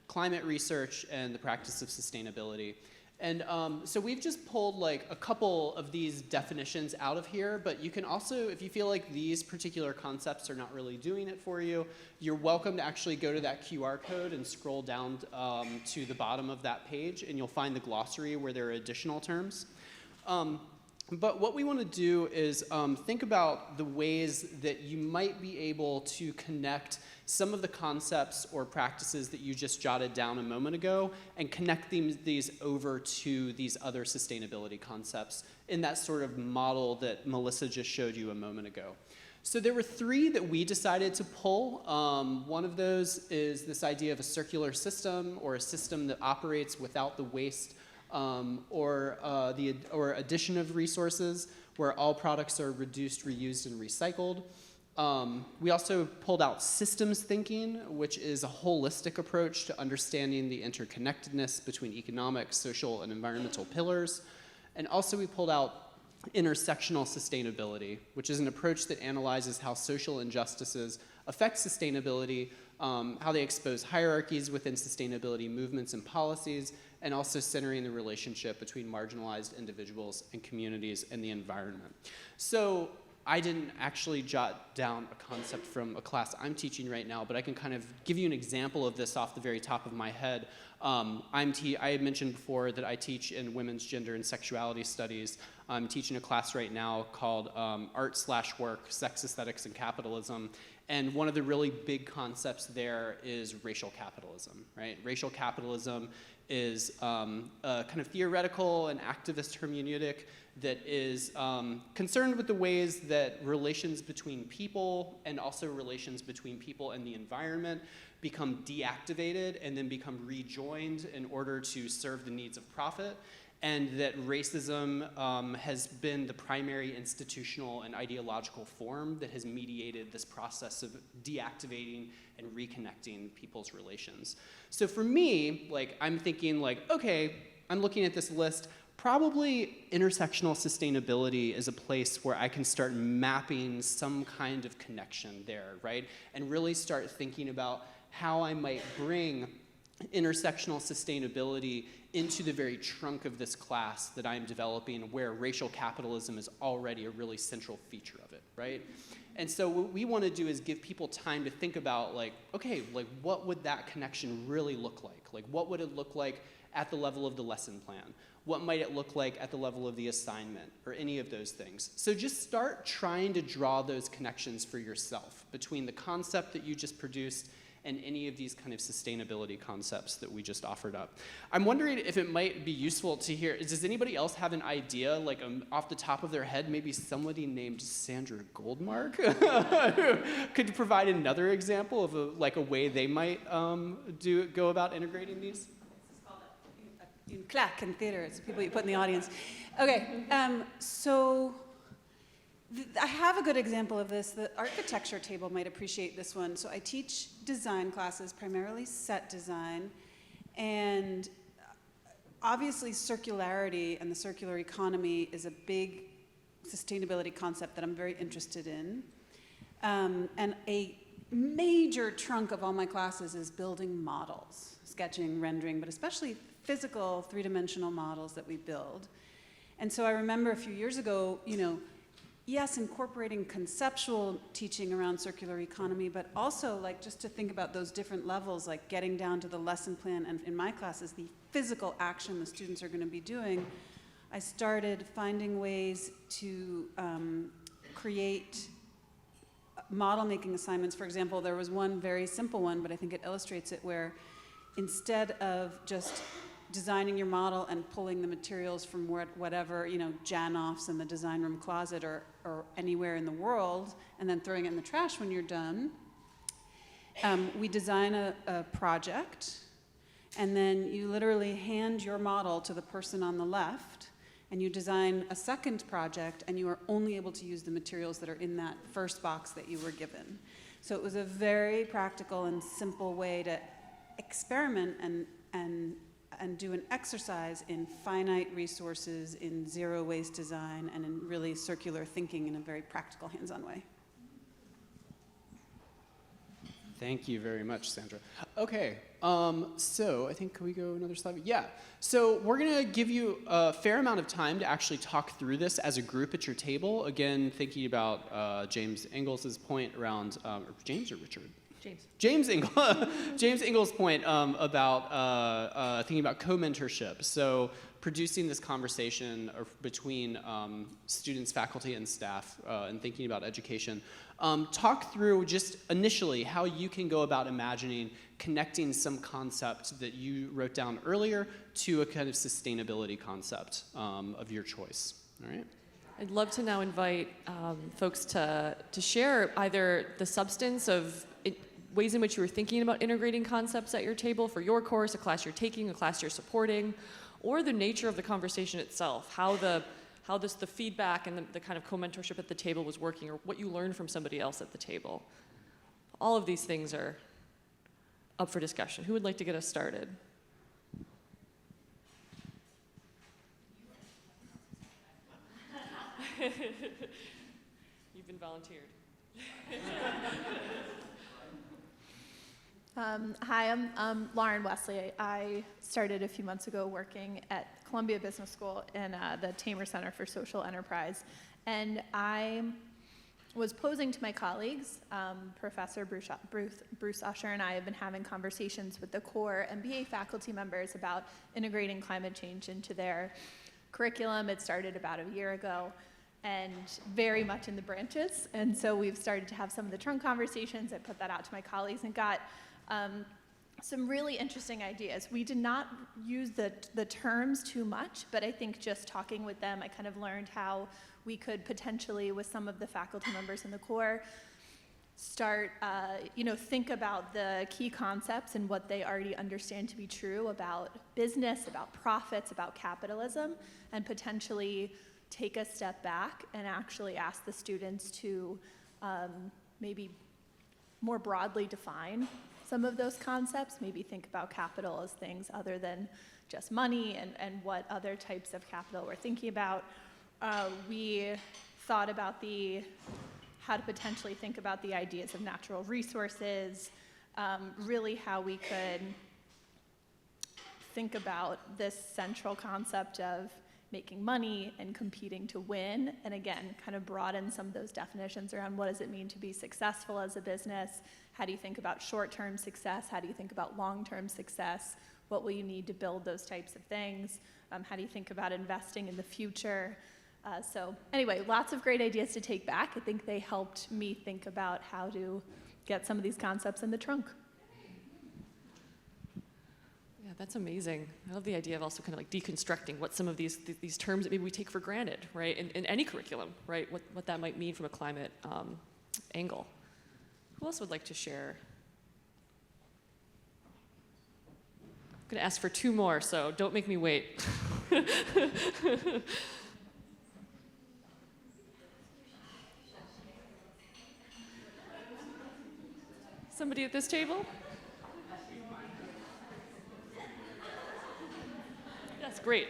climate research and the practice of sustainability. And so we've just pulled like a couple of these definitions out of here, but you can also, if you feel like these particular concepts are not really doing it for you, you're welcome to actually go to that QR code and scroll down to the bottom of that page, and you'll find the glossary where there are additional terms. But what we want to do is think about the ways that you might be able to connect some of the concepts or practices that you just jotted down a moment ago and connect these over to these other sustainability concepts in that sort of model that Melissa just showed you a moment ago. So there were three that we decided to pull. One of those is this idea of a circular system, or a system that operates without the waste or addition of resources, where all products are reduced, reused, and recycled. We also pulled out systems thinking, which is a holistic approach to understanding the interconnectedness between economic, social, and environmental pillars. And also we pulled out intersectional sustainability, which is an approach that analyzes how social injustices affect sustainability, how they expose hierarchies within sustainability movements and policies, and also centering the relationship between marginalized individuals and communities and the environment. So I didn't actually jot down a concept from a class I'm teaching right now, but I can kind of give you an example of this off the very top of my head. I had mentioned before that I teach in women's gender and sexuality studies. I'm teaching a class right now called Art/Work, Sex Aesthetics and Capitalism. And one of the really big concepts there is racial capitalism, right? Racial capitalism is a kind of theoretical and activist hermeneutic that is concerned with the ways that relations between people and also relations between people and the environment become deactivated and then become rejoined in order to serve the needs of profit. and that racism has been the primary institutional and ideological form that has mediated this process of deactivating and reconnecting people's relations. So for me, like, I'm thinking like, okay, I'm looking at this list, probably intersectional sustainability is a place where I can start mapping some kind of connection there, right? And really start thinking about how I might bring intersectional sustainability into the very trunk of this class that I'm developing, where racial capitalism is already a really central feature of it, right? And so what we want to do is give people time to think about, like, okay, like, what would that connection really look like? Like, what would it look like at the level of the lesson plan? What might it look like at the level of the assignment, or any of those things? So just start trying to draw those connections for yourself between the concept that you just produced and any of these kind of sustainability concepts that we just offered up. I'm wondering if it might be useful to hear, does anybody else have an idea, like off the top of their head, maybe somebody named Sandra Goldmark could provide another example of a way they might go about integrating these? You clack in theater, it's people you put in the audience. Okay, so I have a good example of this. The architecture table might appreciate this one. So I teach design classes, primarily set design, and obviously circularity and the circular economy is a big sustainability concept that I'm very interested in. And a major trunk of all my classes is building models, sketching, rendering, but especially physical three-dimensional models that we build. And so I remember a few years ago, yes, incorporating conceptual teaching around circular economy, but also like just to think about those different levels, like getting down to the lesson plan, and in my classes, the physical action the students are going to be doing. I started finding ways to create model-making assignments. For example, there was one very simple one, but I think it illustrates it, where instead of just designing your model and pulling the materials from whatever, Janoff's in the design room closet or anywhere in the world, and then throwing it in the trash when you're done, we design a project, and then you literally hand your model to the person on the left, and you design a second project, and you are only able to use the materials that are in that first box that you were given. So it was a very practical and simple way to experiment and do an exercise in finite resources, in zero waste design, and in really circular thinking in a very practical, hands-on way. Thank you very much, Sandra. Okay, so I think, can we go another slide? Yeah, so we're gonna give you a fair amount of time to actually talk through this as a group at your table. Again, thinking about James Ingalls' point around, James or Richard? James Ingalls' point about thinking about co-mentorship. So producing this conversation between students, faculty, and staff, and thinking about education. Talk through just initially how you can go about imagining connecting some concept that you wrote down earlier to a kind of sustainability concept of your choice. All right? I'd love to now invite folks to share either the substance of ways in which you were thinking about integrating concepts at your table for your course, a class you're taking, a class you're supporting, or the nature of the conversation itself, how the feedback and the kind of co-mentorship at the table was working, or what you learned from somebody else at the table. All of these things are up for discussion. Who would like to get us started? You've been volunteered. Hi, I'm Lauren Wesley. I started a few months ago working at Columbia Business School in the Tamer Center for Social Enterprise. And I was posing to my colleagues. Professor Bruce Usher and I have been having conversations with the core MBA faculty members about integrating climate change into their curriculum. It started about a year ago, and very much in the branches. And so we've started to have some of the trunk conversations. I put that out to my colleagues and got some really interesting ideas. We did not use the terms too much, but I think just talking with them, I kind of learned how we could potentially, with some of the faculty members in the core, start, think about the key concepts and what they already understand to be true about business, about profits, about capitalism, and potentially take a step back and actually ask the students to maybe more broadly define some of those concepts, maybe think about capital as things other than just money and what other types of capital we're thinking about. We thought about how to potentially think about the ideas of natural resources, really how we could think about this central concept of making money and competing to win, and again, kind of broaden some of those definitions around what does it mean to be successful as a business, how do you think about short-term success, how do you think about long-term success, what will you need to build those types of things, how do you think about investing in the future. So anyway, lots of great ideas to take back. I think they helped me think about how to get some of these concepts in the trunk. Yeah, that's amazing. I love the idea of also kind of like deconstructing what some of these terms that maybe we take for granted, right, in any curriculum, right, what that might mean from a climate angle. Who else would like to share? I'm going to ask for 2 more, so don't make me wait. Somebody at this table? Yes, great.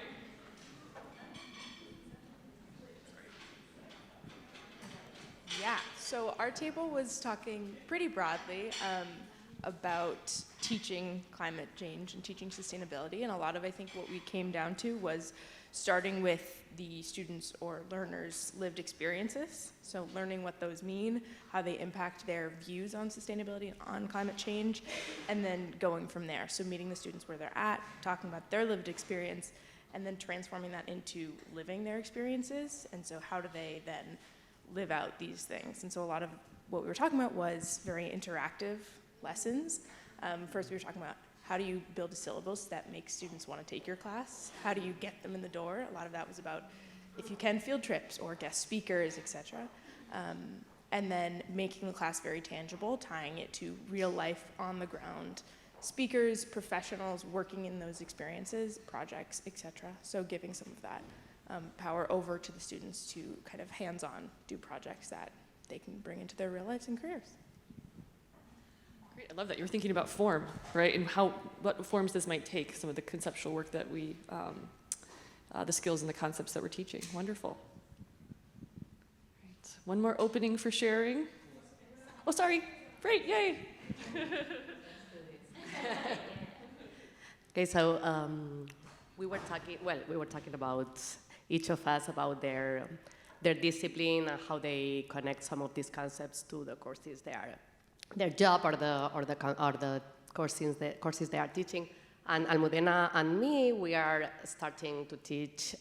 Yeah, so our table was talking pretty broadly about teaching climate change and teaching sustainability, and a lot of, I think, what we came down to was starting with the students' or learners' lived experiences, so learning what those mean, how they impact their views on sustainability and on climate change, and then going from there. So meeting the students where they're at, talking about their lived experience, and then transforming that into living their experiences, and so how do they then live out these things. And so a lot of what we were talking about was very interactive lessons. First we were talking about how do you build a syllabus that makes students want to take your class? How do you get them in the door? A lot of that was about, if you can, field trips or guest speakers, etc. And then making the class very tangible, tying it to real life, on the ground speakers, professionals working in those experiences, projects, etc. So giving some of that power over to the students to kind of hands-on do projects that they can bring into their real lives and careers. Great, I love that you're thinking about form, right, and what forms this might take, some of the conceptual work that we, the skills and the concepts that we're teaching. Wonderful. Right. One more opening for sharing. Oh, sorry. Great, yay. Okay, so we were talking about each of us about their discipline and how they connect some of these concepts to the courses their job or the courses they are teaching. And Almudena and me, we are starting to teach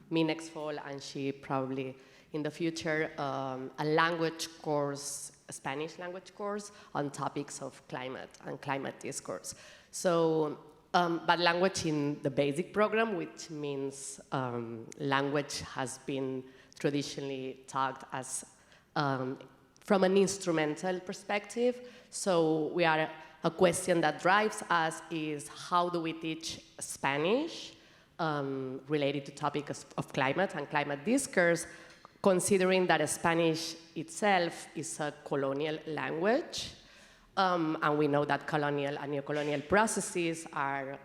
me next fall, and she probably in the future a language course, a Spanish language course on topics of climate and climate discourse. So, but language in the basic program, which means language has been traditionally taught as from an instrumental perspective. So we are, a question that drives us is how do we teach Spanish related to topics of climate and climate discourse, considering that Spanish itself is a colonial language. And we know that colonial and neocolonial processes are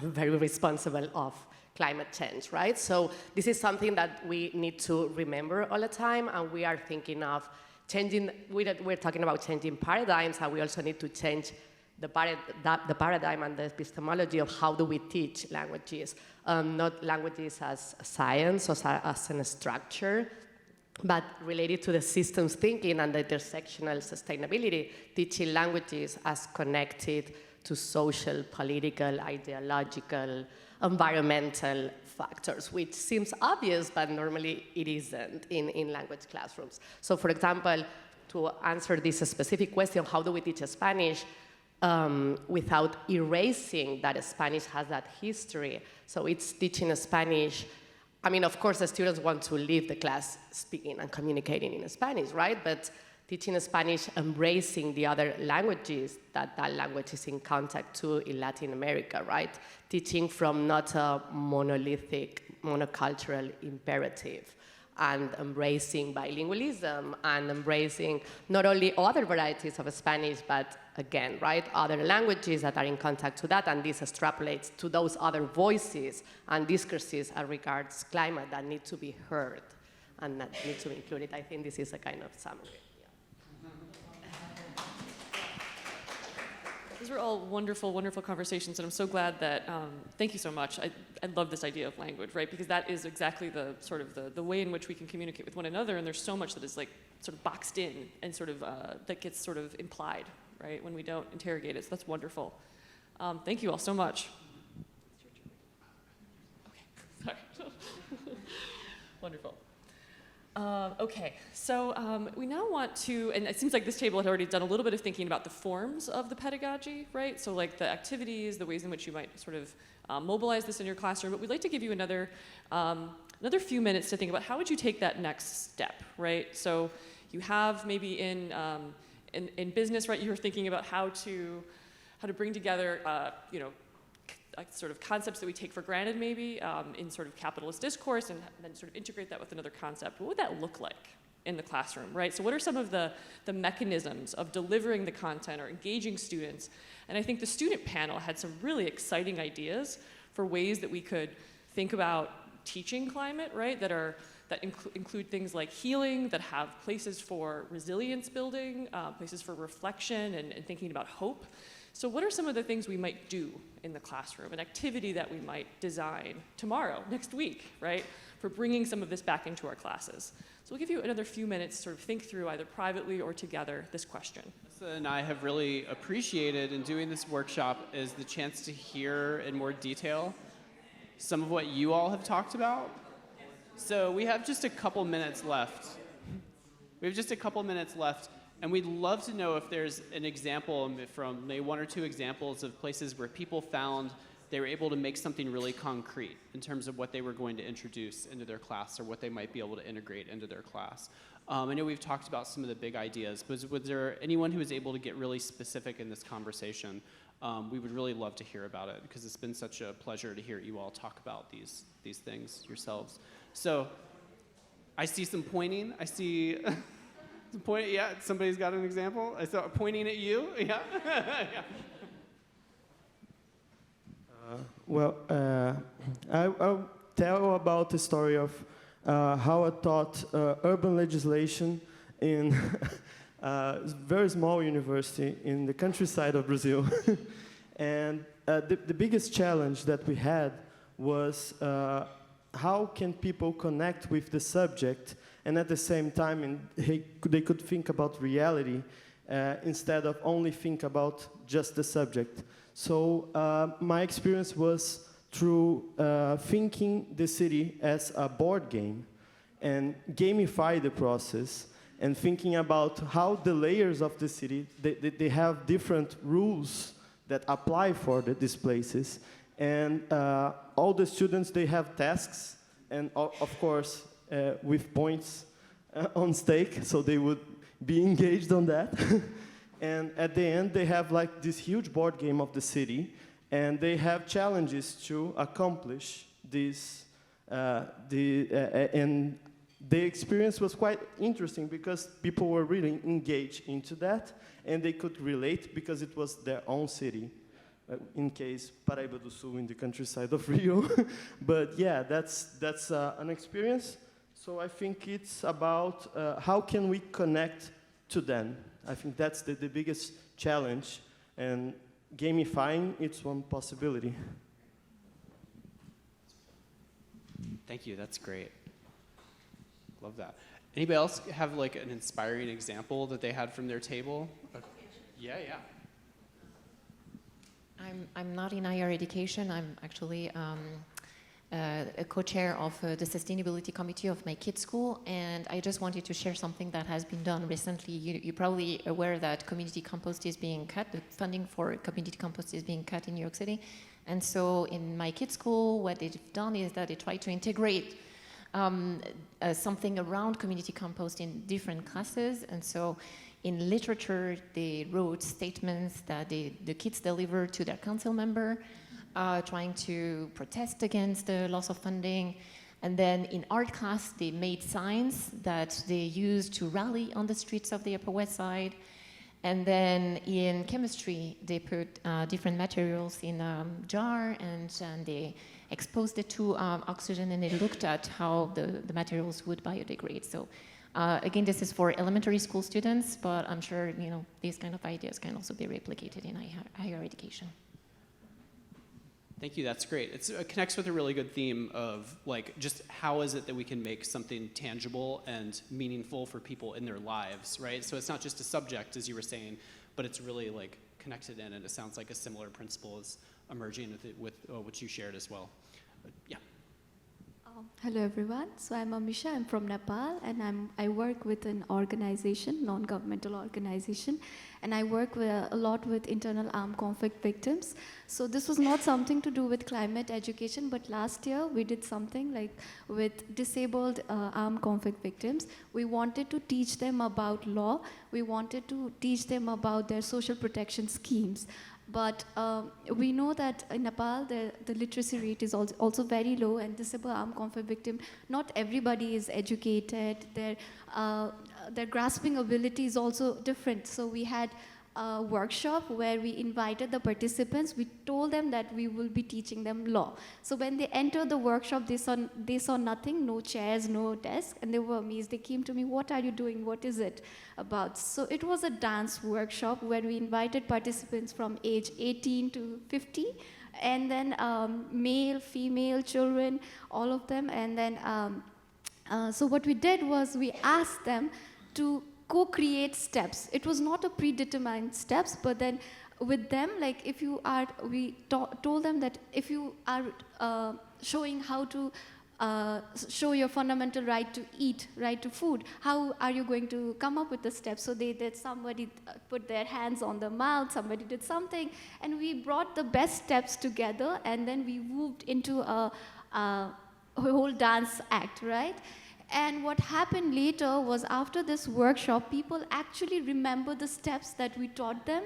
very responsible of climate change, right? So this is something that we need to remember all the time, and we are thinking of changing, we're talking about changing paradigms, and we also need to change the paradigm and the epistemology of how do we teach languages. Not languages as science or as a structure, but related to the systems thinking and the intersectional sustainability, teaching languages as connected to social, political, ideological, environmental factors, which seems obvious, but normally it isn't in language classrooms. So for example, to answer this specific question, how do we teach Spanish without erasing that Spanish has that history? So it's teaching Spanish. I mean, of course, the students want to leave the class speaking and communicating in Spanish, right? But teaching Spanish, embracing the other languages that language is in contact to in Latin America, right? Teaching from not a monolithic, monocultural imperative, and embracing bilingualism and embracing not only other varieties of Spanish, but again, right, other languages that are in contact to that, and this extrapolates to those other voices and discourses as regards climate that need to be heard and that need to be included. I think this is a kind of summary. These were all wonderful, wonderful conversations, and I'm so glad that, thank you so much. I love this idea of language, right? Because that is exactly the sort of the way in which we can communicate with one another, and there's so much that is like sort of boxed in and sort of, that gets sort of implied, right, when we don't interrogate it, so that's wonderful. Thank you all so much. Okay, sorry. Wonderful. Okay, so we now want to, and it seems like this table had already done a little bit of thinking about the forms of the pedagogy, right? So like the activities, the ways in which you might sort of mobilize this in your classroom, but we'd like to give you another few minutes to think about how would you take that next step, right? So you have maybe in business, right, you're thinking about how to bring together, you know, sort of concepts that we take for granted maybe in sort of capitalist discourse, and then sort of integrate that with another concept. What would that look like in the classroom, right? So what are some of the mechanisms of delivering the content or engaging students? And I think the student panel had some really exciting ideas for ways that we could think about teaching climate, right? That include things like healing, that have places for resilience building, places for reflection and thinking about hope. So what are some of the things we might do in the classroom, an activity that we might design tomorrow, next week, right, for bringing some of this back into our classes? So we'll give you another few minutes to sort of think through, either privately or together, this question. Melissa and I have really appreciated in doing this workshop is the chance to hear in more detail some of what you all have talked about. So we have just a couple minutes left. And we'd love to know if there's an example from maybe one or two examples of places where people found they were able to make something really concrete in terms of what they were going to introduce into their class or what they might be able to integrate into their class. I know we've talked about some of the big ideas, but was there anyone who was able to get really specific in this conversation? We would really love to hear about it because it's been such a pleasure to hear you all talk about these things yourselves. So I see some pointing. I see... Yeah, somebody's got an example. I saw pointing at you. Yeah. Yeah. I'll tell about the story of how I taught urban legislation in a very small university in the countryside of Brazil. And the biggest challenge that we had was how can people connect with the subject and at the same time they could think about reality instead of only think about just the subject. So my experience was through thinking the city as a board game and gamify the process and thinking about how the layers of the city, they have different rules that apply for these places. And all the students, they have tasks and of course, with points on stake, so they would be engaged on that. And at the end, they have like this huge board game of the city, and they have challenges to accomplish this. And the experience was quite interesting because people were really engaged into that, and they could relate because it was their own city. In case Paraíba do Sul in the countryside of Rio. But yeah, that's an experience. So I think it's about how can we connect to them. I think that's the biggest challenge, and gamifying, it's one possibility. Thank you, that's great. Love that. Anybody else have like an inspiring example that they had from their table? Yeah. I'm not in higher education. I'm actually a co-chair of the Sustainability Committee of my kids' school, and I just wanted to share something that has been done recently. You're probably aware that community compost is being cut. The funding for community compost is being cut in New York City. And so in my kids' school, what they've done is that they try to integrate something around community compost in different classes. And so in literature, they wrote statements that the kids delivered to their council member, trying to protest against the loss of funding. And then in art class, they made signs that they used to rally on the streets of the Upper West Side. And then in chemistry, they put different materials in a jar, and they exposed it to oxygen, and they looked at how the materials would biodegrade. So again, this is for elementary school students, but I'm sure these kind of ideas can also be replicated in higher education. Thank you, that's great. It connects with a really good theme of like, just how is it that we can make something tangible and meaningful for people in their lives, right? So it's not just a subject, as you were saying, but it's really like connected in, and it sounds like a similar principle is emerging with what you shared as well. Yeah. Hello everyone, so I'm Amisha, I'm from Nepal, and I work with an organization, non-governmental organization, and I work a lot with internal armed conflict victims. So this was not something to do with climate education, but last year we did something like with disabled armed conflict victims. We wanted to teach them about law, we wanted to teach them about their social protection schemes. But we know that in Nepal, the literacy rate is also very low, and disabled armed conflict victim, not everybody is educated. Their grasping ability is also different. So we had a workshop where we invited the participants. We told them that we will be teaching them law. So when they entered the workshop, they saw nothing, no chairs, no desk, and they were amazed. They came to me, what are you doing? What is it about? So it was a dance workshop where we invited participants from age 18 to 50, and then male, female, children, all of them. And then, so what we did was we asked them to co-create steps. It was not a predetermined steps, but then with them, like if you are, we told them that if you are showing how to show your fundamental right to eat, right to food, how are you going to come up with the steps? So they did, somebody put their hands on the mouth, somebody did something, and we brought the best steps together, and then we moved into a whole dance act, right? And what happened later was, after this workshop, people actually remember the steps that we taught them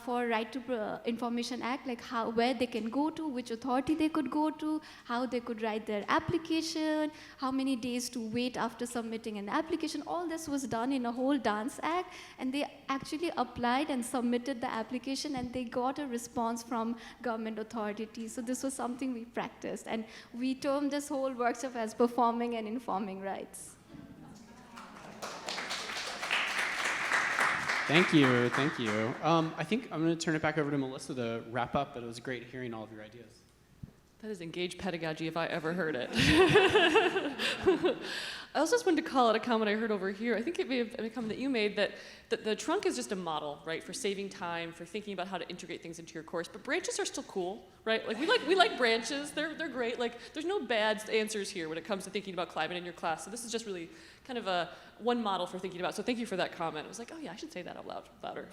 for Right to Information Act, like where they can go to, which authority they could go to, how they could write their application, how many days to wait after submitting an application. All this was done in a whole dance act, and they actually applied and submitted the application, and they got a response from government authorities. So this was something we practiced, and we termed this whole workshop as performing and informing rights. Thank you, thank you. I think I'm going to turn it back over to Melissa to wrap up, but it was great hearing all of your ideas. That is engaged pedagogy if I ever heard it. I also just wanted to call out a comment I heard over here. I think it may have been a comment that you made, that the trunk is just a model, right, for saving time, for thinking about how to integrate things into your course. But branches are still cool, right? Like we like branches. They're great. Like there's no bad answers here when it comes to thinking about climate in your class. So this is just really kind of one model for thinking about. So thank you for that comment. I was like, oh yeah, I should say that out loud, louder.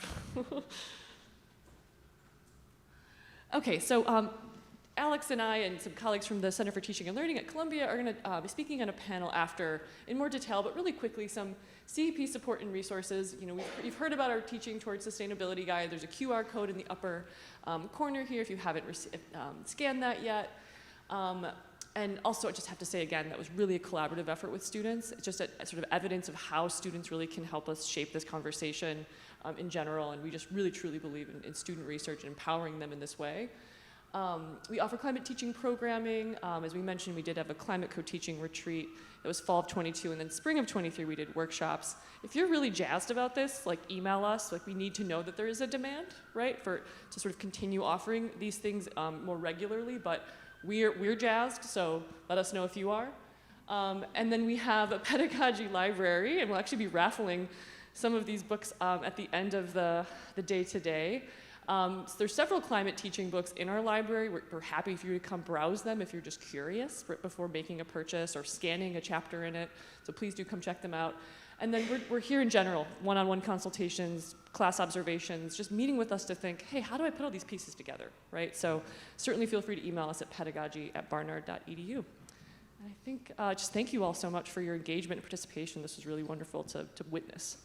Okay, so Alex and I and some colleagues from the Center for Teaching and Learning at Columbia are going to be speaking on a panel after, in more detail, but really quickly, some CEP support and resources. You know, you've heard about our Teaching Towards Sustainability guide. There's a QR code in the upper corner here if you haven't scanned that yet. And also, I just have to say again, that was really a collaborative effort with students. It's just a sort of evidence of how students really can help us shape this conversation in general, and we just really truly believe in student research and empowering them in this way. We offer climate teaching programming. As we mentioned, we did have a climate co-teaching retreat. It was fall of 22, and then spring of 23, we did workshops. If you're really jazzed about this, like email us. Like we need to know that there is a demand, right, to sort of continue offering these things more regularly. But we're jazzed, so let us know if you are. And then we have a pedagogy library, and we'll actually be raffling some of these books at the end of the day today. So there's several climate teaching books in our library. We're happy for you to come browse them if you're just curious before making a purchase or scanning a chapter in it. So please do come check them out. And then we're here in general, one-on-one consultations, class observations, just meeting with us to think, hey, how do I put all these pieces together, right? So certainly feel free to email us at pedagogy@barnard.edu. I think just thank you all so much for your engagement and participation. This was really wonderful to witness.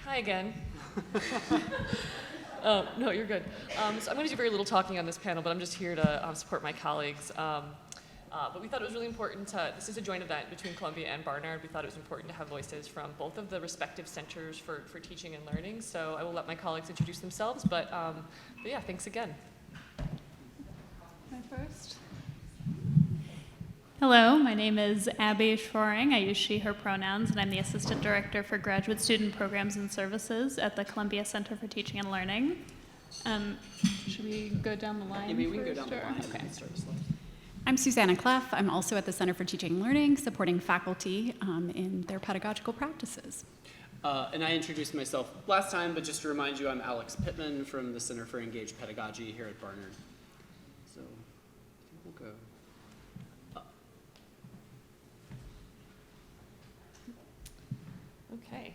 Hi again. No, you're good. So I'm going to do very little talking on this panel, but I'm just here to support my colleagues. But we thought it was really important this is a joint event between Columbia and Barnard. We thought it was important to have voices from both of the respective centers for teaching and learning. So I will let my colleagues introduce themselves, but yeah, thanks again. Am I first? Hello, my name is Abby Schwaring. I use she, her pronouns, and I'm the Assistant Director for Graduate Student Programs and Services at the Columbia Center for Teaching and Learning. Should we go down the line? Maybe we can go down the line. Okay. I'm Susanna Clough. I'm also at the Center for Teaching and Learning, supporting faculty in their pedagogical practices. And I introduced myself last time, but just to remind you, I'm Alex Pittman from the Center for Engaged Pedagogy here at Barnard. So we'll go. Okay.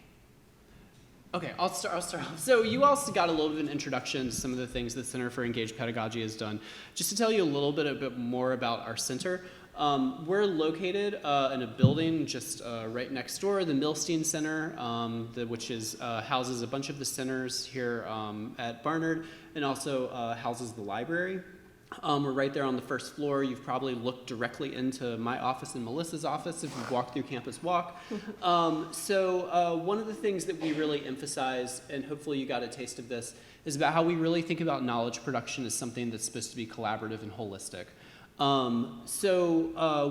Okay, I'll start off. So you also got a little bit of an introduction to some of the things the Center for Engaged Pedagogy has done. Just to tell you a bit more about our center, we're located in a building just right next door, the Milstein Center, which houses a bunch of the centers here at Barnard, and also houses the library. We're right there on the first floor. You've probably looked directly into my office and Melissa's office if you've walked through Campus Walk. So one of the things that we really emphasize, and hopefully you got a taste of this, is about how we really think about knowledge production as something that's supposed to be collaborative and holistic.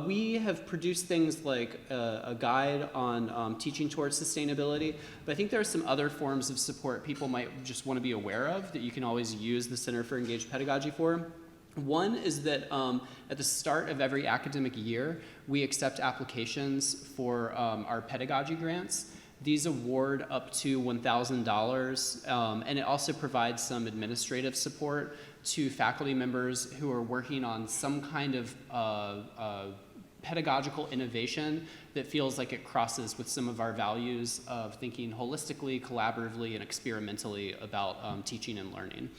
We have produced things like a guide on teaching towards sustainability, but I think there are some other forms of support people might just want to be aware of that you can always use the Center for Engaged Pedagogy for. One is that at the start of every academic year, we accept applications for our pedagogy grants. These award up to $1,000, and it also provides some administrative support to faculty members who are working on some kind of pedagogical innovation that feels like it crosses with some of our values of thinking holistically, collaboratively, and experimentally about teaching and learning.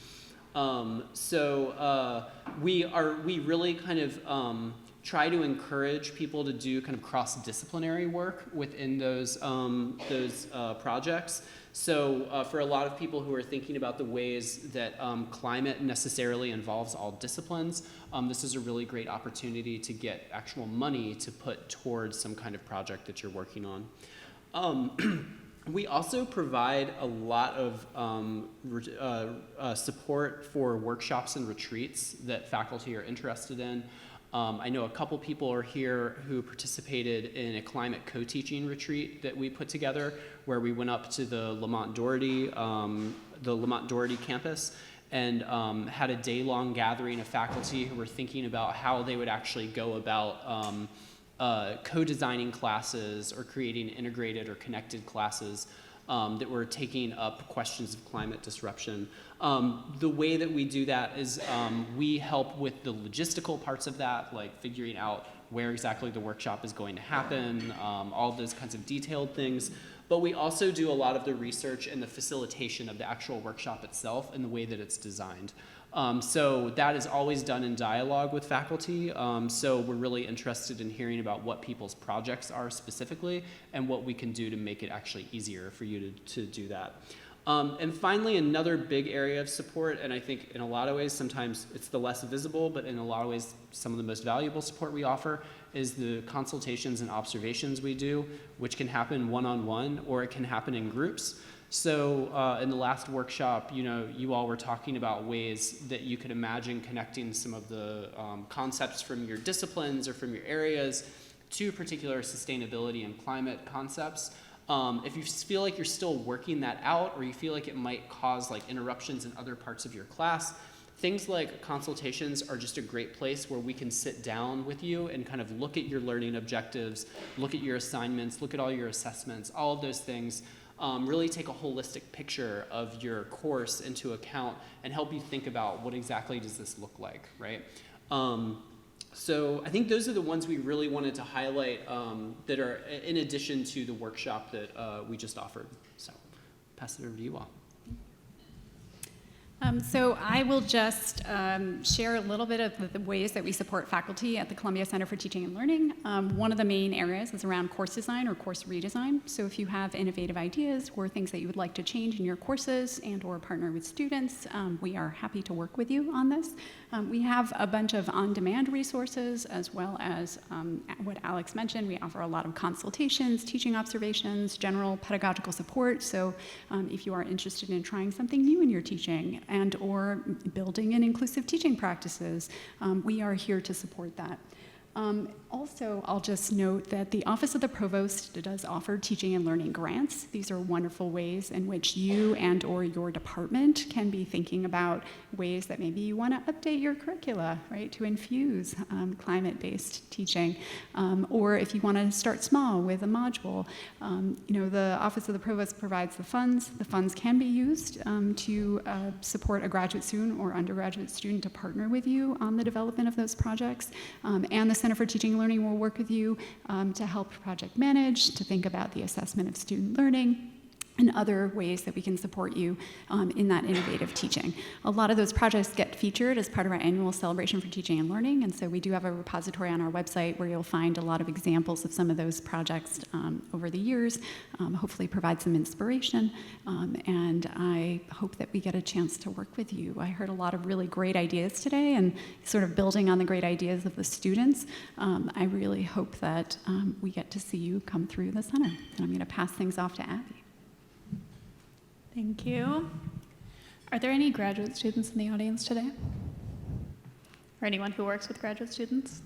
We really kind of try to encourage people to do kind of cross-disciplinary work within those projects. So for a lot of people who are thinking about the ways that climate necessarily involves all disciplines, this is a really great opportunity to get actual money to put towards some kind of project that you're working on. We also provide a lot of support for workshops and retreats that faculty are interested in. I know a couple people are here who participated in a climate co-teaching retreat that we put together, where we went up to the Lamont Doherty campus and had a day-long gathering of faculty who were thinking about how they would actually go about co-designing classes or creating integrated or connected classes that were taking up questions of climate disruption. The way that we do that is we help with the logistical parts of that, like figuring out where exactly the workshop is going to happen, all of those kinds of detailed things. But we also do a lot of the research and the facilitation of the actual workshop itself and the way that it's designed. So that is always done in dialogue with faculty. So we're really interested in hearing about what people's projects are specifically and what we can do to make it actually easier for you to do that. And finally, another big area of support, and I think in a lot of ways, sometimes it's the less visible, but in a lot of ways, some of the most valuable support we offer is the consultations and observations we do, which can happen one-on-one or it can happen in groups. So in the last workshop, you all were talking about ways that you could imagine connecting some of the concepts from your disciplines or from your areas to particular sustainability and climate concepts. If you feel like you're still working that out or you feel like it might cause like interruptions in other parts of your class, things like consultations are just a great place where we can sit down with you and kind of look at your learning objectives, look at your assignments, look at all your assessments, all of those things. Really take a holistic picture of your course into account and help you think about what exactly does this look like, right? So I think those are the ones we really wanted to highlight that are in addition to the workshop that we just offered. So pass it over to you all. So I will just share a little bit of the ways that we support faculty at the Columbia Center for Teaching and Learning. One of the main areas is around course design or course redesign. So if you have innovative ideas or things that you would like to change in your courses and or partner with students, we are happy to work with you on this. We have a bunch of on-demand resources as well as what Alex mentioned. We offer a lot of consultations, teaching observations, general pedagogical support. So if you are interested in trying something new in your teaching and or building in inclusive teaching practices, we are here to support that. Also, I'll just note that the Office of the Provost does offer teaching and learning grants. These are wonderful ways in which you and or your department can be thinking about ways that maybe you want to update your curricula, right, to infuse climate-based teaching. Or if you want to start small with a module, the Office of the Provost provides the funds. The funds can be used to support a graduate student or undergraduate student to partner with you on the development of those projects. And the Center for Teaching and Learning will work with you to help project manage, to think about the assessment of student learning, and other ways that we can support you in that innovative teaching. A lot of those projects get featured as part of our annual celebration for teaching and learning, and so we do have a repository on our website where you'll find a lot of examples of some of those projects over the years, hopefully provide some inspiration, and I hope that we get a chance to work with you. I heard a lot of really great ideas today, and sort of building on the great ideas of the students, I really hope that we get to see you come through the center. And I'm gonna pass things off to Abby. Thank you. Are there any graduate students in the audience today? Or anyone who works with graduate students?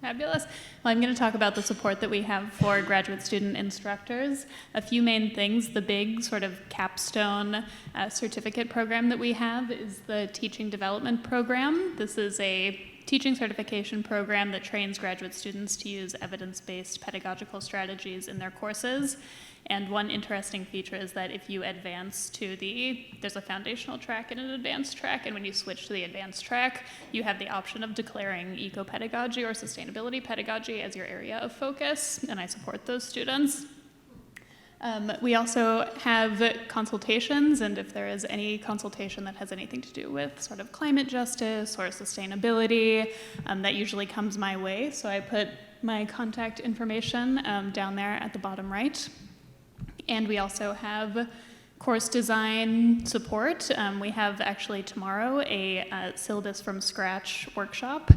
Fabulous. Well, I'm going to talk about the support that we have for graduate student instructors. A few main things. The big sort of capstone certificate program that we have is the Teaching Development Program. This is a teaching certification program that trains graduate students to use evidence-based pedagogical strategies in their courses. And one interesting feature is that if you advance to there's a foundational track and an advanced track, and when you switch to the advanced track, you have the option of declaring eco-pedagogy or sustainability pedagogy as your area of focus, and I support those students. We also have consultations, and if there is any consultation that has anything to do with sort of climate justice or sustainability, that usually comes my way, so I put my contact information down there at the bottom right. And we also have course design support. We have actually tomorrow a syllabus from scratch workshop.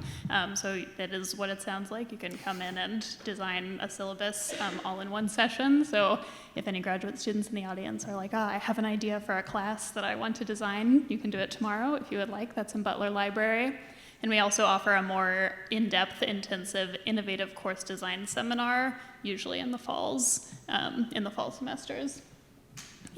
So that is what it sounds like. You can come in and design a syllabus all in one session. So if any graduate students in the audience are like, I have an idea for a class that I want to design, you can do it tomorrow if you would like. That's in Butler Library. And we also offer a more in-depth, intensive, innovative course design seminar, usually in the fall semesters.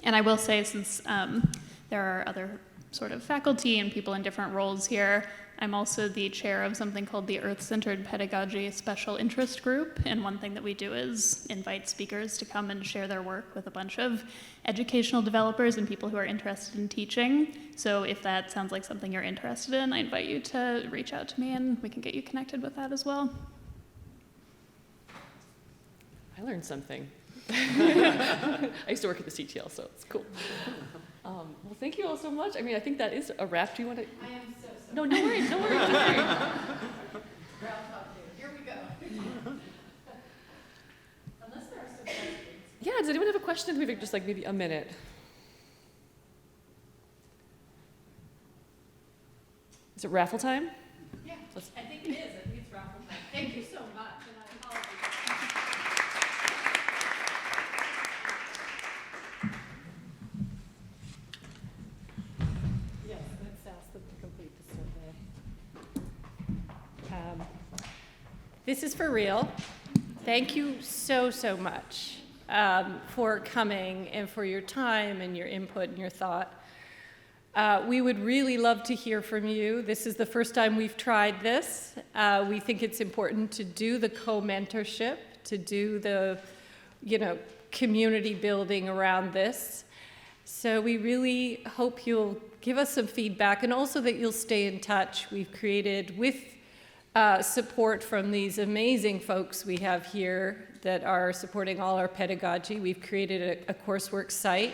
And I will say, since there are other sort of faculty and people in different roles here, I'm also the chair of something called the Earth-Centered Pedagogy Special Interest Group, and one thing that we do is invite speakers to come and share their work with a bunch of educational developers and people who are interested in teaching. So if that sounds like something you're interested in, I invite you to reach out to me and we can get you connected with that as well. I learned something. I used to work at the CTL, so it's cool. Well, thank you all so much. I mean, I think that is a wrap. Do you want to? I am so sorry. No, no worries, no worries. Don't worry. Here we go. Unless there are some questions. Yeah, does anyone have a question? We have just like maybe a minute. Is it raffle time? Yeah, I think it is. I think it's raffle time. Thank you so much, and I apologize. Yes, let's ask them to complete the survey. This is for real. Thank you so, so much for coming and for your time and your input and your thought. We would really love to hear from you. This is the first time we've tried this. We think it's important to do the co-mentorship, to do the, community building around this. So we really hope you'll give us some feedback and also that you'll stay in touch. We've created, with support from these amazing folks we have here that are supporting all our pedagogy, we've created a coursework site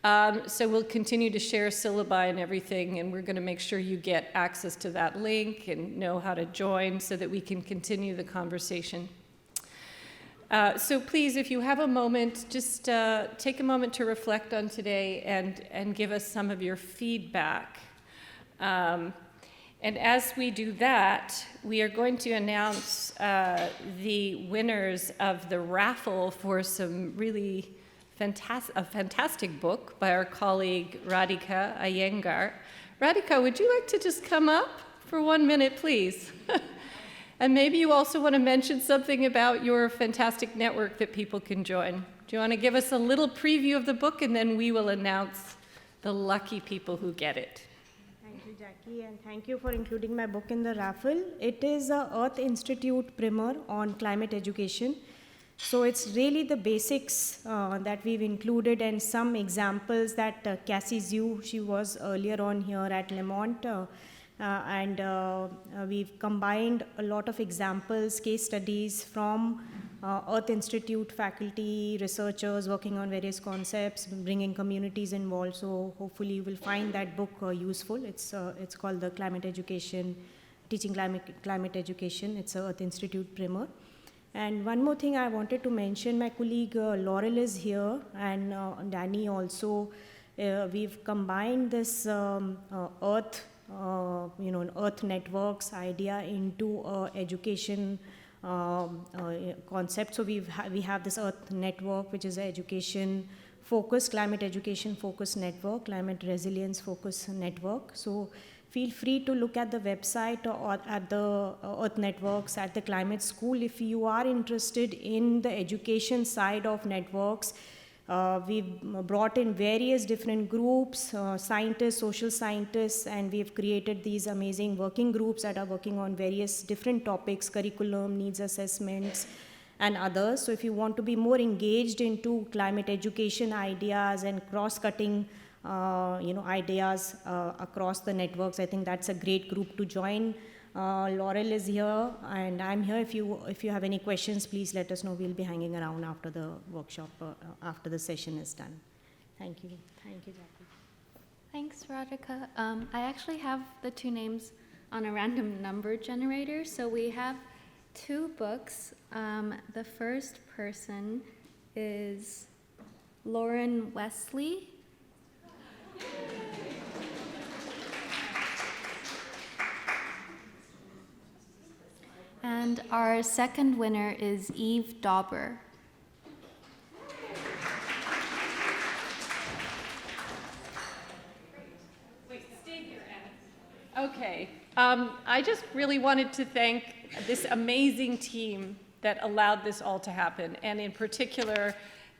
So we'll continue to share syllabi and everything, and we're going to make sure you get access to that link and know how to join so that we can continue the conversation. So please, if you have a moment, just take a moment to reflect on today and give us some of your feedback. And as we do that, we are going to announce the winners of the raffle for some really fantastic book by our colleague Radhika Iyengar. Radhika, would you like to just come up for 1 minute, please? And maybe you also want to mention something about your fantastic network that people can join. Do you want to give us a little preview of the book, and then we will announce the lucky people who get it. Thank you, Jackie, and thank you for including my book in the raffle. It is a Earth Institute primer on climate education. So it's really the basics that we've included and some examples that Cassie Zhu, she was earlier on here at Lamont, and we've combined a lot of examples, case studies from Earth Institute faculty, researchers working on various concepts, bringing communities involved. So hopefully you will find that book useful. It's called the Climate Education, Teaching Climate Education. It's a Earth Institute primer. And one more thing I wanted to mention, my colleague Laurel is here, and Danny also. We've combined this Earth networks idea into education concept. So we have this Earth network, which is an education focused, climate education focused network, climate resilience focused network. So feel free to look at the website or at the Earth networks at the climate school if you are interested in the education side of networks. We've brought in various different groups, scientists, social scientists, and we've created these amazing working groups that are working on various different topics, curriculum, needs assessments, and others. So if you want to be more engaged into climate education ideas and cross-cutting ideas across the networks, I think that's a great group to join. Laurel is here, and I'm here. If you have any questions, please let us know. We'll be hanging around after the workshop, after the session is done. Thank you. Thank you, Jackie. Thanks, Radhika. I actually have the two names on a random number generator. So we have two books. The first person is Lauren Wesley. And our second winner is Eve Dauber. Wait, stay here, Anna. Okay. I just really wanted to thank this amazing team that allowed this all to happen, and in particular,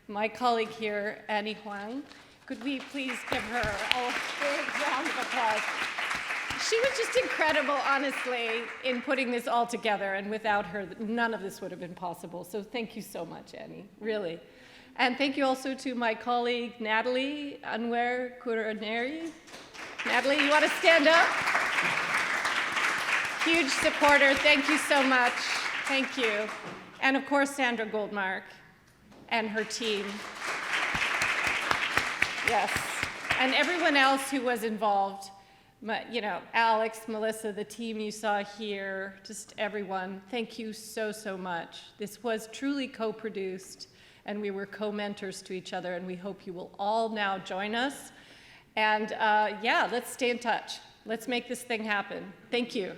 my colleague here, Annie Huang. Could we please give her a big round of applause? She was just incredible, honestly, in putting this all together, and without her, none of this would have been possible. So thank you so much, Annie, really. And thank you also to my colleague, Natalie Anwer Kuraneri. Natalie, you want to stand up? Huge supporter, thank you so much. Thank you. And of course, Sandra Goldmark and her team. Yes, and everyone else who was involved, Alex, Melissa, the team you saw here, just everyone, thank you so, so much. This was truly co-produced, and we were co-mentors to each other, and we hope you will all now join us. And let's stay in touch. Let's make this thing happen. Thank you.